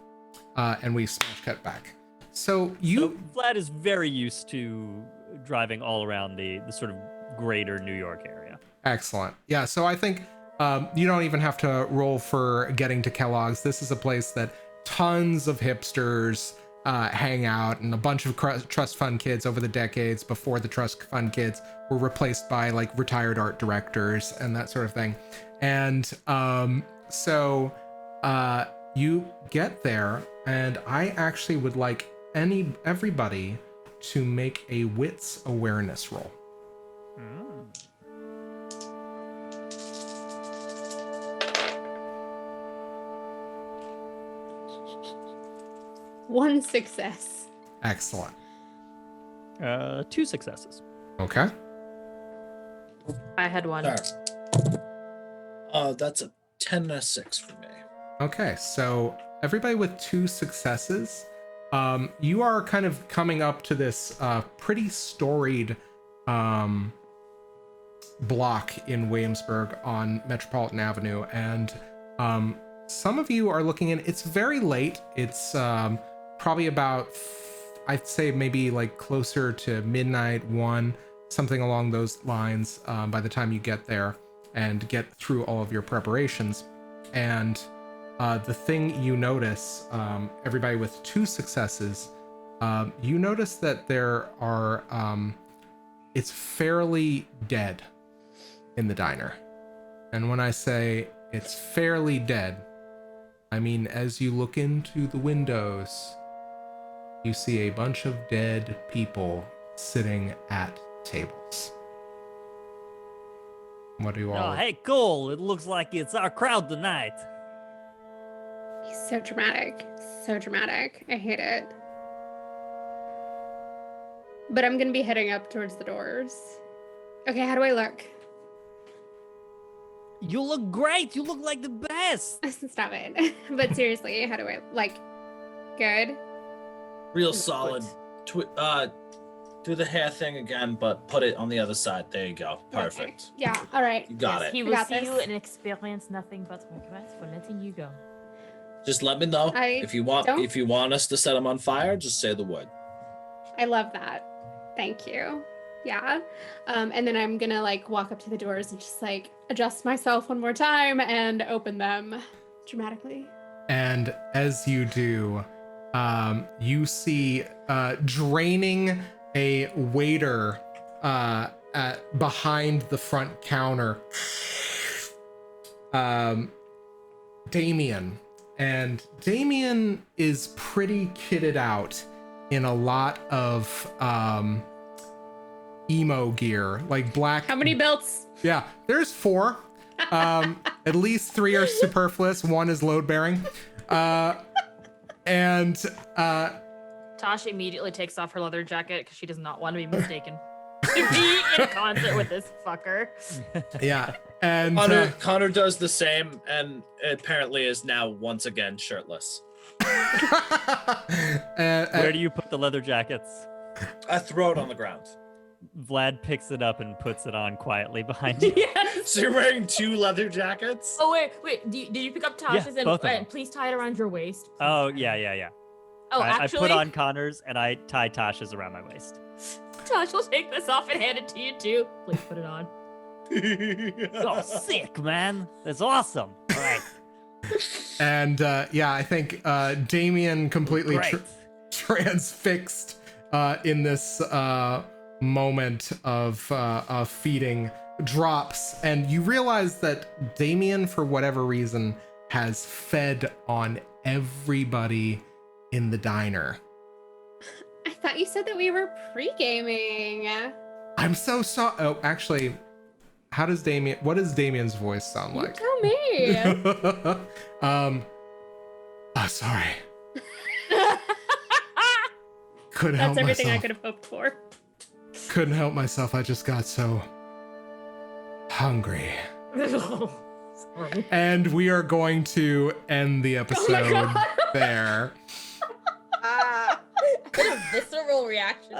And we smash cut back. So Vlad is very used to driving all around the sort of greater New York area. Excellent. Yeah, so I think you don't even have to roll for getting to Kellogg's. This is a place that tons of hipsters hang out, and a bunch of trust fund kids over the decades before the trust fund kids were replaced by like retired art directors and that sort of thing. And so you get there, and I actually would like everybody to make a wits awareness roll. One success. Excellent. 2 successes. Okay. I had one. That's a 10 and a 6 for me. Okay, so everybody with 2 successes, you are kind of coming up to this pretty storied block in Williamsburg on Metropolitan Avenue, and some of you are looking in. It's very late. It's probably about, I'd say maybe like closer to midnight, 1, something along those lines, by the time you get there and get through all of your preparations. And the thing you notice, everybody with 2 successes, you notice that there are, it's fairly dead in the diner. And when I say it's fairly dead, I mean, as you look into the windows, you see a bunch of dead people sitting at tables. What do you all... Oh, hey, cool. It looks like it's our crowd tonight. He's so dramatic. So dramatic. I hate it. But I'm gonna be heading up towards the doors. Okay, how do I look? You look great. You look like the best. Stop it. But seriously, how do I good? Real solid. Do the hair thing again, but put it on the other side. There you go. Perfect. Okay. Yeah, all right. You got it. He I will got see you this. and experience nothing but regret for letting you go. Just let me know if you want us to set him on fire. Just say the word. I love that. Thank you. Yeah. And then I'm gonna like walk up to the doors and just like adjust myself one more time and open them dramatically. And as you do, you see draining a waiter behind the front counter, Damien. And Damien is pretty kitted out in a lot of emo gear, like black. How many belts? Yeah, there's 4. At least 3 are superfluous. 1 is load bearing. And Tasha immediately takes off her leather jacket because she does not want to be mistaken to be in concert with this fucker. yeah, and Connor does the same and apparently is now once again shirtless. Where do you put the leather jackets? I throw it on the ground. Vlad picks it up and puts it on quietly behind you. Yes. So you're wearing 2 leather jackets? Oh wait. Did you pick up Tasha's both of them. and please tie it around your waist? Please Oh, tie it yeah, around- yeah, yeah. Oh, I actually, put on Connor's and I tie Tasha's around my waist. Tash will take this off and hand it to you too. Please put it on. Oh, sick, man. That's awesome. All right. and yeah, I think Damien completely Great. transfixed in this moment of feeding drops, and you realize that Damien, for whatever reason, has fed on everybody in the diner. I thought you said that we were pre-gaming. I'm so sorry. Oh, actually, what does Damien's voice sound You like? tell me. Sorry. Couldn't help That's everything myself. I could have hoped for. Couldn't help myself. I just got so hungry. Sorry. And we are going to end the Oh episode God. there. What a visceral reaction.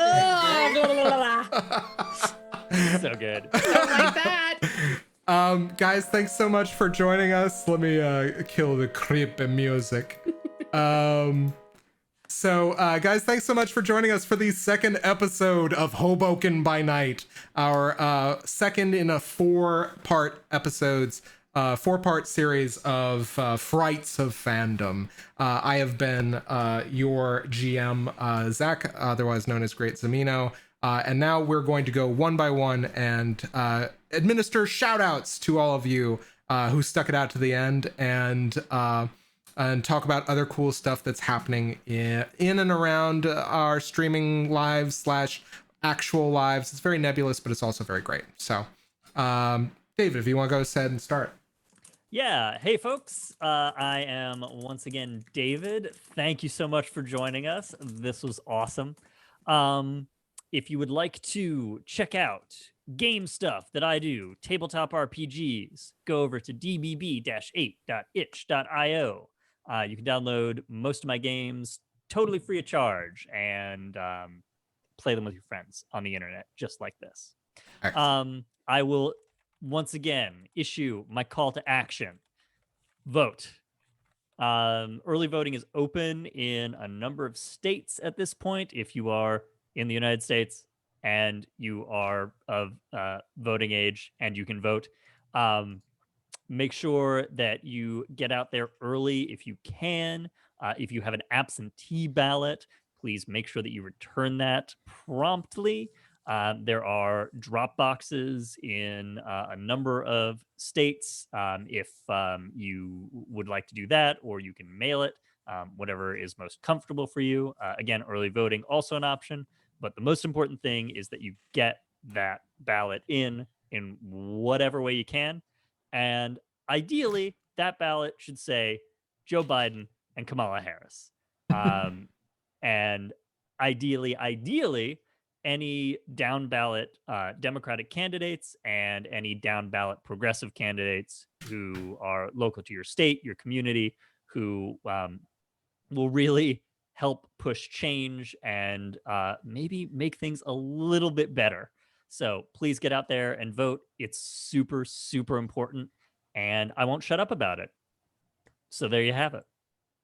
So good. Don't like that. Guys, thanks so much for joining us. Let me kill the creepy music. So, guys, thanks so much for joining us for the second episode of Hoboken by Night, our second in a 4-part episodes, 4-part series of Flights of Fandom. I have been your GM, Zach, otherwise known as Great Zamino, and now we're going to go one by one and administer shout-outs to all of you who stuck it out to the end, and talk about other cool stuff that's happening in and around our streaming lives / actual lives. It's very nebulous, but it's also very great. So, David, if you want to go ahead and start. Yeah. Hey, folks. I am once again David. Thank you so much for joining us. This was awesome. If you would like to check out game stuff that I do, tabletop RPGs, go over to dbb-8.itch.io. You can download most of my games totally free of charge and play them with your friends on the internet, just like this. I will once again issue my call to action. Vote. Early voting is open in a number of states at this point. If you are in the United States and you are of voting age and you can vote, make sure that you get out there early if you can. If you have an absentee ballot, please make sure that you return that promptly. There are drop boxes in a number of states if you would like to do that, or you can mail it, whatever is most comfortable for you. Again, early voting also an option, but the most important thing is that you get that ballot in whatever way you can. And ideally, that ballot should say Joe Biden and Kamala Harris. And ideally, any down ballot Democratic candidates and any down ballot progressive candidates who are local to your state, your community, who will really help push change and maybe make things a little bit better. So please get out there and vote. It's super, super important. And I won't shut up about it. So there you have it.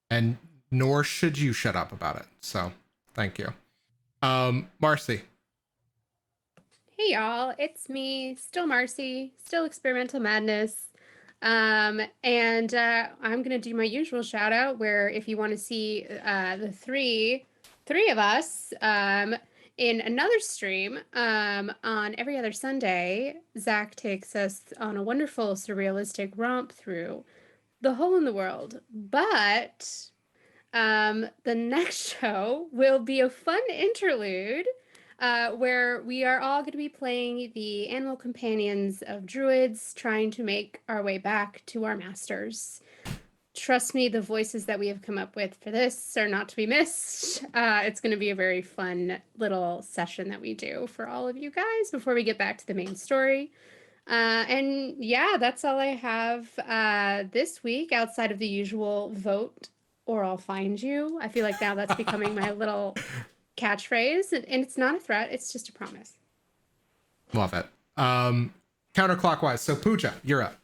And nor should you shut up about it. So thank you. Marcy. Hey y'all, it's me, still Marcy, still Experimental Madness. And I'm gonna do my usual shout out where if you want to see the three of us in another stream on every other Sunday, Zach takes us on a wonderful surrealistic romp through the hole in the world. But the next show will be a fun interlude where we are all going to be playing the animal companions of druids, trying to make our way back to our masters. Trust me, the voices that we have come up with for this are not to be missed. It's going to be a very fun little session that we do for all of you guys before we get back to the main story. And yeah, that's all I have this week outside of the usual vote or I'll find you. I feel like now that's becoming my little catchphrase, and it's not a threat, it's just a promise. Love it. Counterclockwise. So Puja, you're up.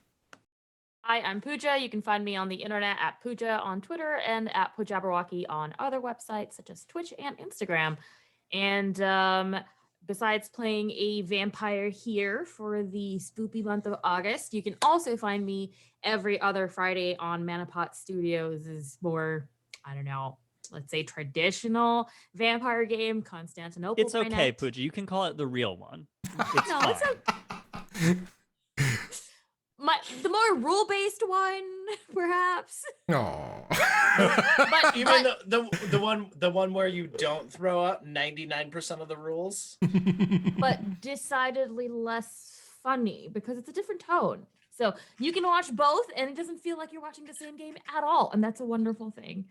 Hi, I'm Puja. You can find me on the internet at Puja on Twitter and at Pujabberwocky on other websites such as Twitch and Instagram. And besides playing a vampire here for the spoopy month of August, you can also find me every other Friday on Manapot Studios' is more, I don't know, let's say traditional vampire game, Constantinople. It's okay, Puja. You can call it the real one. It's No, fine. it's the more rule-based one, perhaps. Oh. But You mean the one where you don't throw out 99% of the rules? but decidedly less funny because it's a different tone. So you can watch both and it doesn't feel like you're watching the same game at all. And that's a wonderful thing.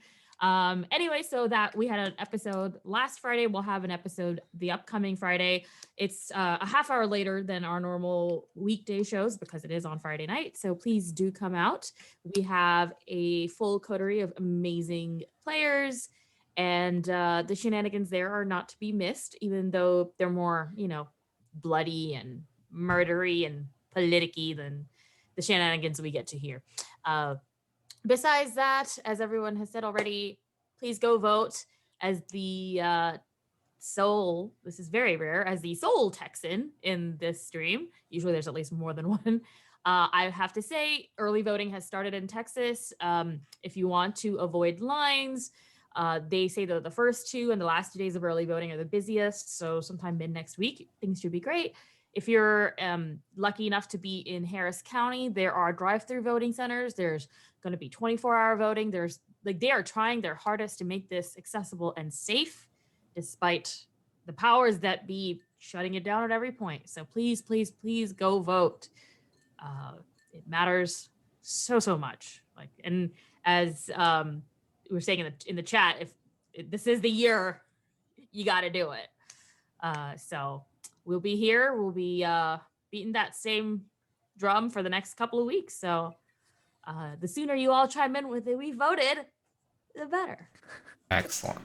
Anyway, so that we had an episode last Friday. We'll have an episode the upcoming Friday. It's a half hour later than our normal weekday shows because it is on Friday night. So please do come out. We have a full coterie of amazing players, and the shenanigans there are not to be missed, even though they're more, bloody and murdery and politicky than the shenanigans we get to hear. Besides that, as everyone has said already, please go vote as the soul. This is very rare, as the soul Texan in this stream. Usually there's at least more than one. I have to say, early voting has started in Texas. If you want to avoid lines, they say that the first 2 and the last 2 days of early voting are the busiest. So sometime mid next week, things should be great. If you're lucky enough to be in Harris County, there are drive-through voting centers. There's going to be 24-hour voting. They are trying their hardest to make this accessible and safe, despite the powers that be shutting it down at every point. So please, please, please go vote. It matters so much. And as we were saying in the chat, if this is the year, you got to do it. So we'll be here. We'll be beating that same drum for the next couple of weeks. So the sooner you all chime in with it, we voted, the better. Excellent.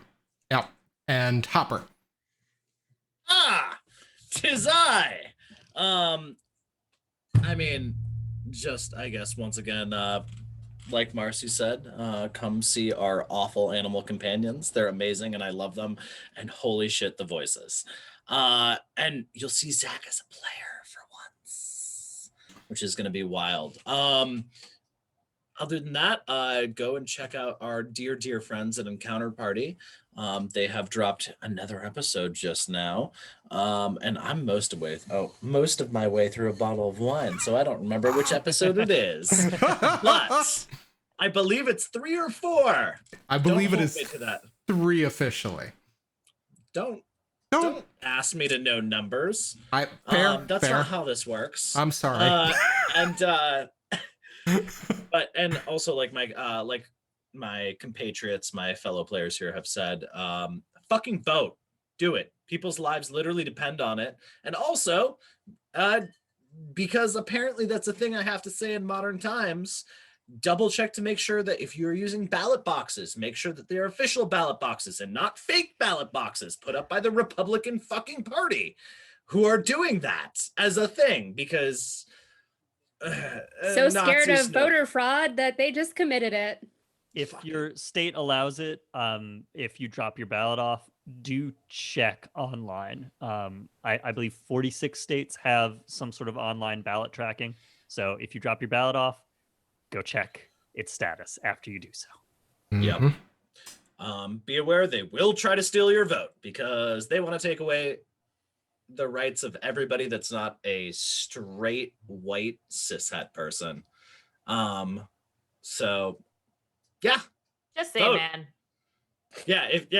Yep. And Hopper. Tis I. I mean, just, I guess, once again, like Marcy said, come see our awful animal companions. They're amazing and I love them. And holy shit, the voices. And you'll see Zach as a player for once, which is going to be wild. Other than that, go and check out our dear friends at Encounter Party. They have dropped another episode just now. And I'm most of my way through a bottle of wine, so I don't remember which episode it is. But I believe it's 3 or 4. I believe it is to that. 3 officially. Don't ask me to know numbers. That's fair. not how this works. I'm sorry. And also like my compatriots, my fellow players here have said, fucking vote. Do it. People's lives literally depend on it. And also, because apparently that's a thing I have to say in modern times, double check to make sure that if you're using ballot boxes, make sure that they're official ballot boxes and not fake ballot boxes put up by the Republican fucking Party who are doing that as a thing because so scared of voter fraud that they just committed it. If your state allows it, if you drop your ballot off do check online. I believe 46 states have some sort of online ballot tracking. So if you drop your ballot off, go check its status after you do so. Yep. Be aware they will try to steal your vote because they want to take away the rights of everybody that's not a straight white cishet person. So yeah. Just say, Vote. man. If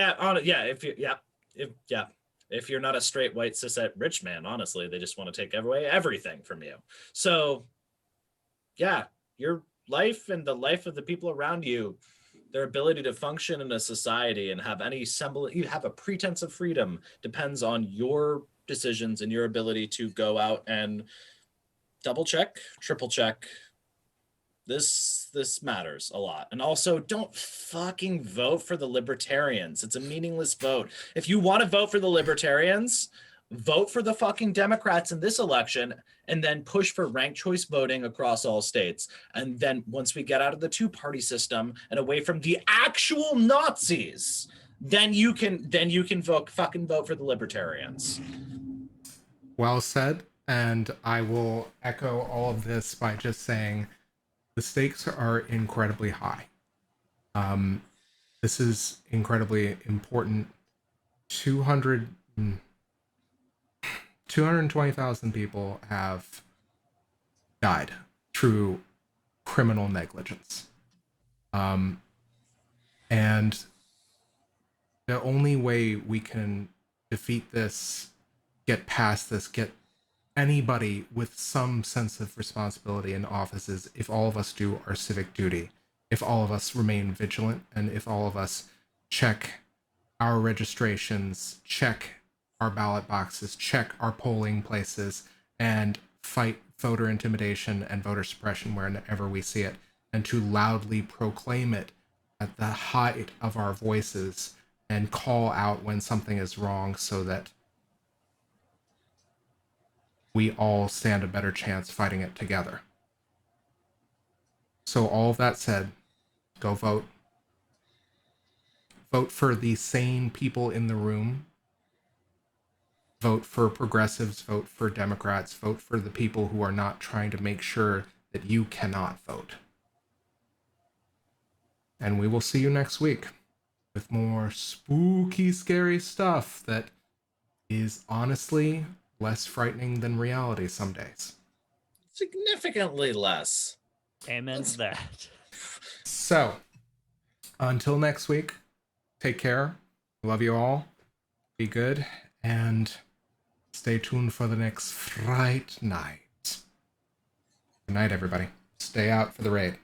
you're not a straight white cishet rich man, honestly, they just want to take away everything from you. So yeah, your life and the life of the people around you, their ability to function in a society and have any semblance, you have a pretense of freedom, depends on your decisions and your ability to go out and double check, triple check. This matters a lot. And also, don't fucking vote for the libertarians. It's a meaningless vote. If you want to vote for the libertarians, vote for the fucking Democrats in this election and then push for ranked choice voting across all states. And then once we get out of the two-party system and away from the actual Nazis, then you can vote for the libertarians. Well said. And I will echo all of this by just saying the stakes are incredibly high. This is incredibly important. 220,000 people have died through criminal negligence. And the only way we can defeat this, get past this, get anybody with some sense of responsibility in office is if all of us do our civic duty, if all of us remain vigilant, and if all of us check our registrations, check our ballot boxes, check our polling places, and fight voter intimidation and voter suppression wherever we see it, and to loudly proclaim it at the height of our voices and call out when something is wrong so that we all stand a better chance fighting it together. So all of that said, go vote. Vote for the sane people in the room. Vote for progressives, vote for Democrats, vote for the people who are not trying to make sure that you cannot vote. And we will see you next week with more spooky, scary stuff that is honestly less frightening than reality some days. Significantly less. Amen to that. So, until next week, take care. Love you all. Be good. And stay tuned for the next Fright Night. Good night, everybody. Stay out for the raid.